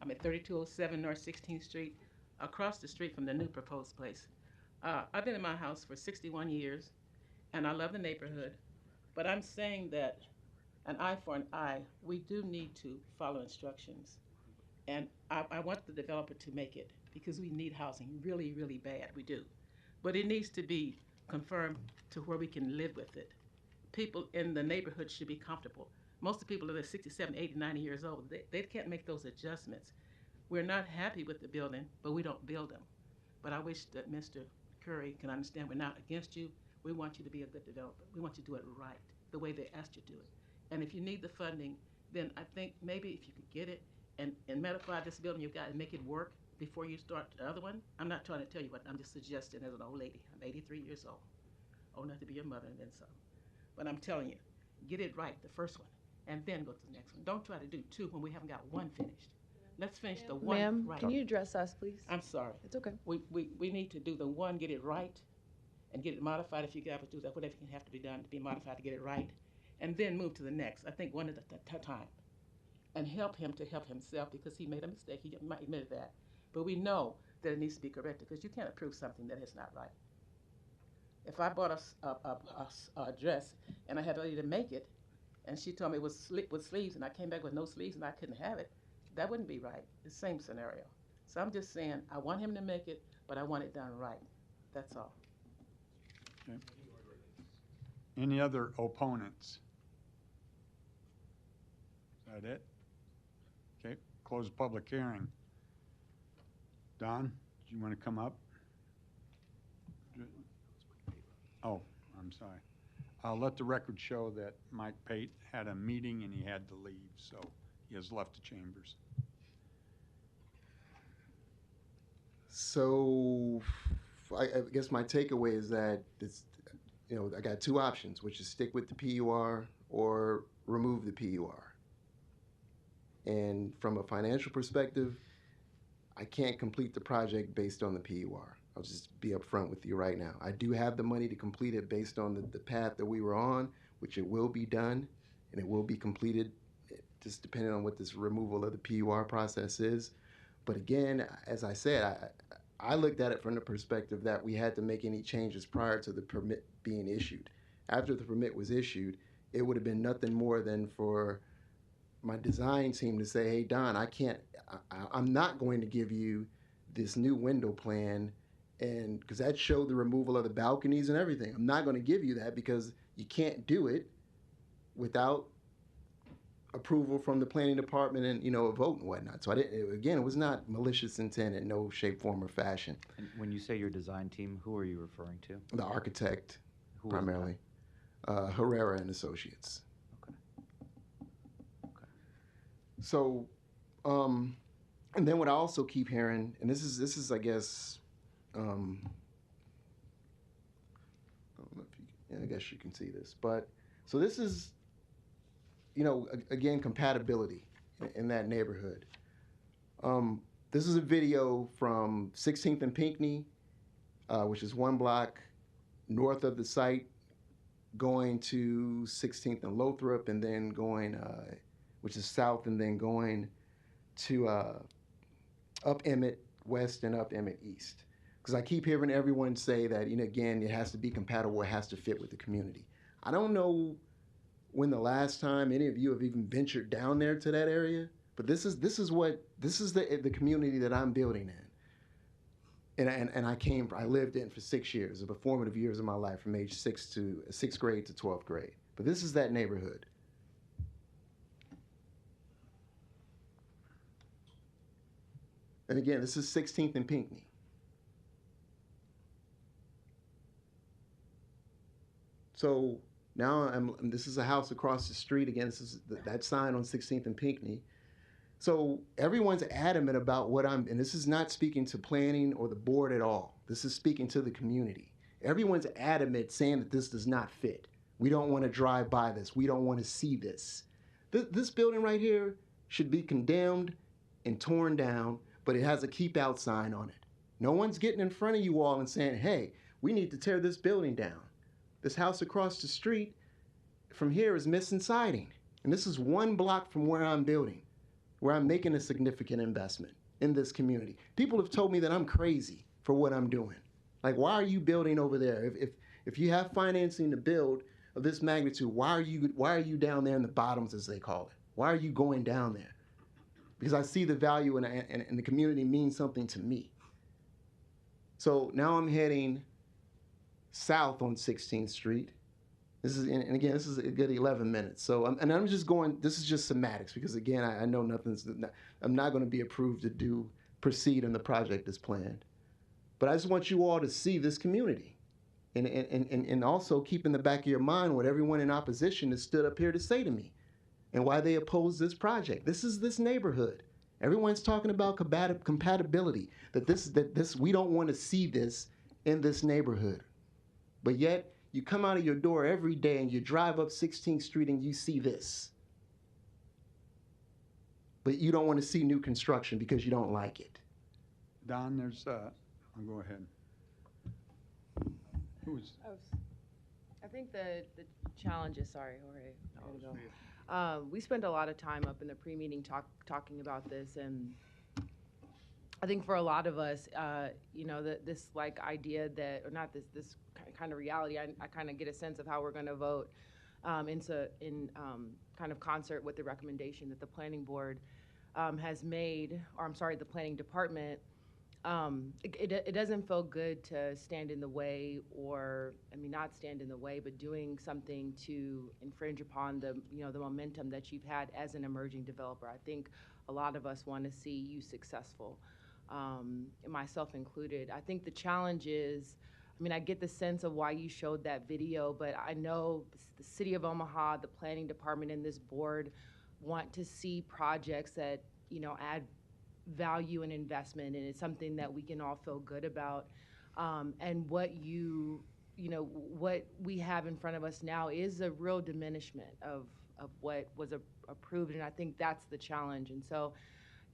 I'm at 3207 North 16th Street, across the street from the new proposed place. I've been in my house for 61 years, and I love the neighborhood, but I'm saying that an eye for an eye, we do need to follow instructions. And I want the developer to make it, because we need housing really, really bad, we do. But it needs to be confirmed to where we can live with it. People in the neighborhood should be comfortable. Most of the people that are 67, 80, 90 years old, they can't make those adjustments. We're not happy with the building, but we don't build them. But I wish that Mr. Curry can understand we're not against you. We want you to be a good developer. We want you to do it right, the way they asked you to do it. And if you need the funding, then I think maybe if you could get it and modify this building you've got and make it work before you start the other one. I'm not trying to tell you what, I'm just suggesting as an old lady. I'm 83 years old, old enough to be your mother and then some. But I'm telling you, get it right, the first one, and then go to the next one. Don't try to do two when we haven't got one finished. Let's finish the one Ma'am, right. can you address us, please? I'm sorry. It's okay. We need to do the one, get it right, and get it modified if you got to do that, whatever can have to be done to be modified to get it right, and then move to the next. I think one at a time. And help him to help himself, because he made a mistake. He might admit that. But we know that it needs to be corrected, because you can't approve something that is not right. If I bought a dress and I had a lady to make it, and she told me it was with sleeves, and I came back with no sleeves and I couldn't have it, that wouldn't be right. The same scenario. So I'm just saying, I want him to make it, but I want it done right. That's all. Okay. Any other opponents? Is that it? Okay, close the public hearing. Don, do you want to come up? Oh, I'm sorry. I'll let the record show that Mike Pate had a meeting and he had to leave, so he has left the chambers. So I guess my takeaway is that it's, I got two options, which is stick with the PUR or remove the PUR. And from a financial perspective, I can't complete the project based on the PUR. I'll just be upfront with you right now. I do have the money to complete it based on the path that we were on, which it will be done, and it will be completed, just depending on what this removal of the PUR process is. But again, as I said, I looked at it from the perspective that we had to make any changes prior to the permit being issued. After the permit was issued, it would have been nothing more than for my design team to say, hey, Don, I'm not going to give you this new window plan, and because that showed the removal of the balconies and everything. I'm not going to give you that because you can't do it without approval from the planning department and, a vote and whatnot. So it was not malicious intent in no shape, form, or fashion. And when you say your design team, who are you referring to? The architect, Who was primarily. Herrera and Associates. So, and then what I also keep hearing, and this is I guess, I don't know if I guess you can see this, but so this is, again, compatibility in that neighborhood. This is a video from 16th and Pinckney, which is one block north of the site, going to 16th and Lothrop, and then going, which is south, and then going to up Emmett West and up Emmett East. Because I keep hearing everyone say that, again, it has to be compatible, it has to fit with the community. I don't know when the last time any of you have even ventured down there to that area, but this is the community that I'm building in. And I lived in for 6 years, the formative years of my life, from age 6th grade to 12th grade. But this is that neighborhood. And again, this is 16th and Pinckney. So now this is a house across the street. Again, this is that sign on 16th and Pinckney. So everyone's adamant about and this is not speaking to planning or the board at all. This is speaking to the community. Everyone's adamant saying that this does not fit. We don't want to drive by this. We don't want to see this. This building right here should be condemned and torn down, but it has a keep out sign on it. No one's getting in front of you all and saying, hey, we need to tear this building down. This house across the street from here is missing siding. And this is 1 block from where I'm building, where I'm making a significant investment in this community. People have told me that I'm crazy for what I'm doing. Like, why are you building over there? If you have financing to build of this magnitude, why are you down there in the bottoms, as they call it? Why are you going down there? Because I see the value and the community means something to me. So now I'm heading south on 16th Street. This is, and again, this is a good 11 minutes. So, I'm just going, this is just semantics, because again, I know I'm not going to be approved to proceed in the project as planned. But I just want you all to see this community. And also keep in the back of your mind what everyone in opposition has stood up here to say to me and why they oppose this project. This is this neighborhood. Everyone's talking about compatibility, that we don't want to see this in this neighborhood. But yet, you come out of your door every day and you drive up 16th Street and you see this. But you don't want to see new construction because you don't like it. Don, I'll go ahead. I think the challenge is, sorry, Jorge, we spent a lot of time up in the pre-meeting talking about this, and I think for a lot of us, this like idea that, or not this kind of reality, I kind of get a sense of how we're going to vote in kind of concert with the recommendation that the planning board has made, or I'm sorry, the planning department. It doesn't feel good to stand in the way, or not stand in the way, but doing something to infringe upon the momentum that you've had as an emerging developer. I think a lot of us want to see you successful, myself included. I think the challenge is, I get the sense of why you showed that video, but I know the City of Omaha, the planning department, and this board want to see projects that add value and investment, and it's something that we can all feel good about. And what what we have in front of us now is a real diminishment of what was approved, and I think that's the challenge. And so,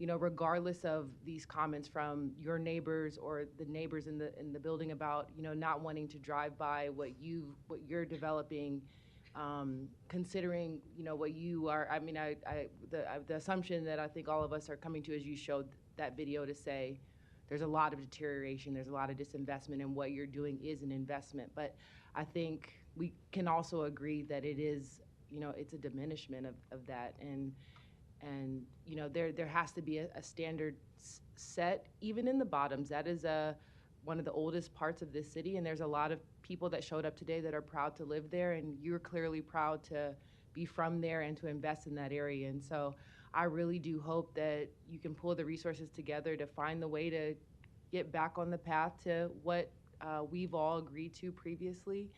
regardless of these comments from your neighbors or the neighbors in the building about not wanting to drive by what you're developing, considering what you are, the assumption that I think all of us are coming to as you showed that video to say there's a lot of deterioration, there's a lot of disinvestment, and what you're doing is an investment. But I think we can also agree that it is, it's a diminishment of that, and there has to be a standard set even in the bottoms. That is one of the oldest parts of this city, and there's a lot of people that showed up today that are proud to live there, and you're clearly proud to be from there and to invest in that area. And so I really do hope that you can pull the resources together to find the way to get back on the path to what we've all agreed to previously.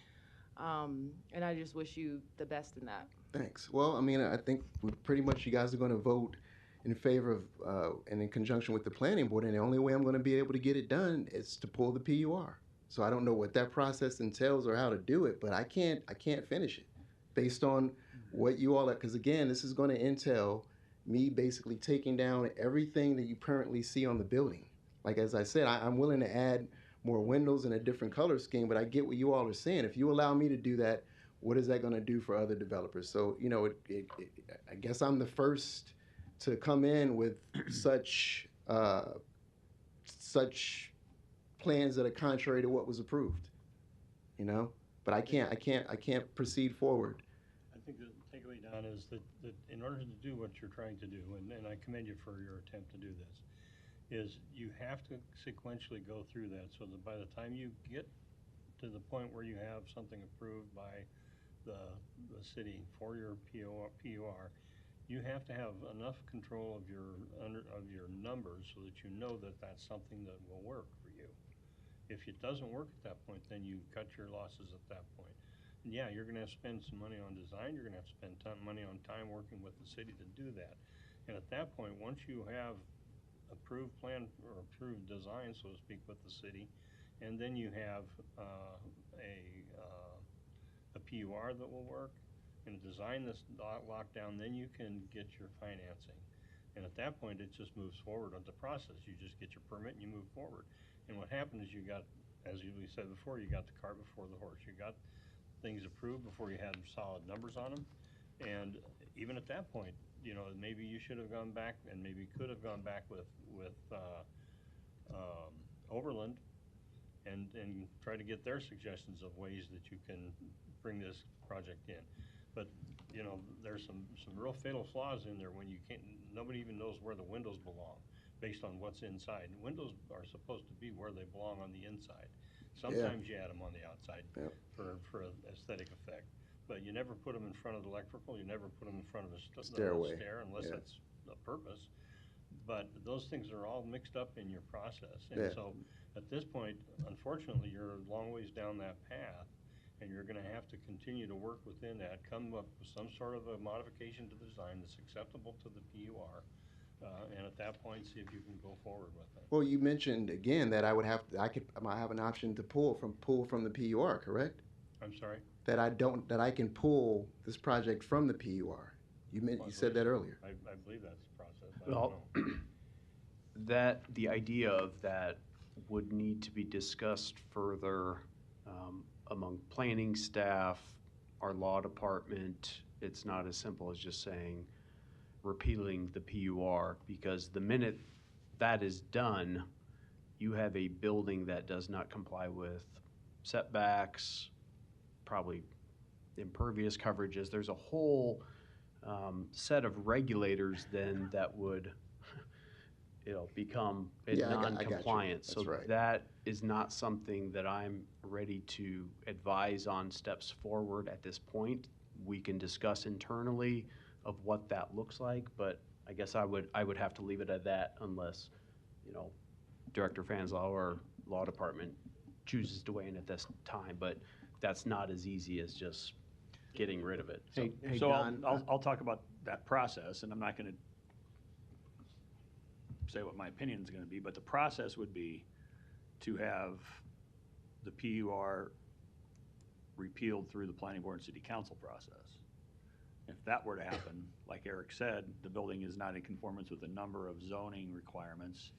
And I just wish you the best in that. Thanks. Well, I think pretty much you guys are going to vote in favor of and in conjunction with the planning board, and the only way I'm going to be able to get it done is to pull the PUR. So I don't know what that process entails or how to do it, but I can't finish it based on what you all, because again, this is going to entail me basically taking down everything that you currently see on the building. Like, as I said, I'm willing to add more windows and a different color scheme, but I get what you all are saying. If you allow me to do that, what is that going to do for other developers? So, I guess I'm the first to come in with such plans that are contrary to what was approved, but I can't proceed forward. I think the takeaway, Don, is that in order to do what you're trying to do, and I commend you for your attempt to do this, is you have to sequentially go through that so that by the time you get to the point where you have something approved by the city for your PUR, you have to have enough control of your numbers so that you know that that's something that will work for you. If it doesn't work at that point, then you cut your losses at that point. And yeah, you're gonna have to spend some money on design, you're gonna have to spend money on time working with the city to do that. And at that point, once you have approved plan or approved design, so to speak, with the city, and then you have a PUR that will work, and a design that's locked down, then you can get your financing. And at that point, it just moves forward on the process. You just get your permit and you move forward. And what happened is you got, as we said before, you got the cart before the horse. You got things approved before you had solid numbers on them. And even at that point, you know, maybe you should have gone back and maybe could have gone back with Overland and try to get their suggestions of ways that you can bring this project in. But, you know, there's some real fatal flaws in there when you can't, nobody even knows where the windows belong based on what's inside. And windows are supposed to be where they belong on the inside. Sometimes you add them on the outside for an aesthetic effect. But you never put them in front of the electrical, you never put them in front of a Stairway. stair unless that's a purpose. But those things are all mixed up in your process. And so at this point, unfortunately, you're a long ways down that path, and you're gonna have to continue to work within that, come up with some sort of a modification to the design that's acceptable to the PUR, and at that point, see if you can go forward with it. Well, you mentioned again that I might have an option to pull from the PUR, correct? I'm sorry? That I can pull this project from the PUR. You said that earlier. I believe that's the process. I don't Well, know. the idea of that would need to be discussed further among planning staff, our law department. It's not as simple as just saying repealing the PUR, because the minute that is done, you have a building that does not comply with setbacks, probably impervious coverages. There's a whole set of regulators then that would become non-compliant. So that is not something that I'm ready to advise on steps forward at this point. We can discuss internally of what that looks like, but I guess I would have to leave it at that unless, Director Fanslaw or Law Department chooses to weigh in at this time. But that's not as easy as just getting rid of it. So I'll talk about that process, and I'm not going to say what my opinion is going to be, but the process would be to have the PUR repealed through the Planning Board and City Council process. If that were to happen, like Eric said, the building is not in conformance with a number of zoning requirements,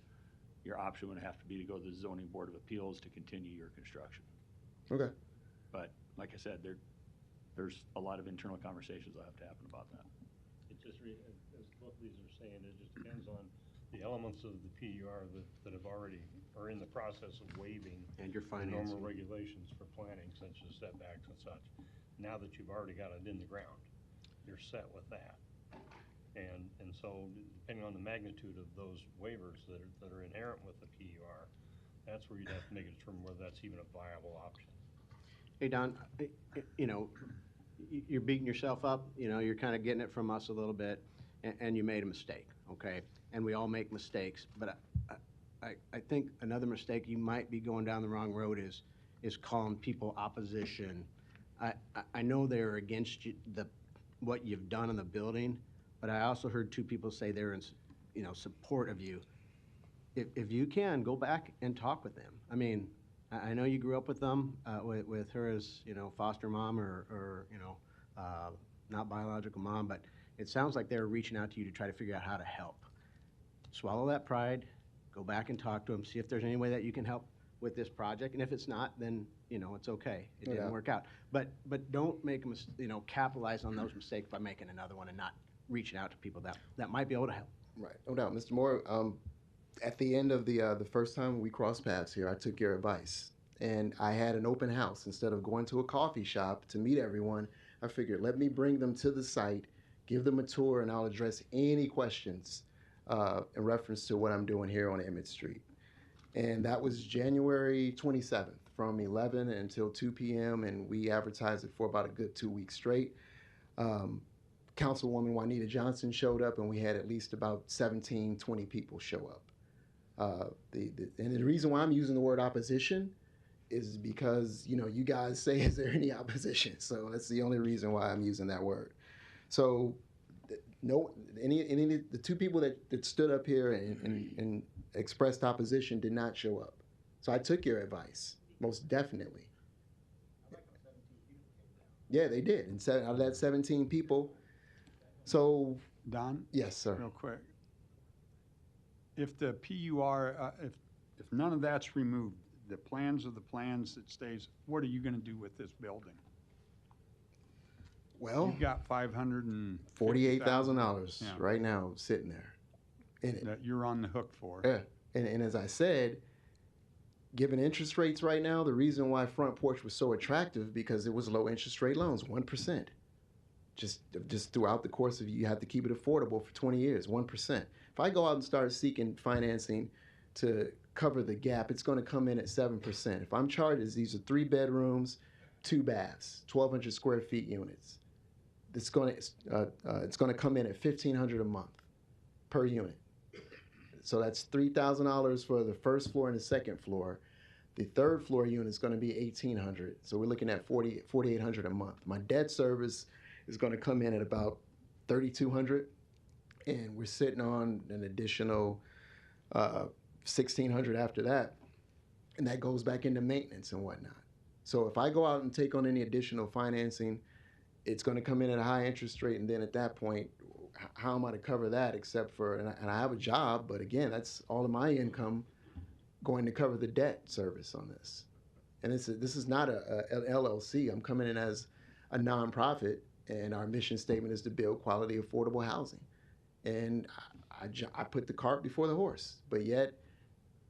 your option would have to be to go to the Zoning Board of Appeals to continue your construction. Okay. But like I said, there's a lot of internal conversations that have to happen about that. It just, as both of these are saying, it just depends on the elements of the PUR that are in the process of waiving and your the financing. normal regulations for planning, such as setbacks and such. Now that you've already got it in the ground, you're set with that. And so depending on the magnitude of those waivers that are inherent with the PUR, that's where you'd have to make a determine whether that's even a viable option. Hey, Don, you're beating yourself up, you're kind of getting it from us a little bit, and you made a mistake, okay? And we all make mistakes, but I think another mistake you might be going down the wrong road is calling people opposition. I know they're against what you've done in the building, but I also heard two people say they're in support of you. If you can, go back and talk with them. I mean, I know you grew up with them, with her as, foster mom or not biological mom, but it sounds like they're reaching out to you to try to figure out how to help. Swallow that pride, go back and talk to them, see if there's any way that you can help with this project, and if it's not, then, it's okay. It didn't work out. But don't make them, capitalize on those mistakes by making another one and not reaching out to people that might be able to help. Right, no doubt. Mr. Moore, at the end of the first time we crossed paths here, I took your advice. And I had an open house. Instead of going to a coffee shop to meet everyone, I figured, let me bring them to the site, give them a tour, and I'll address any questions in reference to what I'm doing here on Emmett Street. And that was January 27th, from 11 until 2 p.m., and we advertised it for about a good 2 weeks straight. Councilwoman Juanita Johnson showed up, and we had at least about 17, 20 people show up. And the reason why I'm using the word opposition is because, you guys say, is there any opposition? So that's the only reason why I'm using that word. So no, the two people that stood up here and expressed opposition did not show up. So I took your advice, most definitely. Yeah, they did. And out of that 17 people, so. Don? Yes, sir. Real quick. If the PUR, if none of that's removed, the plans of the plans that stays, what are you going to do with this building? Well, you've got $48,000 right now sitting there in it. That you're on the hook for. Yeah, and as I said, given interest rates right now, the reason why Front Porch was so attractive because it was low interest rate loans, 1%. Just throughout the course of you have to keep it affordable for 20 years, 1%. If I go out and start seeking financing to cover the gap, it's going to come in at 7%. If I'm charged, these are 3 bedrooms, 2 baths, 1,200 square feet units. It's going to come in at $1,500 a month per unit. So that's $3,000 for the first floor and the second floor. The third floor unit is going to be $1,800. So we're looking at $4,800 a month. My debt service is going to come in at about $3,200, and we're sitting on an additional $1,600 after that, and that goes back into maintenance and whatnot. So if I go out and take on any additional financing, it's going to come in at a high interest rate, and then at that point, how am I to cover that except for, and I have a job, but again, that's all of my income going to cover the debt service on this. And this is not an LLC. I'm coming in as a nonprofit, and our mission statement is to build quality, affordable housing. And I put the cart before the horse, but yet,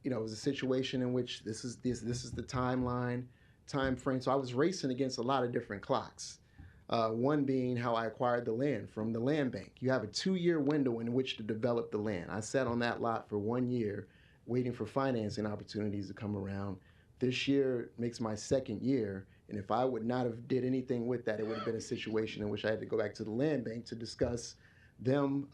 it was a situation in which this is the time frame. So I was racing against a lot of different clocks. One being how I acquired the land from the land bank. You have a 2-year window in which to develop the land. I sat on that lot for 1 year, waiting for financing opportunities to come around. This year makes my 2nd year, and if I would not have did anything with that, it would have been a situation in which I had to go back to the land bank to discuss them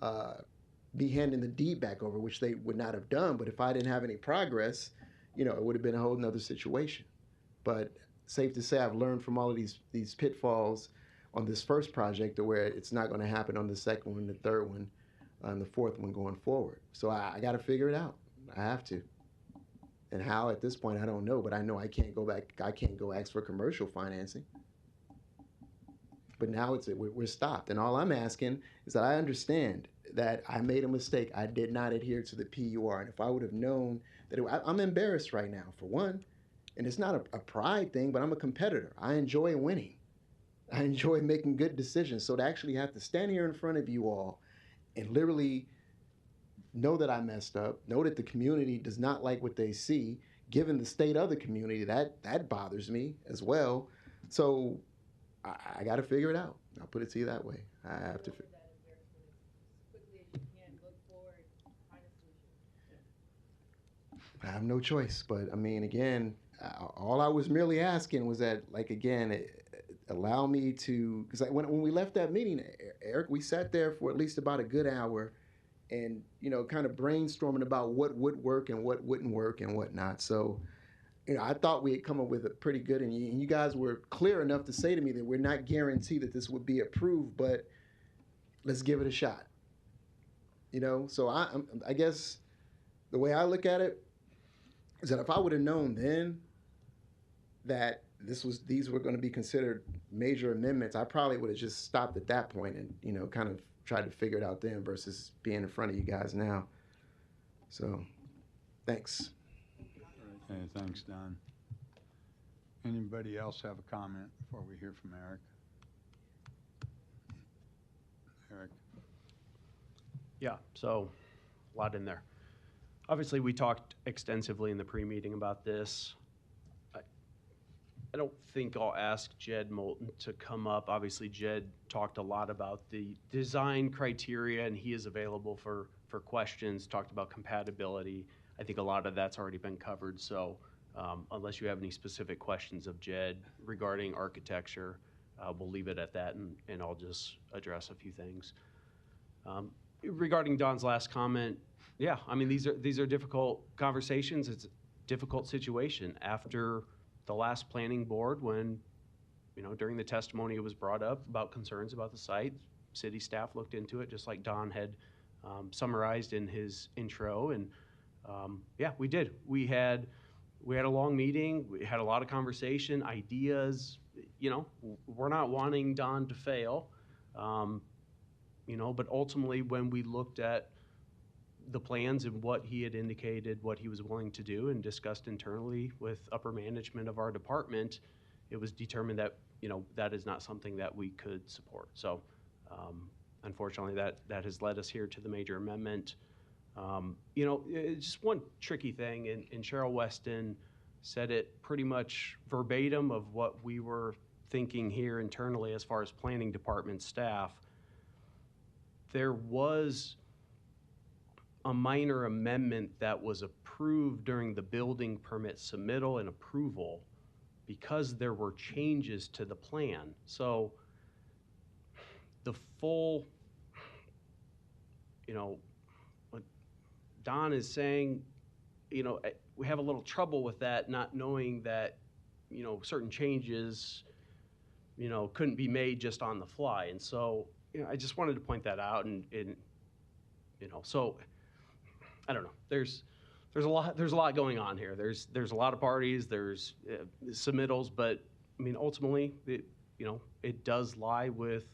be handing the deed back over, which they would not have done. But if I didn't have any progress, it would have been a whole nother situation. But safe to say, I've learned from all of these pitfalls on this first project to where it's not going to happen on the second one, the third one, and the fourth one going forward. So I got to figure it out. I have to. And how at this point, I don't know, but I know I can't go back. I can't go ask for commercial financing. But now we're stopped. And all I'm asking is that I understand that I made a mistake. I did not adhere to the PUR. And if I would have known that I'm embarrassed right now, for one. And it's not a pride thing, but I'm a competitor. I enjoy winning. I enjoy making good decisions. So to actually have to stand here in front of you all and literally know that I messed up, know that the community does not like what they see, given the state of the community, that bothers me as well. So I got to figure it out. I'll put it to you that way. I have to. I have no choice. But I mean, again, all I was merely asking was that, allow me to, because when we left that meeting, Eric, we sat there for at least about a good hour and, kind of brainstorming about what would work and what wouldn't work and whatnot. So, I thought we had come up with a pretty good, and you guys were clear enough to say to me that we're not guaranteed that this would be approved, but let's give it a shot. So I guess the way I look at it is that if I would have known then that these were going to be considered major amendments, I probably would have just stopped at that point and, kind of tried to figure it out then versus being in front of you guys now. So, thanks. Okay, thanks, Don. Anybody else have a comment before we hear from Eric? Eric? Yeah, so a lot in there. Obviously, we talked extensively in the pre-meeting about this. I don't think I'll ask Jed Moulton to come up. Obviously, Jed talked a lot about the design criteria, and he is available for questions, talked about compatibility. I think a lot of that's already been covered, so Unless you have any specific questions of Jed regarding architecture, we'll leave it at that, and I'll just address a few things. Regarding Don's last comment, yeah, I mean, these are difficult conversations. It's a difficult situation. After the last planning board, when, during the testimony it was brought up about concerns about the site, city staff looked into it, just like Don had summarized in his intro, and yeah, we did. We had a long meeting. We had a lot of conversation, ideas. We're not wanting Don to fail, but ultimately when we looked at the plans and what he had indicated, what he was willing to do, and discussed internally with upper management of our department, it was determined that, that is not something that we could support. So unfortunately, that has led us here to the major amendment. It's just one tricky thing, and Cheryl Weston said it pretty much verbatim of what we were thinking here internally as far as planning department staff. There was a minor amendment that was approved during the building permit submittal and approval because there were changes to the plan. So the full, what Don is saying, we have a little trouble with that, not knowing that, certain changes, couldn't be made just on the fly. And so, I just wanted to point that out, and so I don't know. There's a lot going on here. There's a lot of parties. There's submittals, but I mean, ultimately, it does lie with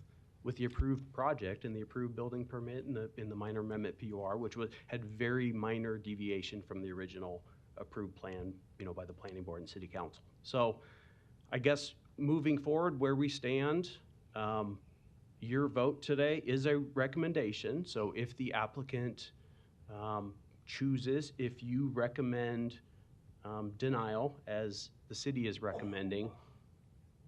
the approved project and the approved building permit and in the minor amendment PUR, which had very minor deviation from the original approved plan, by the planning board and city council. So, I guess moving forward, where we stand. Your vote today is a recommendation. So if the applicant chooses, if you recommend denial, as the city is recommending,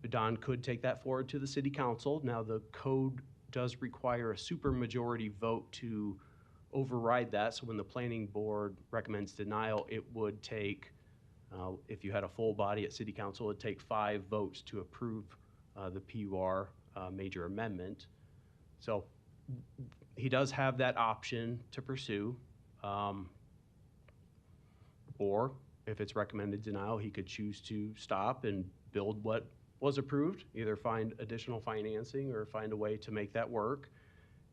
Don could take that forward to the city council. Now, the code does require a supermajority vote to override that. So when the planning board recommends denial, it would take, if you had a full body at city council, it would take 5 votes to approve the PUR major amendment. So he does have that option to pursue. Or if it's recommended denial, he could choose to stop and build what was approved, either find additional financing or find a way to make that work.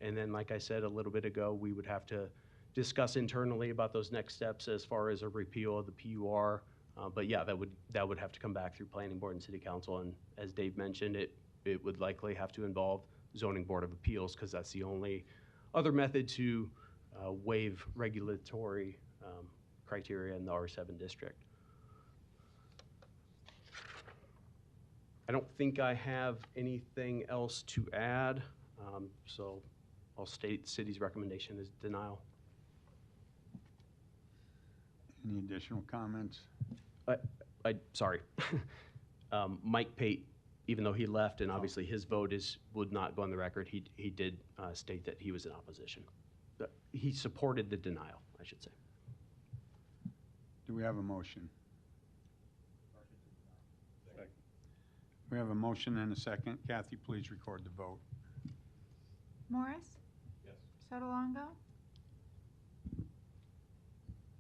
And then, like I said a little bit ago, we would have to discuss internally about those next steps as far as a repeal of the PUR. But yeah, that would have to come back through planning board and city council. And as Dave mentioned, it would likely have to involve zoning board of appeals, because that's the only other method to waive regulatory criteria in the R7 district. I don't think I have anything else to add, so I'll state the city's recommendation is denial. Any additional comments? Sorry. Mike Pate, even though he left and obviously his vote would not go on the record, he did state that he was in opposition. He supported the denial, I should say. Do we have a motion? We have a motion and a second. Kathy, please record the vote. Morris? Yes. Sotolongo?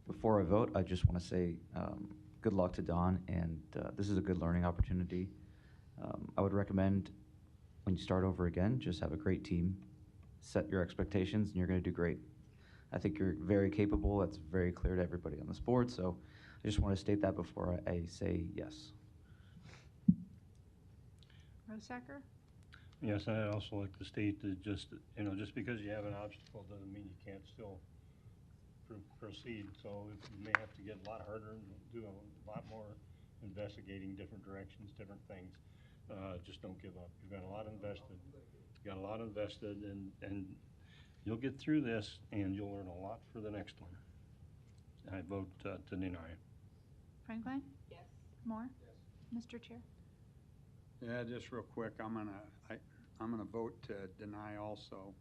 Before I vote, I just want to say good luck to Don, and this is a good learning opportunity. I would recommend when you start over again, just have a great team, set your expectations, and you're going to do great. I think you're very capable. That's very clear to everybody on this board, so I just want to state that before I say yes. Rosacker? Yes, I'd also like to state that just because you have an obstacle doesn't mean you can't still proceed. So you may have to get a lot harder and do a lot more investigating, different directions, different things. Just don't give up. You've got a lot invested. You've got a lot invested, and you'll get through this, and you'll learn a lot for the next one. I vote to deny. Franklin? Yes. Moore? Yes. Mr. Chair? Yeah, just real quick, I'm gonna vote to deny also.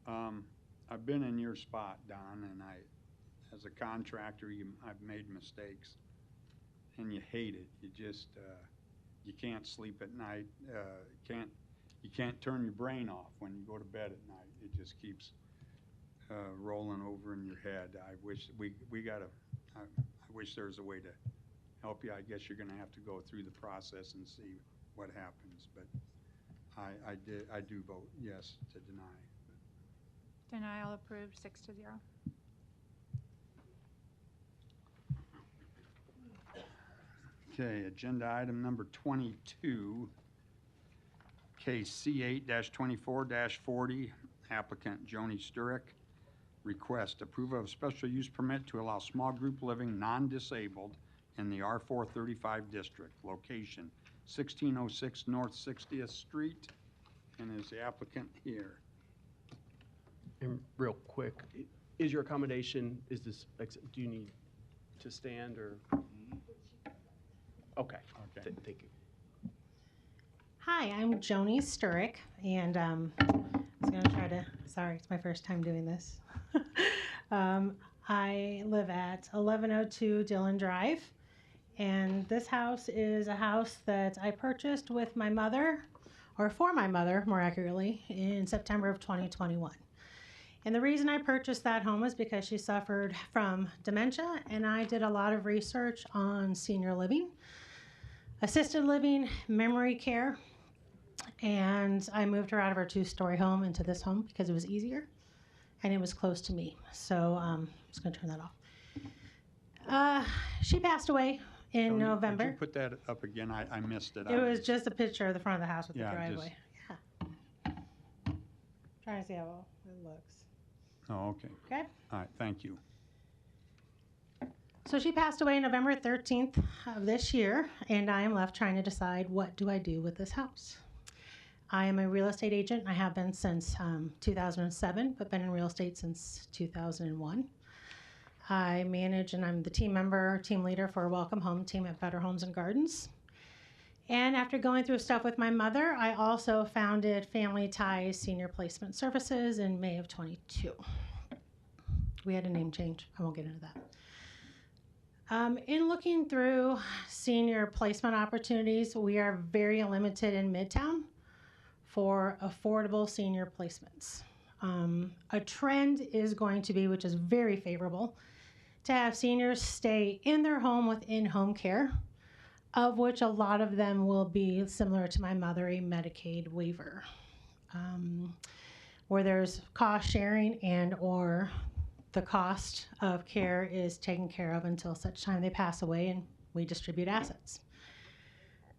I've been in your spot, Don, and as a contractor, I've made mistakes, and you hate it. You just, you can't sleep at night. You can't turn your brain off when you go to bed at night. It just keeps rolling over in your head. I wish I wish there was a way to help you. I guess you're gonna have to go through the process and see what happens, but I do vote yes to deny. Denial approved, 6-0. Okay, agenda item number 22, case C8-24-40, applicant Joni Sturek. Request approval of special use permit to allow small group living non-disabled in the R435 district, location 1606 North 60th Street. And is the applicant here? And real quick, is your accommodation, do you need to stand or? Okay, thank you. Hi, I'm Joni Sturek, and I was going to try to, sorry, it's my first time doing this. I live at 1102 Dillon Drive, and this house is a house that I purchased with my mother, or for my mother, more accurately, in September of 2021. And the reason I purchased that home was because she suffered from dementia, and I did a lot of research on senior living, assisted living, memory care, and I moved her out of her 2-story home into this home because it was easier and it was close to me. So I'm just going to turn that off. She passed away in November. Could you put that up again? I missed it. It was just a picture of the front of the house with the driveway. Yeah. Trying to see how well it looks. Oh, okay. Okay. All right, thank you. So she passed away November 13th of this year, and I am left trying to decide, what do I do with this house? I am a real estate agent. I have been since 2007, but been in real estate since 2001. I manage, and I'm the team leader for a Welcome Home team at Better Homes and Gardens. And after going through stuff with my mother, I also founded Family Ties Senior Placement Services in May of 22. We had a name change. I won't get into that. In looking through senior placement opportunities, we are very limited in Midtown for affordable senior placements. A trend is going to be, which is very favorable, to have seniors stay in their home with in-home care, of which a lot of them will be similar to my mother, a Medicaid waiver, where there's cost sharing and or the cost of care is taken care of until such time they pass away and we distribute assets.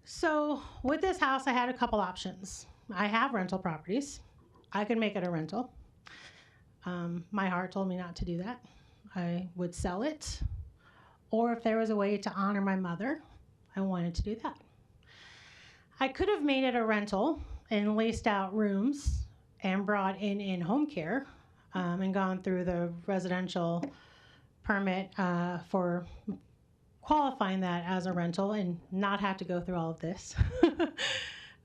So with this house, I had a couple options. I have rental properties. I could make it a rental. My heart told me not to do that. I would sell it, or if there was a way to honor my mother, I wanted to do that. I could have made it a rental and leased out rooms and brought in home care and gone through the residential permit for qualifying that as a rental and not have to go through all of this.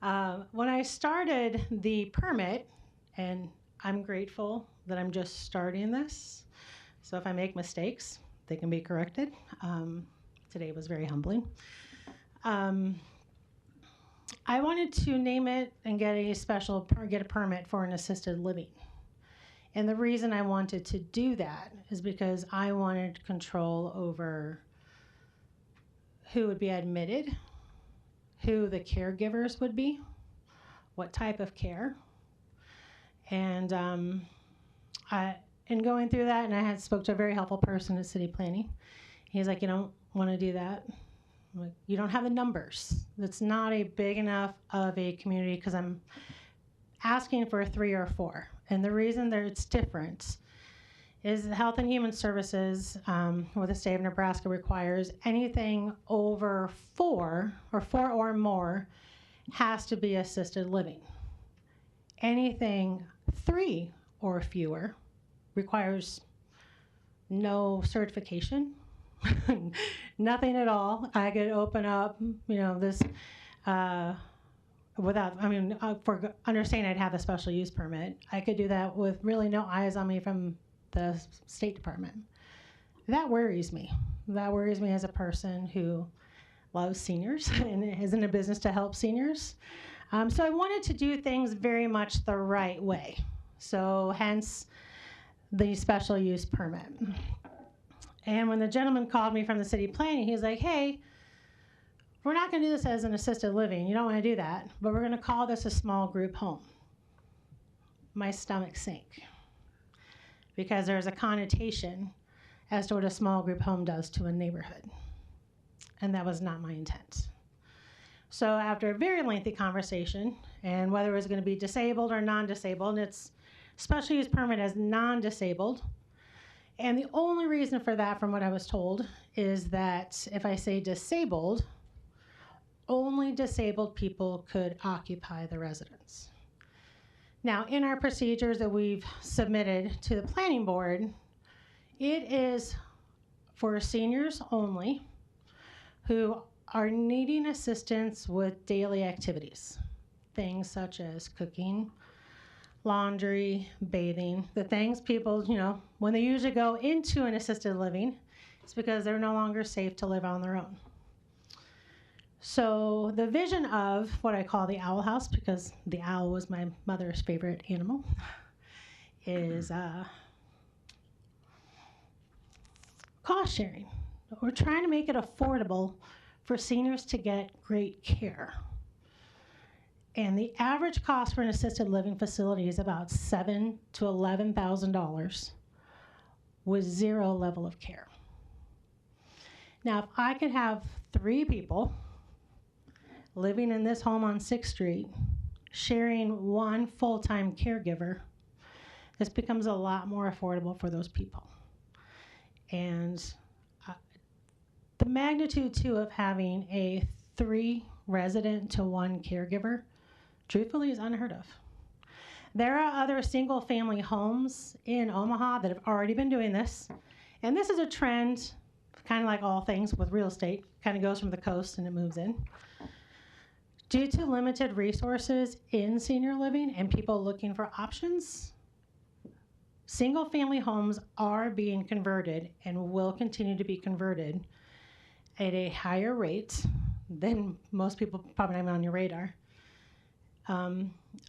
When I started the permit, and I'm grateful that I'm just starting this, so if I make mistakes, they can be corrected. Today was very humbling. I wanted to name it and get a permit for an assisted living. And the reason I wanted to do that is because I wanted control over who would be admitted, who the caregivers would be, what type of care. And in going through that, and I had spoke to a very helpful person at City Planning. He's like, you don't want to do that. I'm like, you don't have the numbers. It's not a big enough of a community because I'm asking for 3 or 4. And the reason that it's different is Health and Human Services, or the state of Nebraska, requires anything over 4 or 4 or more has to be assisted living. Anything 3 or fewer requires no certification, nothing at all. I could open up, this without, for understanding I'd have a special use permit. I could do that with really no eyes on me from the State Department. That worries me. That worries me as a person who loves seniors and is in a business to help seniors. So I wanted to do things very much the right way. So hence the special use permit. And when the gentleman called me from the city planning, he was like, hey, we're not going to do this as an assisted living. You don't want to do that, but we're going to call this a small group home. My stomach sank because there's a connotation as to what a small group home does to a neighborhood. And that was not my intent. So after a very lengthy conversation, and whether it was going to be disabled or non-disabled, and it's special use permit as non-disabled. And the only reason for that, from what I was told, is that if I say disabled, only disabled people could occupy the residence. Now, in our procedures that we've submitted to the planning board, it is for seniors only who are needing assistance with daily activities, things such as cooking, laundry, bathing, the things people, when they usually go into an assisted living, it's because they're no longer safe to live on their own. So the vision of what I call the owl house, because the owl was my mother's favorite animal, is cost sharing. We're trying to make it affordable for seniors to get great care. And the average cost for an assisted living facility is about $7,000 to $11,000 with zero level of care. Now, if I could have 3 people living in this home on 6th Street, sharing one full-time caregiver, this becomes a lot more affordable for those people. And the magnitude, too, of having a 3 resident to 1 caregiver, truthfully, is unheard of. There are other single-family homes in Omaha that have already been doing this, and this is a trend, kind of like all things with real estate, kind of goes from the coast and it moves in. Due to limited resources in senior living and people looking for options, single-family homes are being converted and will continue to be converted at a higher rate than most people probably not even on your radar.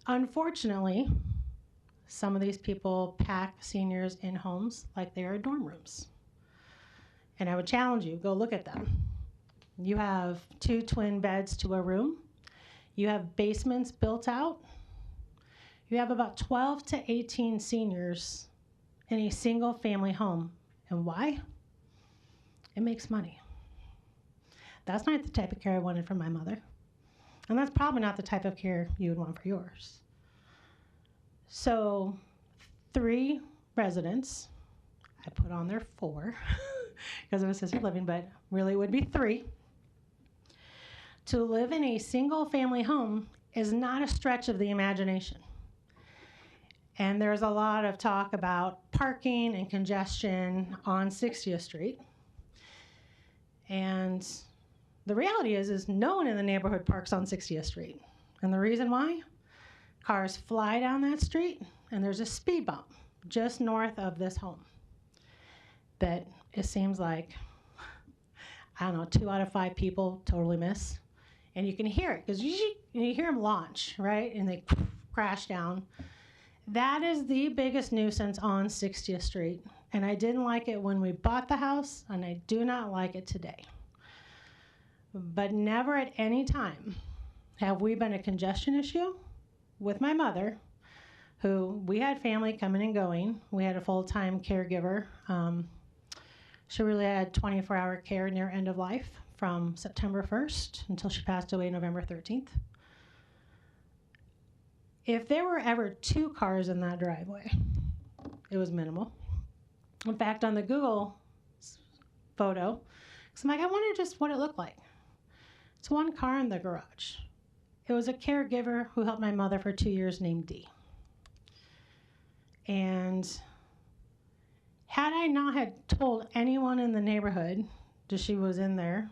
Unfortunately, some of these people pack seniors in homes like they are dorm rooms. And I would challenge you, go look at them. You have 2 twin beds to a room. You have basements built out. You have about 12 to 18 seniors in a single family home. And why? It makes money. That's not the type of care I wanted from my mother. And that's probably not the type of care you would want for yours. So 3 residents, I put on there 4 because of assisted living, but really it would be 3. To live in a single family home is not a stretch of the imagination. And there's a lot of talk about parking and congestion on 60th Street. And the reality is no one in the neighborhood parks on 60th Street. And the reason why? Cars fly down that street, and there's a speed bump just north of this home that it seems like, I don't know, 2 out of 5 people totally miss. And you can hear it, because you hear them launch, right? And they crash down. That is the biggest nuisance on 60th Street. And I didn't like it when we bought the house, and I do not like it today. But never at any time have we been a congestion issue with my mother, who we had family coming and going. We had a full-time caregiver. She really had 24-hour care near end of life from September 1st until she passed away November 13th. If there were ever 2 cars in that driveway, it was minimal. In fact, on the Google photo, because I'm like, I wonder just what it looked like. It's 1 car in the garage. It was a caregiver who helped my mother for 2 years named Dee. And had I not had told anyone in the neighborhood that she was in there,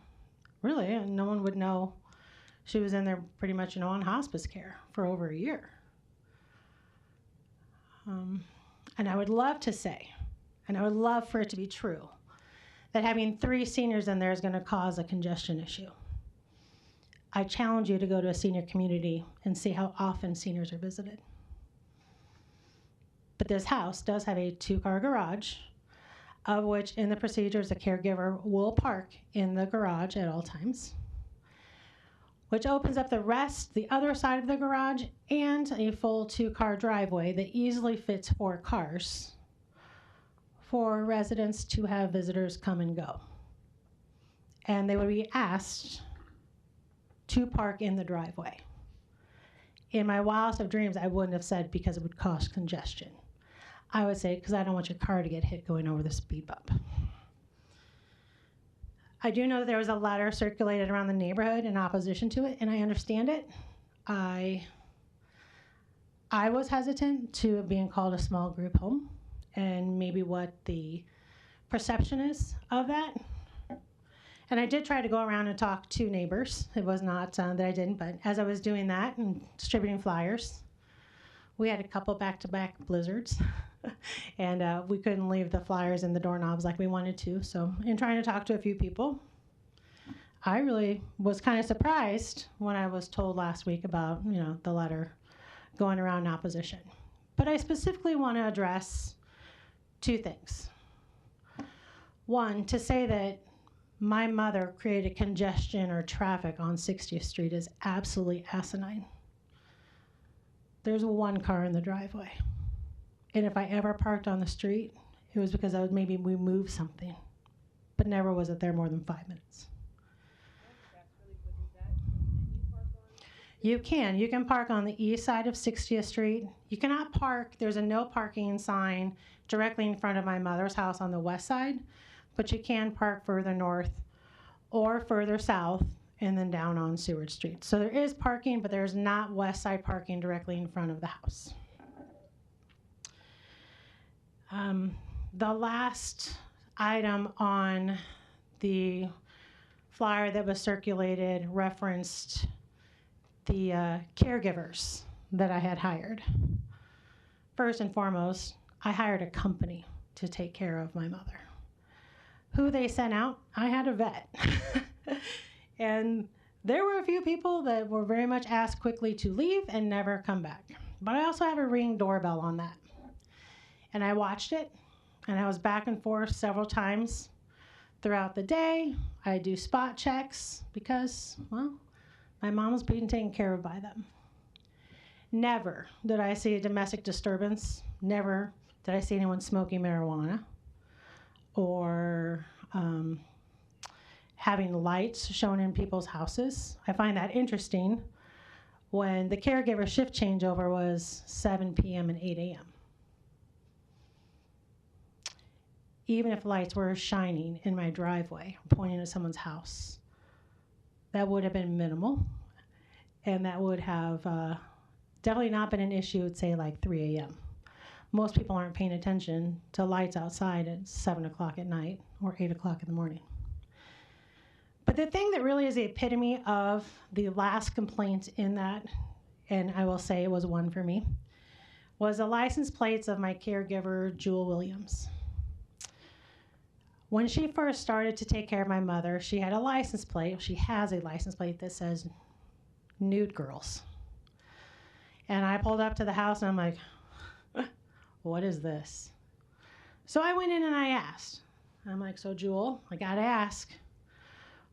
really, no one would know she was in there pretty much, on hospice care for over a year. And I would love to say, and I would love for it to be true, that having 3 seniors in there is going to cause a congestion issue. I challenge you to go to a senior community and see how often seniors are visited. But this house does have a 2-car garage, of which in the procedures, a caregiver will park in the garage at all times, which opens up the other side of the garage, and a full 2-car driveway that easily fits 4 cars for residents to have visitors come and go. And they would be asked to park in the driveway. In my wildest of dreams, I wouldn't have said because it would cause congestion. I would say because I don't want your car to get hit going over the speed bump. I do know that there was a letter circulated around the neighborhood in opposition to it, and I understand it. I was hesitant to it being called a small group home, and maybe what the perception is of that. And I did try to go around and talk to neighbors. It was not that I didn't, but as I was doing that and distributing flyers, we had a couple back-to-back blizzards, and we couldn't leave the flyers in the doorknobs like we wanted to. So in trying to talk to a few people, I really was kind of surprised when I was told last week about, the letter going around in opposition. But I specifically want to address 2 things. One, to say that my mother created congestion or traffic on 60th Street is absolutely asinine. There's 1 car in the driveway. And if I ever parked on the street, it was because maybe we moved something, but never was it there more than 5 minutes. You can park on the east side of 60th Street. You cannot park, there's a no parking sign directly in front of my mother's house on the west side, but you can park further north or further south and then down on Seward Street. So there is parking, but there's not west side parking directly in front of the house. The last item on the flyer that was circulated referenced the caregivers that I had hired. First and foremost, I hired a company to take care of my mother. Who they sent out, I had a vet. And there were a few people that were very much asked quickly to leave and never come back. But I also have a Ring doorbell on that. And I watched it, and I was back and forth several times throughout the day. I do spot checks because, well, my mom was being taken care of by them. Never did I see a domestic disturbance. Never did I see anyone smoking marijuana or having lights shown in people's houses. I find that interesting when the caregiver shift changeover was 7 p.m. and 8 a.m. Even if lights were shining in my driveway, pointing at someone's house, that would have been minimal, and that would have definitely not been an issue at, say, like 3 a.m. Most people aren't paying attention to lights outside at 7 o'clock at night or 8 o'clock in the morning. But the thing that really is the epitome of the last complaint in that, and I will say it was one for me, was the license plates of my caregiver, Jewel Williams. When she first started to take care of my mother, she had a license plate. She has a license plate that says Nude Girls. And I pulled up to the house and I'm like, what is this? So I went in and I asked. I'm like, so Jewel, I gotta ask,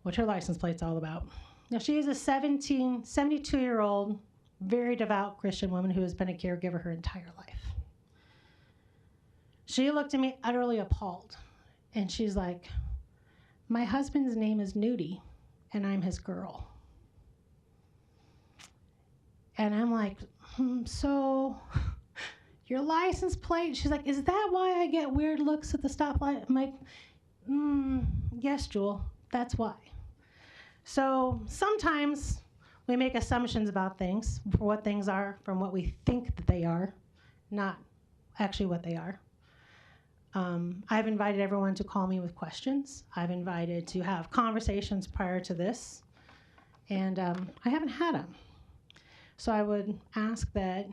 what your license plate's all about. Now she is a 72-year-old, very devout Christian woman who has been a caregiver her entire life. She looked at me utterly appalled. And she's like, my husband's name is Nudie, and I'm his girl. And I'm like, so your license plate? She's like, is that why I get weird looks at the stoplight? I'm like, yes, Jewel, that's why. So sometimes we make assumptions about things, for what things are, from what we think that they are, not actually what they are. I've invited everyone to call me with questions. I've invited to have conversations prior to this, and I haven't had them. So I would ask that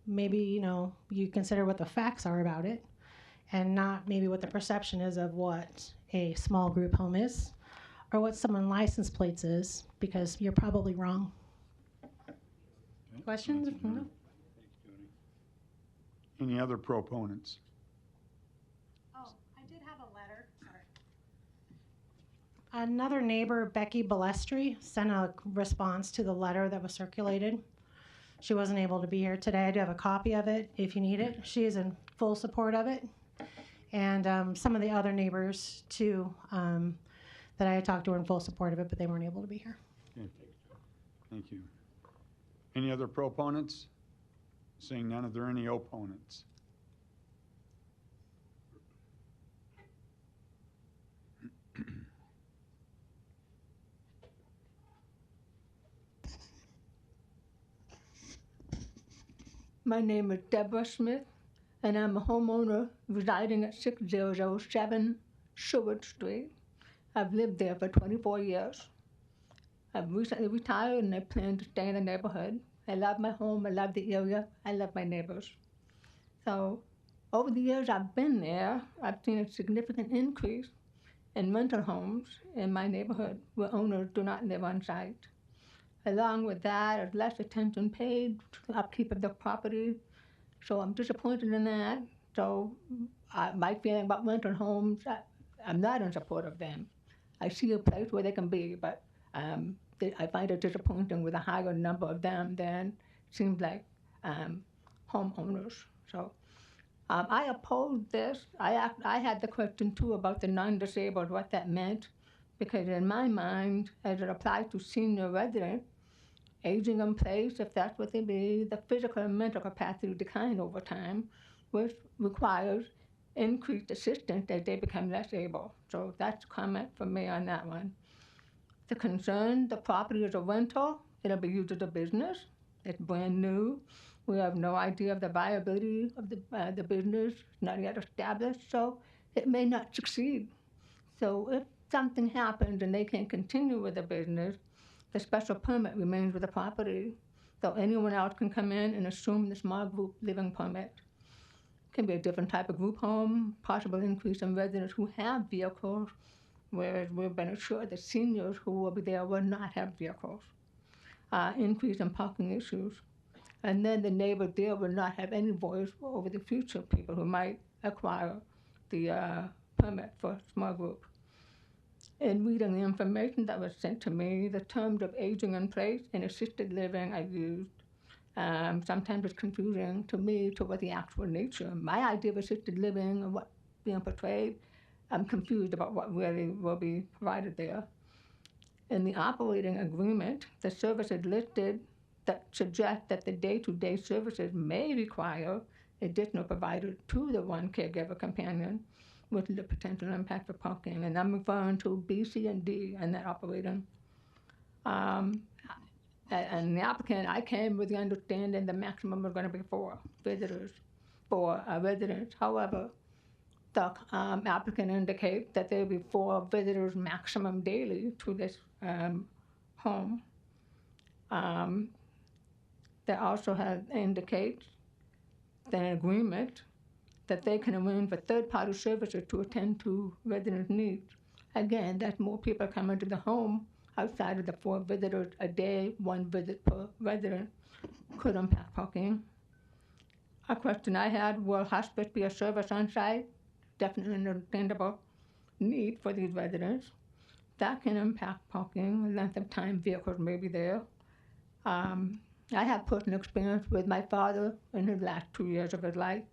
maybe, you consider what the facts are about it, and not maybe what the perception is of what a small group home is. or what someone's license plates is, because you're probably wrong. Questions? No? Any other proponents? Oh, I did have a letter. Sorry. Another neighbor, Becky Balestri, sent a response to the letter that was circulated. She wasn't able to be here today. I do have a copy of it if you need it. She is in full support of it. And some of the other neighbors, too, that I had talked to were in full support of it, but they weren't able to be here. Okay. Thank you. Any other proponents? Seeing none, are there any opponents? My name is Deborah Smith, and I'm a homeowner residing at 6007 Sherwood Street. I've lived there for 24 years. I've recently retired and I plan to stay in the neighborhood. I love my home, I love the area, I love my neighbors. So over the years I've been there, I've seen a significant increase in rental homes in my neighborhood where owners do not live on site. Along with that, there's less attention paid to the upkeep of the property. So I'm disappointed in that. So my feeling about rental homes, I'm not in support of them. I see a place where they can be, but I find it disappointing with a higher number of them than seems like homeowners. So I oppose this. I had the question too about the non-disabled, what that meant, because in my mind, as it applies to senior residents, aging in place, if that's what they be, the physical and mental capacity decline over time, which requires increased assistance as they become less able. So that's a comment from me on that one. The concern, the property is a rental, it'll be used as a business, it's brand new. We have no idea of the viability of the business, it's not yet established, so it may not succeed. So if something happens and they can't continue with the business, the special permit remains with the property, so anyone else can come in and assume the small group living permit. It can be a different type of group home, possible increase in residents who have vehicles, whereas we've been assured that seniors who will be there will not have vehicles. Increase in parking issues. And then the neighbor there will not have any voice over the future people who might acquire the permit for a small group. In reading the information that was sent to me, the terms of aging in place and assisted living I used. Sometimes it's confusing to me to what the actual nature. My idea of assisted living and what's being portrayed, I'm confused about what really will be provided there. In the operating agreement, the services listed that suggest that the day-to-day services may require additional providers to the one caregiver companion with the potential impact for parking. And I'm referring to B, C, and D in that operating. And the applicant, I came with the understanding the maximum was going to be 4 visitors for residents. However, the applicant indicates that there will be 4 visitors maximum daily to this home. They also have indicates that an agreement that they can arrange for third-party services to attend to residents' needs. Again, that's more people coming to the home outside of the 4 visitors a day, 1 visit per resident could impact parking. A question I had, will hospice be a service on site? Definitely an understandable need for these residents. That can impact parking, length of time vehicles may be there. I have personal experience with my father in his last 2 years of his life.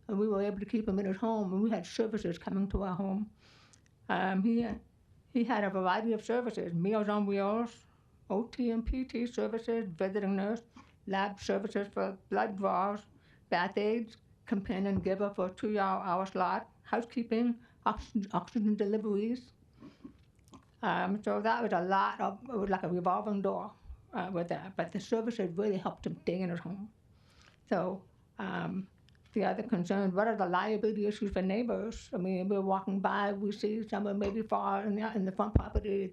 And we were able to keep him in his home, and we had services coming to our home. He had a variety of services, Meals on Wheels, OT and PT services, visiting nurse, lab services for blood draws, bath aids, companion giver for a 2-hour slot, housekeeping, oxygen deliveries. So that was a lot of, it was like a revolving door with that, but the services really helped him stay in his home. So the other concern, what are the liability issues for neighbors? I mean, we're walking by, we see someone maybe far in the front property,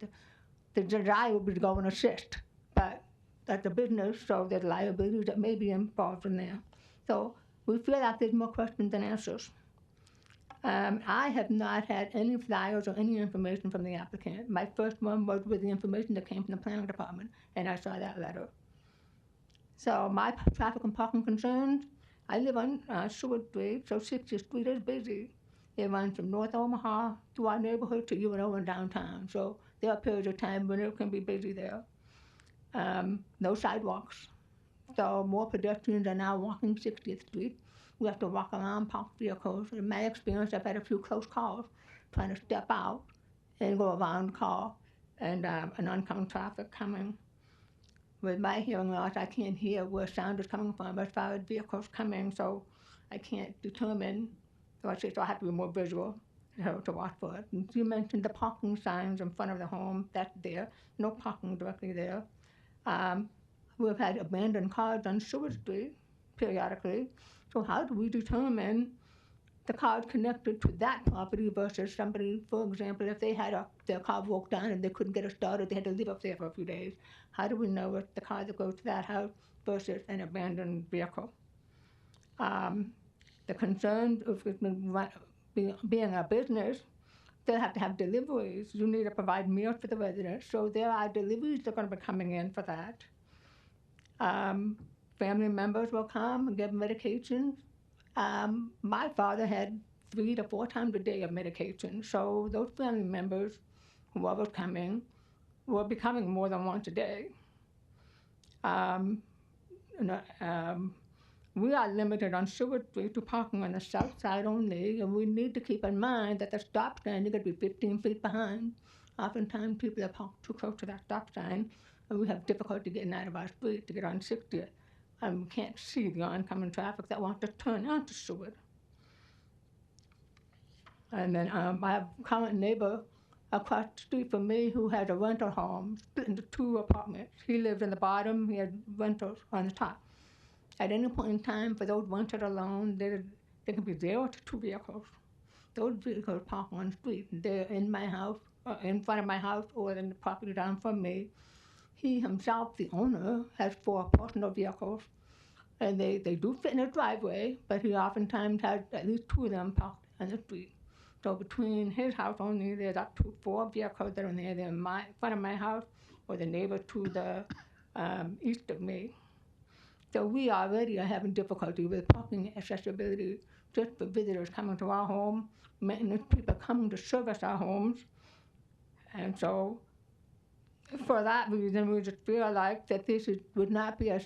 the desire would be to go and assist, but that's a business, so there's liabilities that may be involved in there. So we feel like there's more questions than answers. I have not had any flyers or any information from the applicant. My first one was with the information that came from the planning department, and I saw that letter. So my traffic and parking concerns, I live on Seward Street, so 60th Street is busy. It runs from North Omaha to our neighborhood to UNO and downtown. So there are periods of time when it can be busy there. No sidewalks. So more pedestrians are now walking 60th Street. We have to walk around parked vehicles. In my experience, I've had a few close calls trying to step out and go around the car and oncoming traffic coming. With my hearing loss, I can't hear where sound is coming from as far as vehicles coming, so I can't determine. So I have to be more visual to watch for it. And you mentioned the parking signs in front of the home. That's there. No parking directly there. We've had abandoned cars on Seward Street periodically. So how do we determine the cars connected to that property versus somebody, for example, if they had their car broke down and they couldn't get it started, they had to live up there for a few days. How do we know if the car that goes to that house versus an abandoned vehicle? The concerns of it being a business, they'll have to have deliveries. You need to provide meals for the residents. So there are deliveries that are going to be coming in for that. Family members will come and get medications. My father had 3 to 4 times a day of medication. So those family members, whoever was coming, were becoming more than once a day. We are limited on Seward Street to parking on the south side only, and we need to keep in mind that the stop sign is going to be 15 feet behind. Oftentimes people are parked too close to that stop sign, and we have difficulty getting out of our street to get on 60th. And we can't see the oncoming traffic that wants to turn onto Seward. And then I have a current neighbor across the street from me who has a rental home split into 2 apartments. He lives in the bottom, he has rentals on the top. At any point in time, for those rented alone, there can be 0 to 2 vehicles. Those vehicles park on the street. They're in my house, in front of my house, or in the property down from me. He himself, the owner, has 4 personal vehicles, and they do fit in a driveway, but he oftentimes has at least 2 of them parked on the street. So between his house only, there's up to 4 vehicles that are near there in front of my house, or the neighbor to the east of me. So we already are having difficulty with parking accessibility just for visitors coming to our home, maintenance people coming to service our homes. And so for that reason, we just feel like that this would not be a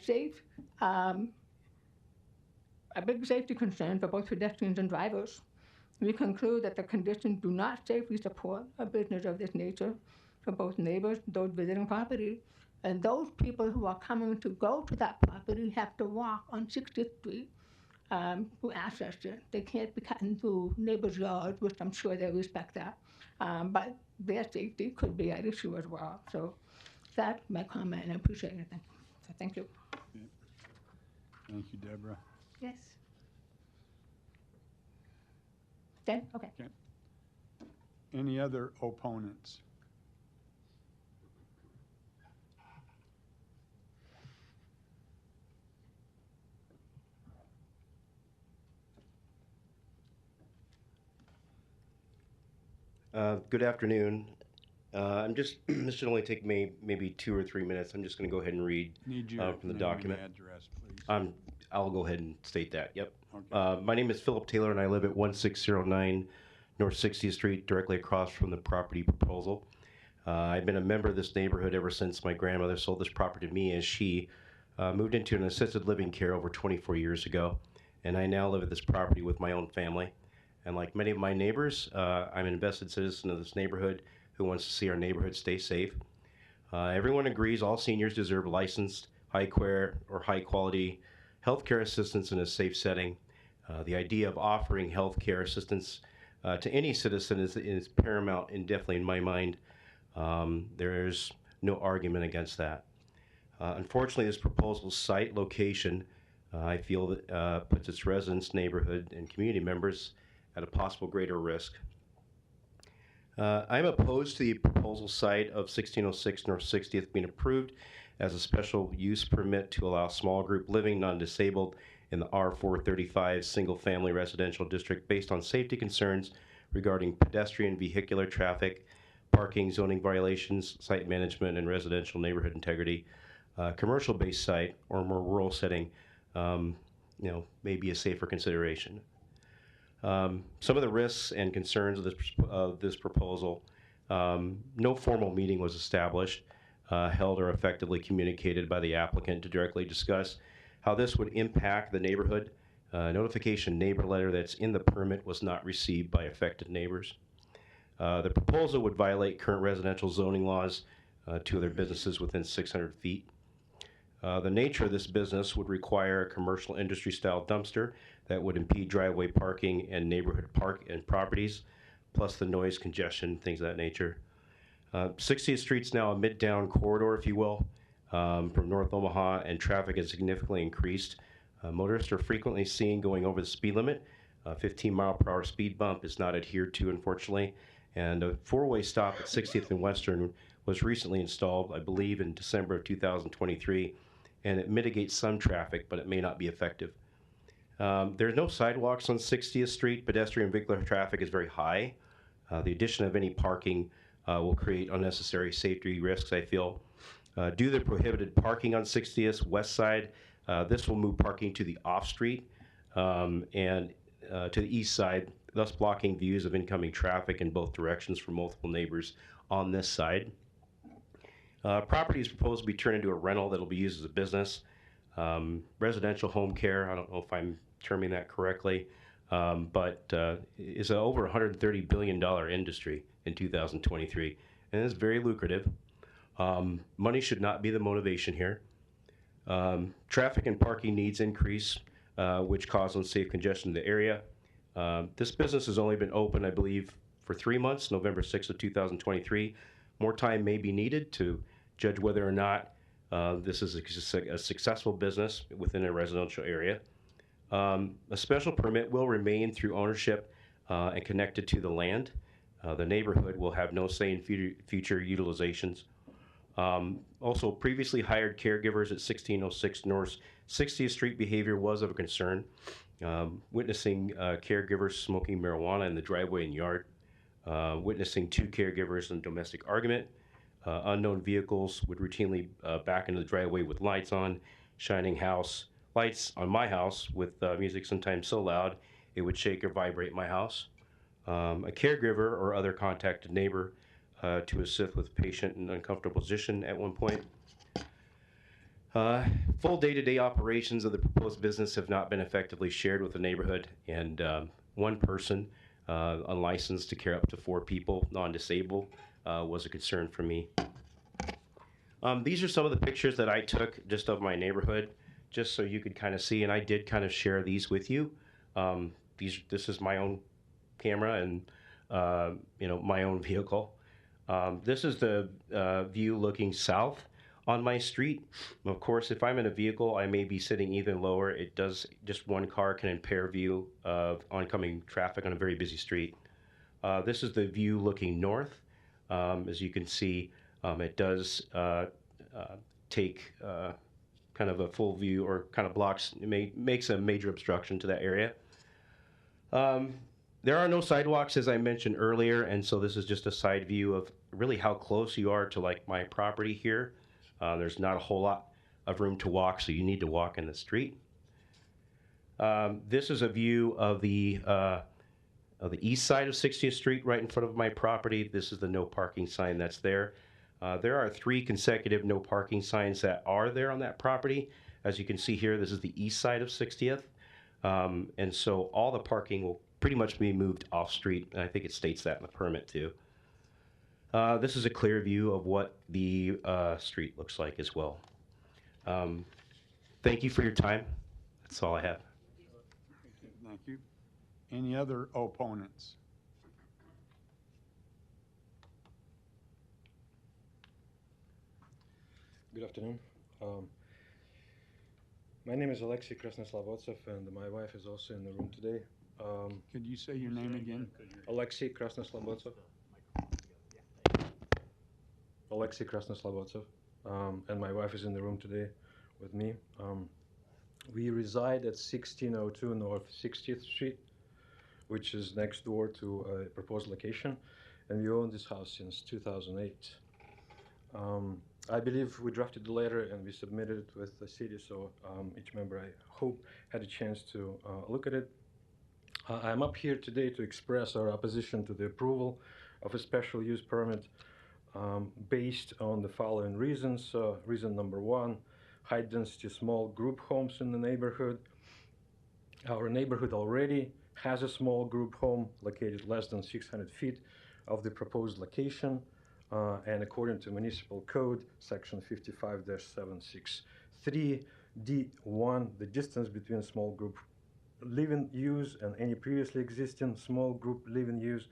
big safety concern for both pedestrians and drivers. We conclude that the conditions do not safely support a business of this nature for both neighbors, those visiting property, and those people who are coming to go to that property have to walk on 60th Street to access it. They can't be cutting through neighbors' yards, which I'm sure they respect that. But their safety could be at issue as well. So that's my comment, and I appreciate it. So thank you. Thank you, Deborah. Yes. Then? Okay. Any other opponents? Good afternoon. This should only take me maybe 2 or 3 minutes. I'm just going to go ahead and read Need your from the name document. and address, please. I'll go ahead and state that, yep. Okay. My name is Philip Taylor, and I live at 1609 North 60th Street, directly across from the property proposal. I've been a member of this neighborhood ever since my grandmother sold this property to me as she moved into an assisted living care over 24 years ago. And I now live at this property with my own family. And like many of my neighbors, I'm an invested citizen of this neighborhood who wants to see our neighborhood stay safe. Everyone agrees all seniors deserve licensed, high-quality healthcare assistance in a safe setting. The idea of offering healthcare assistance to any citizen is paramount, and definitely in my mind, there's no argument against that. Unfortunately, this proposal's site location, I feel that puts its residents, neighborhood, and community members at a possible greater risk. I'm opposed to the proposal site of 1606 North 60th being approved as a special use permit to allow small group living, non-disabled, in the R435 single-family residential district based on safety concerns regarding pedestrian vehicular traffic, parking, zoning violations, site management, and residential neighborhood integrity. Commercial-based site or more rural setting, may be a safer consideration. Some of the risks and concerns of this proposal: no formal meeting was established, held, or effectively communicated by the applicant to directly discuss how this would impact the neighborhood. Notification neighbor letter that's in the permit was not received by affected neighbors. The proposal would violate current residential zoning laws to other businesses within 600 feet. The nature of this business would require a commercial industry-style dumpster that would impede driveway parking and neighborhood park and properties, plus the noise, congestion, things of that nature. 60th Street's now a mid-down corridor, if you will, from North Omaha, and traffic has significantly increased. Motorists are frequently seen going over the speed limit. 15-mile-per-hour speed bump is not adhered to, unfortunately, and a four-way stop at 60th and Western was recently installed, I believe, in December of 2023, and it mitigates some traffic, but it may not be effective. There's no sidewalks on 60th Street. Pedestrian and vehicular traffic is very high. The addition of any parking will create unnecessary safety risks, I feel. Due to the prohibited parking on 60th West Side, this will move parking to the off-street and to the east side, thus blocking views of incoming traffic in both directions for multiple neighbors on this side. Property is proposed to be turned into a rental that will be used as a business. Residential home care, I don't know if I'm terming that correctly, but is an over $130 billion industry in 2023, and it's very lucrative. Money should not be the motivation here. Traffic and parking needs increase, which cause unsafe congestion in the area. This business has only been open, I believe, for 3 months, November 6th of 2023. More time may be needed to judge whether or not this is a successful business within a residential area. A special permit will remain through ownership and connected to the land. The neighborhood will have no say in future utilizations. Also, previously hired caregivers at 1606 North 60th Street behavior was of a concern. Witnessing caregivers smoking marijuana in the driveway and yard. Witnessing two caregivers in domestic argument. Unknown vehicles would routinely back into the driveway with lights on, shining lights on my house with music sometimes so loud it would shake or vibrate my house. A caregiver or other contacted neighbor to assist with patient in uncomfortable position at one point. Full day-to-day operations of the proposed business have not been effectively shared with the neighborhood, and one person, unlicensed to care up to 4 people, non-disabled, was a concern for me. These are some of the pictures that I took just of my neighborhood, just so you could kind of see, and I did kind of share these with you. This is my own camera and my own vehicle. This is the view looking south on my street. Of course, if I'm in a vehicle, I may be sitting even lower. Just one car can impair view of oncoming traffic on a very busy street. This is the view looking north. As you can see, it does take kind of a full view, or kind of blocks, makes a major obstruction to that area. There are no sidewalks, as I mentioned earlier, and so this is just a side view of really how close you are to like my property here. There's not a whole lot of room to walk, so you need to walk in the street. This is a view of the east side of 60th Street, right in front of my property. This is the no parking sign that's there. There are 3 consecutive no parking signs that are there on that property. As you can see here, this is the east side of 60th. And so all the parking will pretty much be moved off street, and I think it states that in the permit too. This is a clear view of what the street looks like as well. Thank you for your time. That's all I have. Thank you. Any other opponents? Good afternoon. My name is Alexei Krasnoslavotsov, and my wife is also in the room today. Could you say your name again? Alexei Krasnoslavotsov. Alexei Krasnoslavotsov. And my wife is in the room today with me. We reside at 1602 North 60th Street, which is next door to a proposed location, and we own this house since 2008. I believe we drafted the letter and we submitted it with the city, so each member, I hope, had a chance to look at it. I'm up here today to express our opposition to the approval of a special use permit based on the following reasons. Reason number one, high density small group homes in the neighborhood. Our neighborhood already has a small group home located less than 600 feet of the proposed location. And according to municipal code, section 55-763 D1, the distance between small group live-in use and any previously existing small group live-in use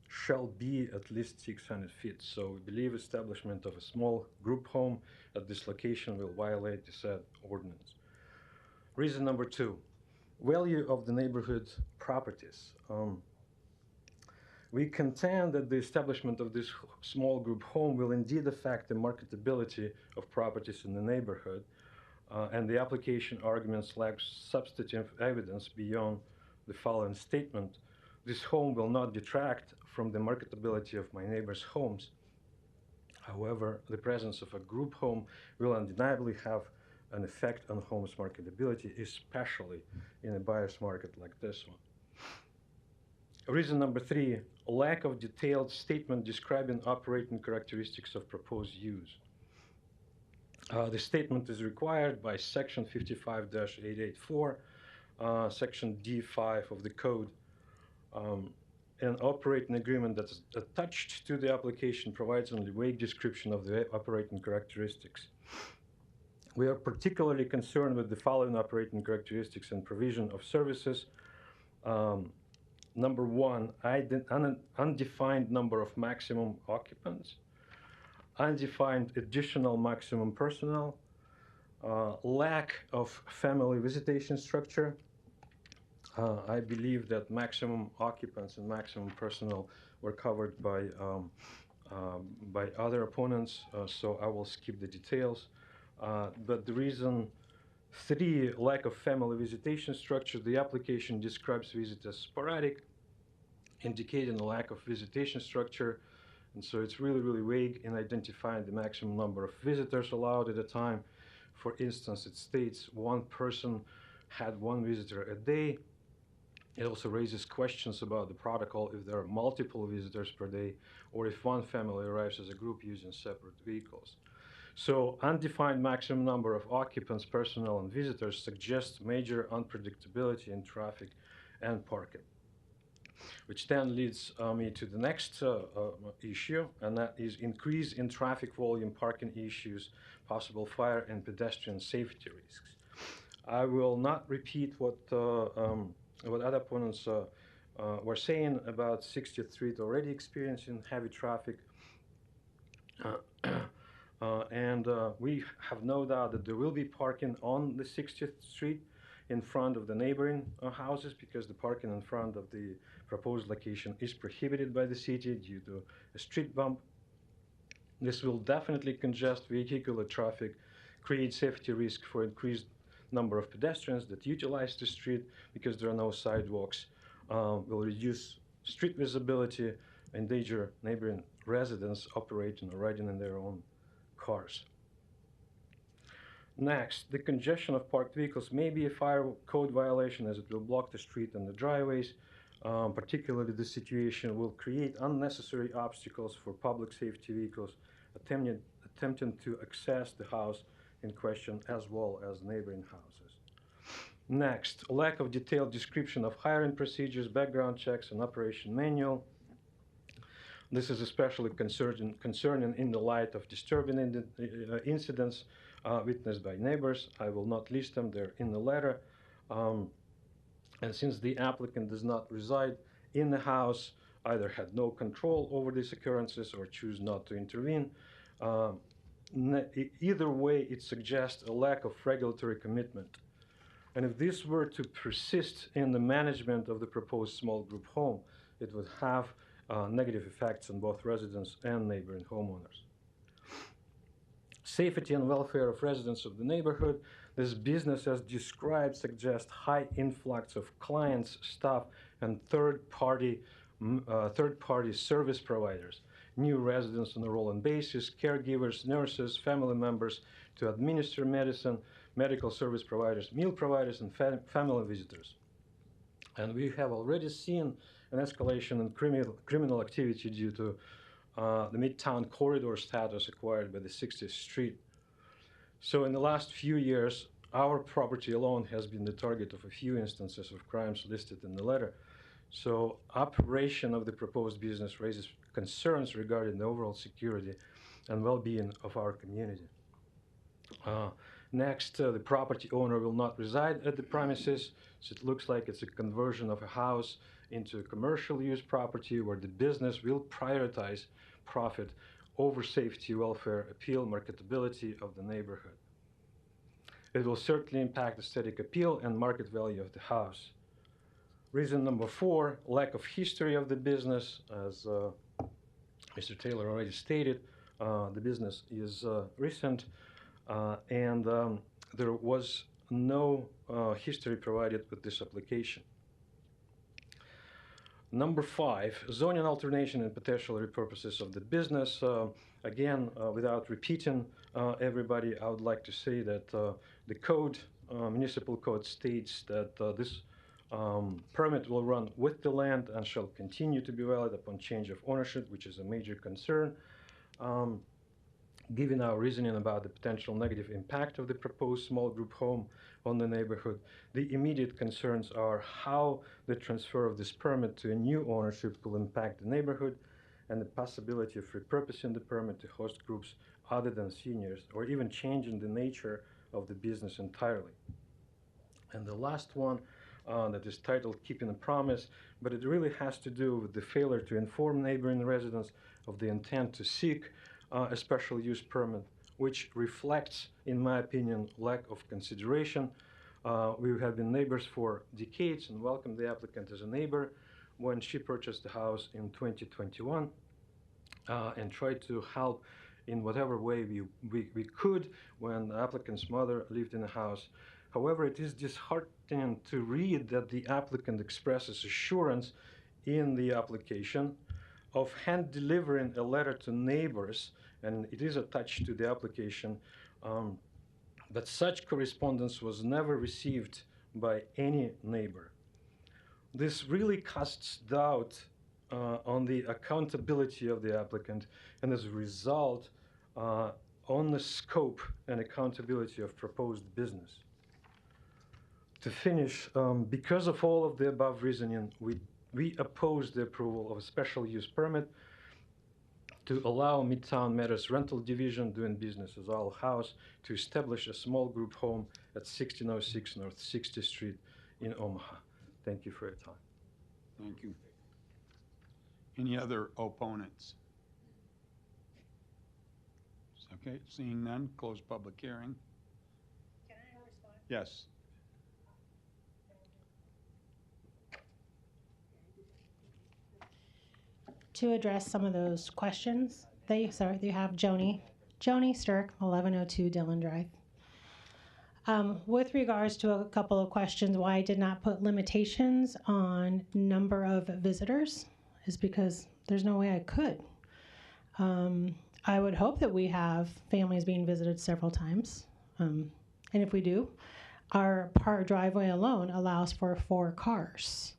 shall be at least 600 feet. So we believe establishment of a small group home at this location will violate the said ordinance. Reason number two, value of the neighborhood properties. We contend that the establishment of this small group home will indeed affect the marketability of properties in the neighborhood, and the application arguments lack substantive evidence beyond the following statement. This home will not detract from the marketability of my neighbors' homes. However, the presence of a group home will undeniably have an effect on homes' marketability, especially in a buyer's market like this one. Reason number three, lack of detailed statement describing operating characteristics of proposed use. The statement is required by section 55-884, section D5 of the code. An operating agreement that's attached to the application provides only vague description of the operating characteristics. We are particularly concerned with the following operating characteristics and provision of services. Number one, undefined number of maximum occupants, undefined additional maximum personnel, lack of family visitation structure. I believe that maximum occupants and maximum personnel were covered by other opponents, so I will skip the details. But the reason three, lack of family visitation structure, the application describes visit as sporadic, indicating a lack of visitation structure, and so it's really, really vague in identifying the maximum number of visitors allowed at a time. For instance, it states one person had one visitor a day. It also raises questions about the protocol if there are multiple visitors per day, or if one family arrives as a group using separate vehicles. So undefined maximum number of occupants, personnel, and visitors suggests major unpredictability in traffic and parking, which then leads me to the next issue, and that is increase in traffic volume, parking issues, possible fire and pedestrian safety risks. I will not repeat what other opponents were saying about 60th Street already experiencing heavy traffic. And we have no doubt that there will be parking on the 60th Street in front of the neighboring houses, because the parking in front of the proposed location is prohibited by the city due to a street bump. This will definitely congest vehicular traffic, create safety risk for increased number of pedestrians that utilize the street because there are no sidewalks, will reduce street visibility, endanger neighboring residents operating or riding in their own cars. Next, the congestion of parked vehicles may be a fire code violation, as it will block the street and the driveways. Particularly, the situation will create unnecessary obstacles for public safety vehicles attempting to access the house in question, as well as neighboring houses. Next, lack of detailed description of hiring procedures, background checks, and operation manual. This is especially concerning in the light of disturbing incidents witnessed by neighbors. I will not list them, they're in the letter. And since the applicant does not reside in the house, either had no control over these occurrences or choose not to intervene, either way, it suggests a lack of regulatory commitment. And if this were to persist in the management of the proposed small group home, it would have negative effects on both residents and neighboring homeowners. Safety and welfare of residents of the neighborhood. This business, as described, suggests high influx of clients, staff, and third-party service providers. New residents on a rolling basis, caregivers, nurses, family members to administer medicine, medical service providers, meal providers, and family visitors. And we have already seen an escalation in criminal activity due to the Midtown corridor status acquired by the 60th Street. So in the last few years, our property alone has been the target of a few instances of crimes listed in the letter. So operation of the proposed business raises concerns regarding the overall security and well-being of our community. Next, the property owner will not reside at the premises, so it looks like it's a conversion of a house into a commercial use property where the business will prioritize profit over safety, welfare, appeal, marketability of the neighborhood. It will certainly impact aesthetic appeal and market value of the house. Reason number 4, lack of history of the business. As Mr. Taylor already stated, the business is recent, and there was no history provided with this application. Number 5, zoning alternation and potential repurposes of the business. Again, without repeating everybody, I would like to say that the code, municipal code, states that this permit will run with the land and shall continue to be valid upon change of ownership, which is a major concern. Given our reasoning about the potential negative impact of the proposed small group home on the neighborhood, the immediate concerns are how the transfer of this permit to a new ownership will impact the neighborhood and the possibility of repurposing the permit to host groups other than seniors, or even changing the nature of the business entirely. And the last one that is titled Keeping a Promise, but it really has to do with the failure to inform neighboring residents of the intent to seek a special use permit, which reflects, in my opinion, lack of consideration. We have been neighbors for decades and welcomed the applicant as a neighbor when she purchased the house in 2021 and tried to help in whatever way we could when the applicant's mother lived in the house. However, it is disheartening to read that the applicant expresses assurance in the application of hand delivering a letter to neighbors, and it is attached to the application, but such correspondence was never received by any neighbor. This really casts doubt on the accountability of the applicant, and as a result, on the scope and accountability of proposed business. To finish, because of all of the above reasoning, we oppose the approval of a special use permit to allow Midtown Matters Rental Division, doing business as Owl House, to establish a small group home at 1606 North 60th Street in Omaha. Thank you for your time. Thank you. Any other opponents? Okay, seeing none, close public hearing. Can I respond? Yes. To address some of those questions, you have Joni Sturck, 1102 Dillon Drive. With regards to a couple of questions, why I did not put limitations on number of visitors is because there's no way I could. I would hope that we have families being visited several times. And if we do, our driveway alone allows for 4 cars.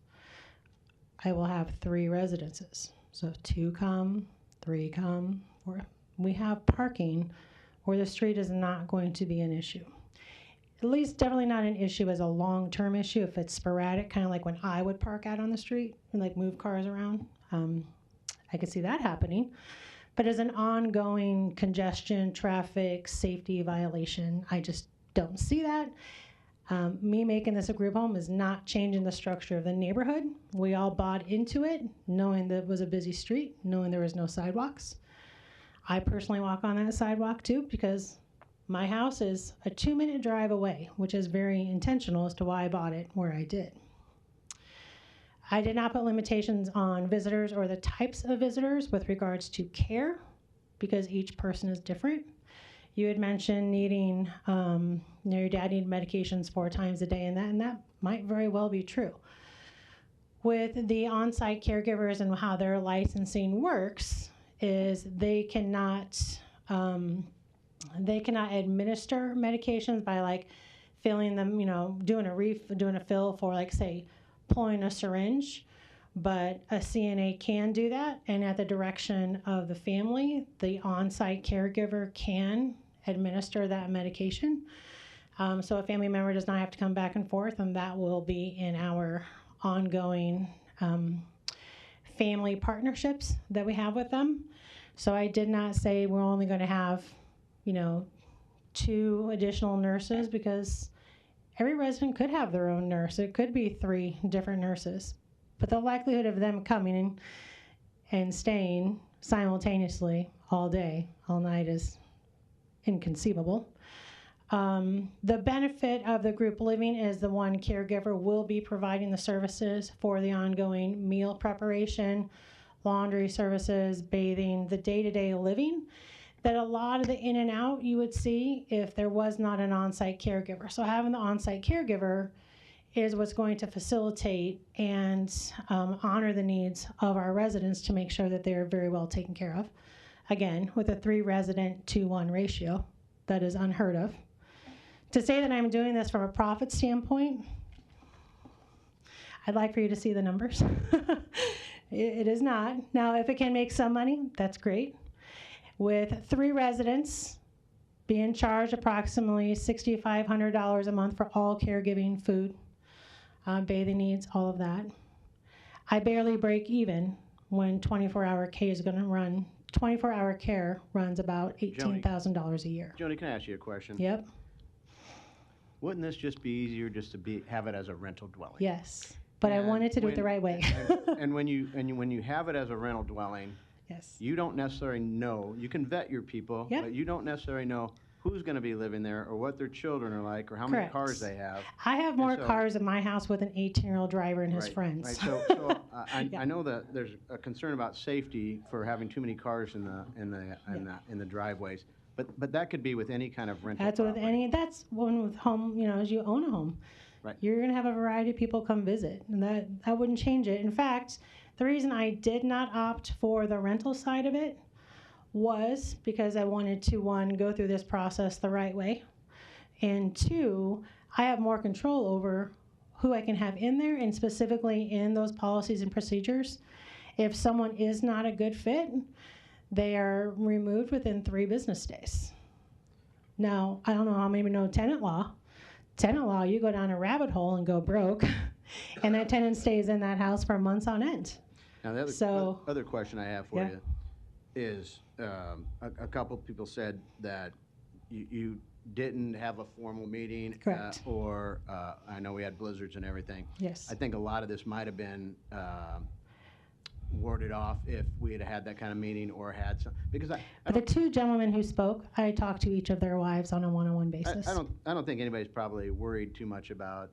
I will have 3 residences. So 2 come, 3 come, 4. We have parking where the street is not going to be an issue. At least definitely not an issue as a long-term issue. If it's sporadic, kind of like when I would park out on the street and like move cars around, I could see that happening. But as an ongoing congestion, traffic, safety violation, I just don't see that. Me making this a group home is not changing the structure of the neighborhood. We all bought into it, knowing that it was a busy street, knowing there was no sidewalks. I personally walk on that sidewalk too because my house is a 2-minute drive away, which is very intentional as to why I bought it where I did. I did not put limitations on visitors or the types of visitors with regards to care because each person is different. You had mentioned needing, your dad needed medications 4 times a day, and that might very well be true. With the on-site caregivers and how their licensing works, is they cannot administer medications by like filling them, doing a fill for like say pulling a syringe, but a CNA can do that, and at the direction of the family, the on-site caregiver can administer that medication. So a family member does not have to come back and forth, and that will be in our ongoing family partnerships that we have with them. So I did not say we're only going to have, 2 additional nurses, because every resident could have their own nurse. It could be 3 different nurses. But the likelihood of them coming and staying simultaneously all day, all night is inconceivable. The benefit of the group living is the one caregiver will be providing the services for the ongoing meal preparation, laundry services, bathing, the day-to-day living, that a lot of the in and out you would see if there was not an on-site caregiver. So having the on-site caregiver is what's going to facilitate and honor the needs of our residents to make sure that they're very well taken care of. Again, with a 3 resident to 1 ratio, that is unheard of. To say that I'm doing this from a profit standpoint, I'd like for you to see the numbers. It is not. Now, if it can make some money, that's great. With 3 residents being charged approximately $6,500 a month for all caregiving, food, bathing needs, all of that, I barely break even when 24-hour care is going to run. 24-hour care runs about $18,000 a year. Joni, can I ask you a question? Yep. Wouldn't this just be easier just to have it as a rental dwelling? Yes, but I wanted to do it the right way. and when you have it as a rental dwelling, yes, you don't necessarily know. You can vet your people, Yep. but you don't necessarily know who's going to be living there or what their children are like or how many Correct. cars they have. I have more And so- cars in my house with an 18-year-old driver and his Right, friends. Right. So Yeah. I know that there's a concern about safety for having too many cars in the driveways, but that could be with any kind of rental. That's with any. That's one with home. As you own a home, Right. you're going to have a variety of people come visit, and that wouldn't change it. In fact, the reason I did not opt for the rental side of it was because I wanted to, 1, go through this process the right way, and 2, I have more control over who I can have in there, and specifically in those policies and procedures. If someone is not a good fit, they are removed within 3 business days. Now, I don't know how many know tenant law. Tenant law, you go down a rabbit hole and go broke, and that tenant stays in that house for months on end. Now, the other question I have for Yeah. you is a couple people said that you didn't have a formal meeting. Correct. Or I know we had blizzards and everything. Yes. I think a lot of this might have been warded off if we had that kind of meeting or had some, because But the 2 gentlemen who spoke, I talked to each of their wives on a one-on-one basis. I don't think anybody's probably worried too much about,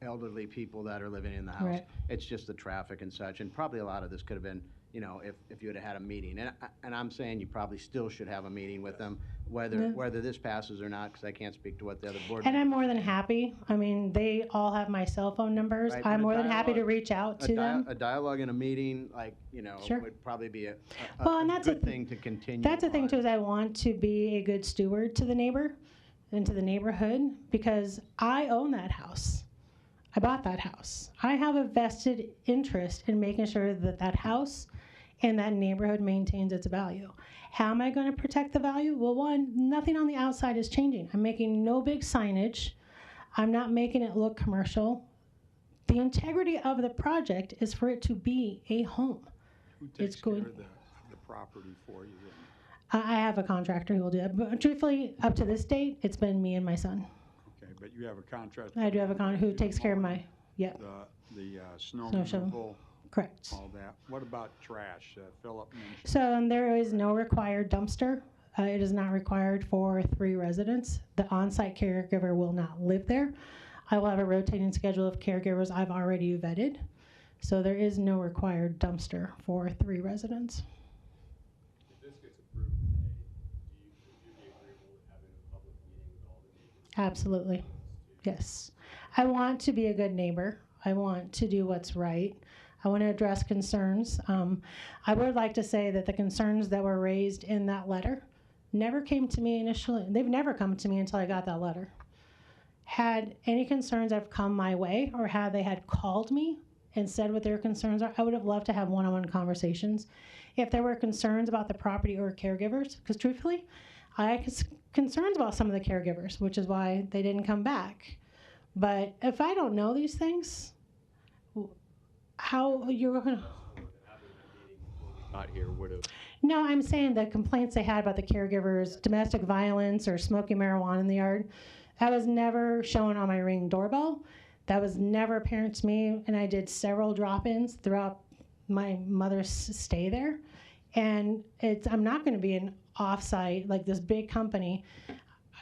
elderly people that are living in the house. Right. It's just the traffic and such, and probably a lot of this could have been, if you had a meeting. And I'm saying you probably still should have a meeting with them, whether this passes or not, because I can't speak to what the other board. And I'm more than happy. I mean, they all have my cell phone numbers. Right, I'm but more a than happy to dialogue- reach out to them. A dialogue in a meeting, Sure. would probably be a Well, and that's good thing to continue. That's the thing too, is I want to be a good steward to the neighbor and to the neighborhood, because I own that house. I bought that house. I have a vested interest in making sure that that house and that neighborhood maintains its value. How am I going to protect the value? Well, 1, nothing on the outside is changing. I'm making no big signage. I'm not making it look commercial. The integrity of the project is for it to be a home. Who takes It's going- care of the property for you then? I have a contractor who will do it, but truthfully, up to this date, it's been me and my son. Okay, but you have a contractor. I do have a who takes care of my, yep, The snow Snow shovel. removal. Correct. All that. What about trash? Philip mentioned. So there is no required dumpster. It is not required for 3 residents. The on-site caregiver will not live there. I will have a rotating schedule of caregivers I've already vetted. So there is no required dumpster for 3 residents. If this gets approved today, do Absolutely. Yes. I want to be a good neighbor. I want to do what's right. I want to address concerns. I would like to say that the concerns that were raised in that letter never came to me initially. They've never come to me until I got that letter. Had any concerns have come my way, or had they had called me and said what their concerns are, I would have loved to have one-on-one conversations. If there were concerns about the property or caregivers, because truthfully, I had concerns about some of the caregivers, which is why they didn't come back. But if I don't know these things, how you're going to... Not here would have. No, I'm saying the complaints they had about the caregivers, domestic violence or smoking marijuana in the yard, that was never shown on my Ring doorbell. That was never apparent to me, and I did several drop-ins throughout my mother's stay there. And I'm not going to be an off-site, like this big company.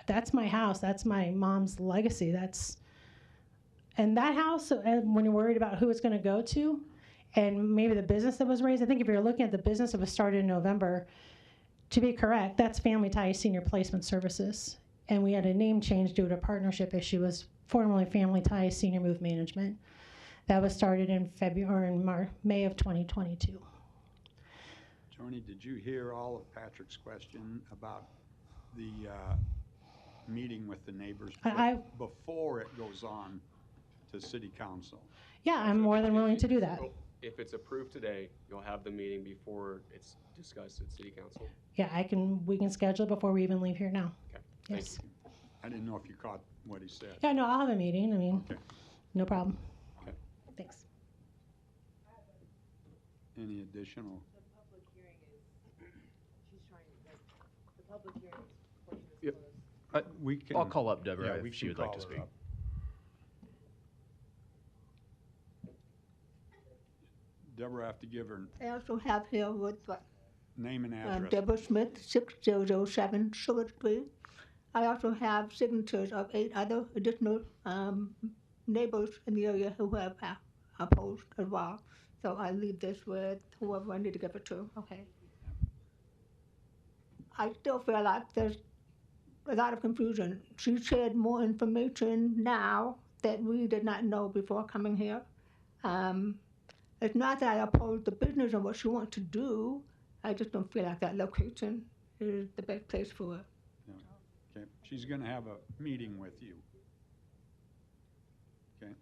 That's my house. That's my mom's legacy. And that house, when you're worried about who it's going to go to, and maybe the business that was raised, I think if you're looking at the business that was started in November, to be correct, that's Family Ties Senior Placement Services. And we had a name change due to a partnership issue. It was formerly Family Ties Senior Move Management. That was started in May of 2022. Joni, did you hear all of Patrick's question about the meeting with the neighbors before it goes on to city council? Yeah, I'm more than willing to do that. If it's approved today, you'll have the meeting before it's discussed at city council. Yeah, we can schedule it before we even leave here now. Okay. Yes. I didn't know if you caught what he said. Yeah, no, I'll have a meeting. I mean, Okay. no problem. Okay. Thanks. Any additional? The public hearing is, she's trying, the public hearing portion is Yep. closed. We can. I'll call up Deborah Yeah, we if she can would like to call her speak. up. Deborah, I have to give her I also have here with name and address. Deborah Smith, 6007 Sugar Street. I also have signatures of 8 other additional neighbors in the area who have opposed as well. So I leave this with whoever I need to give it to. Okay. I still feel like there's a lot of confusion. She shared more information now that we did not know before coming here. It's not that I oppose the business and what she wants to do. I just don't feel like that location is the best place for it. Okay, she's going to have a meeting with you. Okay.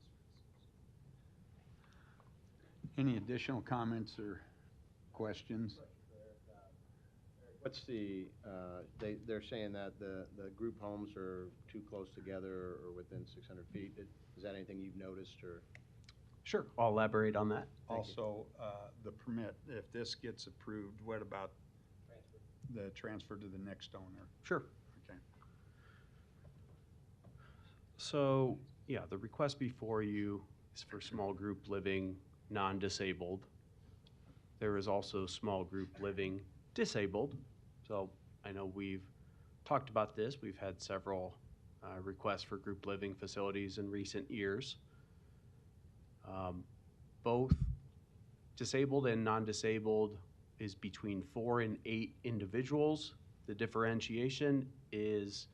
Any additional comments or questions? What's the, they're saying that the group homes are too close together or within 600 feet. Is that anything you've noticed or? Sure, I'll elaborate on that. Also, the permit, if this gets approved, what about the transfer to the next owner? Sure. Okay. So, yeah, the request before you is for small group living, non-disabled. There is also small group living disabled. So I know we've talked about this. We've had several requests for group living facilities in recent years. Both disabled and non-disabled is between 4 and 8 individuals. The differentiation is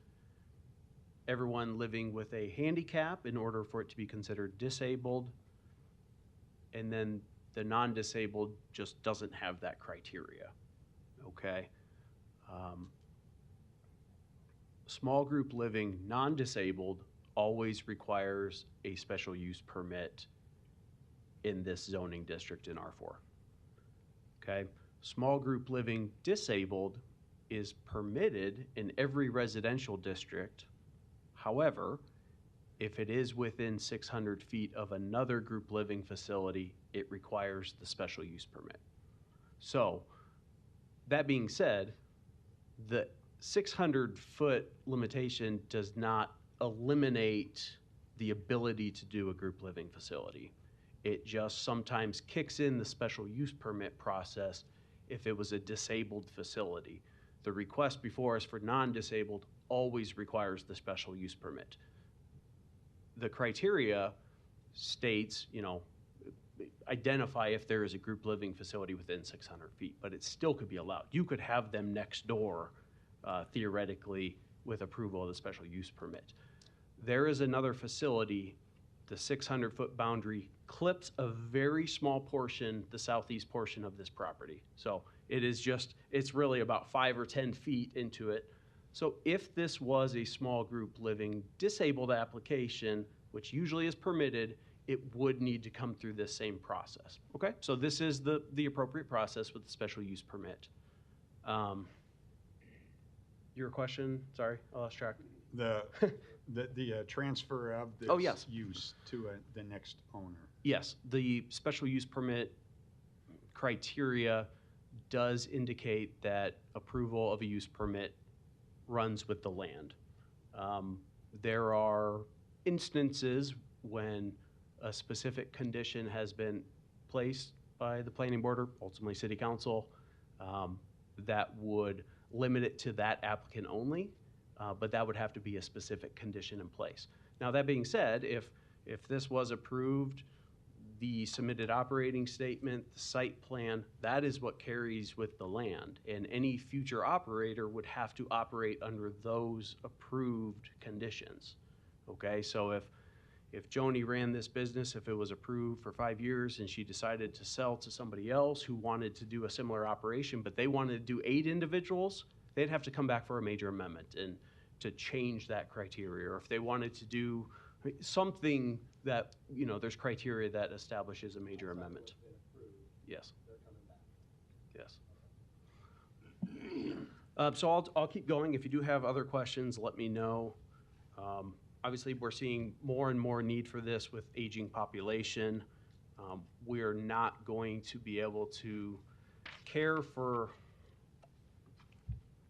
everyone living with a handicap in order for it to be considered disabled. And then the non-disabled just doesn't have that criteria, okay? Small group living, non-disabled, always requires a special use permit in this zoning district in R4, okay? Small group living disabled is permitted in every residential district. However, if it is within 600 feet of another group living facility, it requires the special use permit. So, that being said, the 600-foot limitation does not eliminate the ability to do a group living facility. It just sometimes kicks in the special use permit process if it was a disabled facility. The request before us for non-disabled always requires the special use permit. The criteria states, identify if there is a group living facility within 600 feet, but it still could be allowed. You could have them next door, theoretically, with approval of the special use permit. There is another facility, the 600-foot boundary clips a very small portion, the southeast portion of this property. So it is just, it's really about 5 or 10 feet into it. So if this was a small group living disabled application, which usually is permitted, it would need to come through this same process. Okay, so this is the appropriate process with the special use permit. Your question? Sorry, I lost track. The transfer of this yes. use to the next owner. Yes, the special use permit criteria does indicate that approval of a use permit runs with the land. There are instances when a specific condition has been placed by the planning board or ultimately city council that would limit it to that applicant only, but that would have to be a specific condition in place. Now, that being said, if this was approved, the submitted operating statement, the site plan, that is what carries with the land. And any future operator would have to operate under those approved conditions. Okay, so if Joni ran this business, if it was approved for 5 years and she decided to sell to somebody else who wanted to do a similar operation, but they wanted to do 8 individuals, they'd have to come back for a major amendment and to change that criteria. Or if they wanted to do something that, you know, there's criteria that establishes a major amendment. Yes. Yes. So I'll keep going. If you do have other questions, let me know. Obviously, we're seeing more and more need for this with aging population. We're not going to be able to care for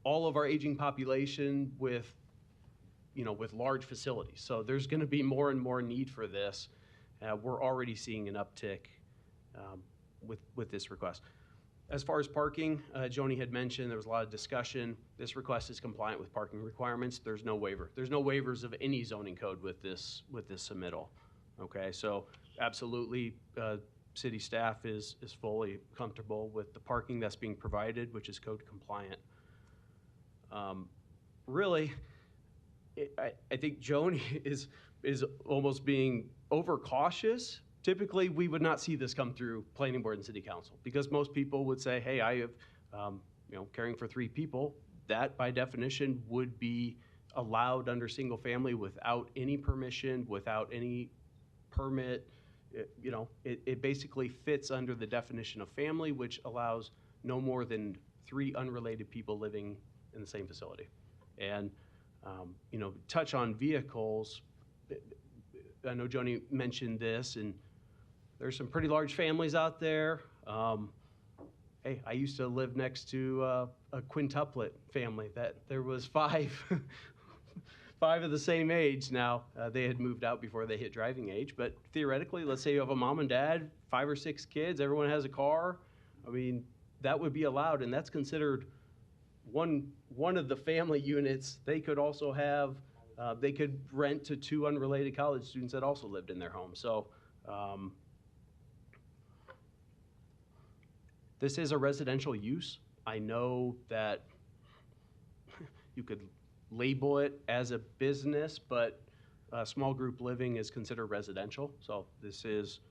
all of our aging population with, you know, with large facilities. So there's going to be more and more need for this. We're already seeing an uptick with this request. As far as parking, Joni had mentioned there was a lot of discussion. This request is compliant with parking requirements. There's no waiver. There's no waivers of any zoning code with this submittal. Okay, so absolutely, city staff is fully comfortable with the parking that's being provided, which is code compliant. Really, I think Joni is almost being overcautious. Typically, we would not see this come through planning board and city council because most people would say, hey, I have, you know, caring for 3 people. That by definition would be allowed under single family without any permission, without any permit. You know, it basically fits under the definition of family, which allows no more than 3 unrelated people living in the same facility. And, you know, touch on vehicles. I know Joni mentioned this, and there's some pretty large families out there. Hey, I used to live next to a quintuplet family that there was 5 of the same age. Now, they had moved out before they hit driving age, but theoretically, let's say you have a mom and dad, 5 or 6 kids, everyone has a car. I mean, that would be allowed, and that's considered one of the family units. They could also have, they could rent to 2 unrelated college students that also lived in their home. So this is a residential use. I know that you could label it as a business, but small group living is considered residential. So this is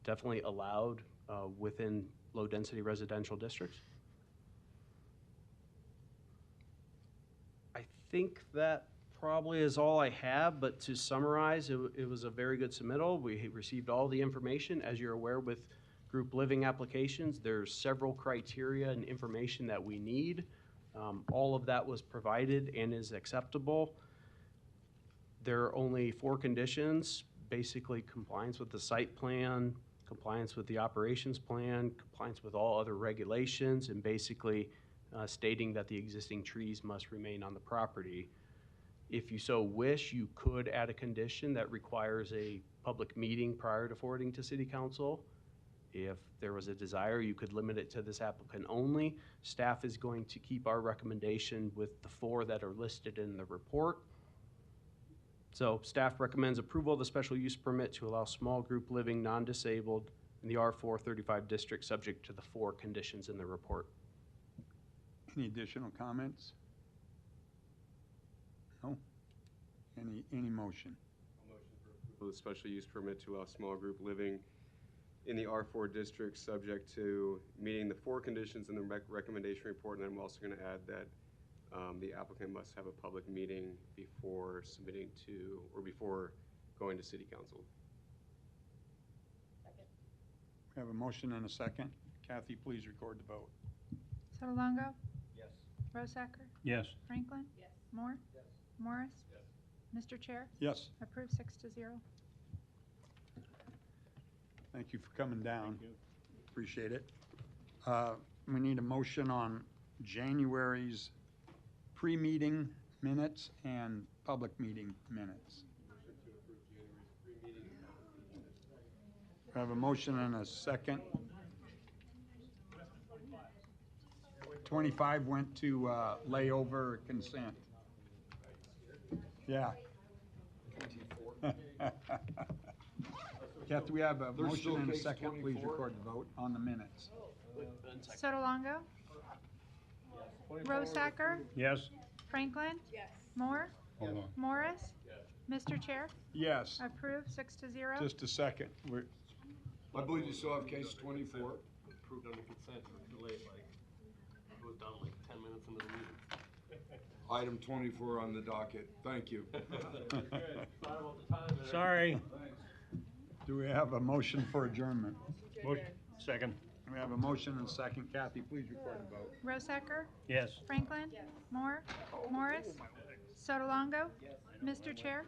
definitely allowed within low density residential districts. I think that probably is all I have, but to summarize, it was a very good submittal. We received all the information. As you're aware, with group living applications, there's several criteria and information that we need. All of that was provided and is acceptable. There are only 4 conditions, basically compliance with the site plan, compliance with the operations plan, compliance with all other regulations, and basically stating that the existing trees must remain on the property. If you so wish, you could add a condition that requires a public meeting prior to forwarding to City Council. If there was a desire, you could limit it to this applicant only. Staff is going to keep our recommendation with the 4 that are listed in the report. So staff recommends approval of the special use permit to allow small group living non-disabled in the R435 district subject to the 4 conditions in the report. Any additional comments? No? Any motion? With a special use permit to allow small group living in the R4 district, subject to meeting the 4 conditions in the recommendation report. And I'm also going to add that the applicant must have a public meeting before submitting to, or before going to city council. We have a motion and a second. Kathy, please record the vote. Sotolongo? Yes. Rosacker? Yes. Franklin? Yes. Moore? Yes. Morris? Yes. Mr. Chair? Yes. Approved 6-0. Thank you for coming down. Appreciate it. We need a motion on January's pre-meeting minutes and public meeting minutes. I have a motion and a second. 25 went to layover consent. Yeah. Kathy, we have a motion and a second. Please record the vote on the minutes. Sotolongo? Rosacker? Yes. Franklin? Yes. Moore? Hold on. Morris? Mr. Chair? Yes. Approved 6-0. Just a second. I believe you still have case 24. Approved under consent, delayed like, it was done like 10 minutes into the meeting. Item 24 on the docket. Thank you. Sorry. Do we have a motion for adjournment? Second. We have a motion and a second. Kathy, please record the vote. Rosacker? Yes. Franklin? Moore? Morris? Sotolongo? Mr. Chair?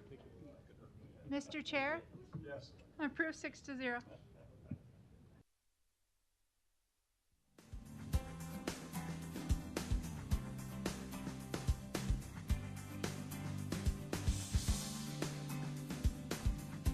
Mr. Chair? Yes. Approved 6-0.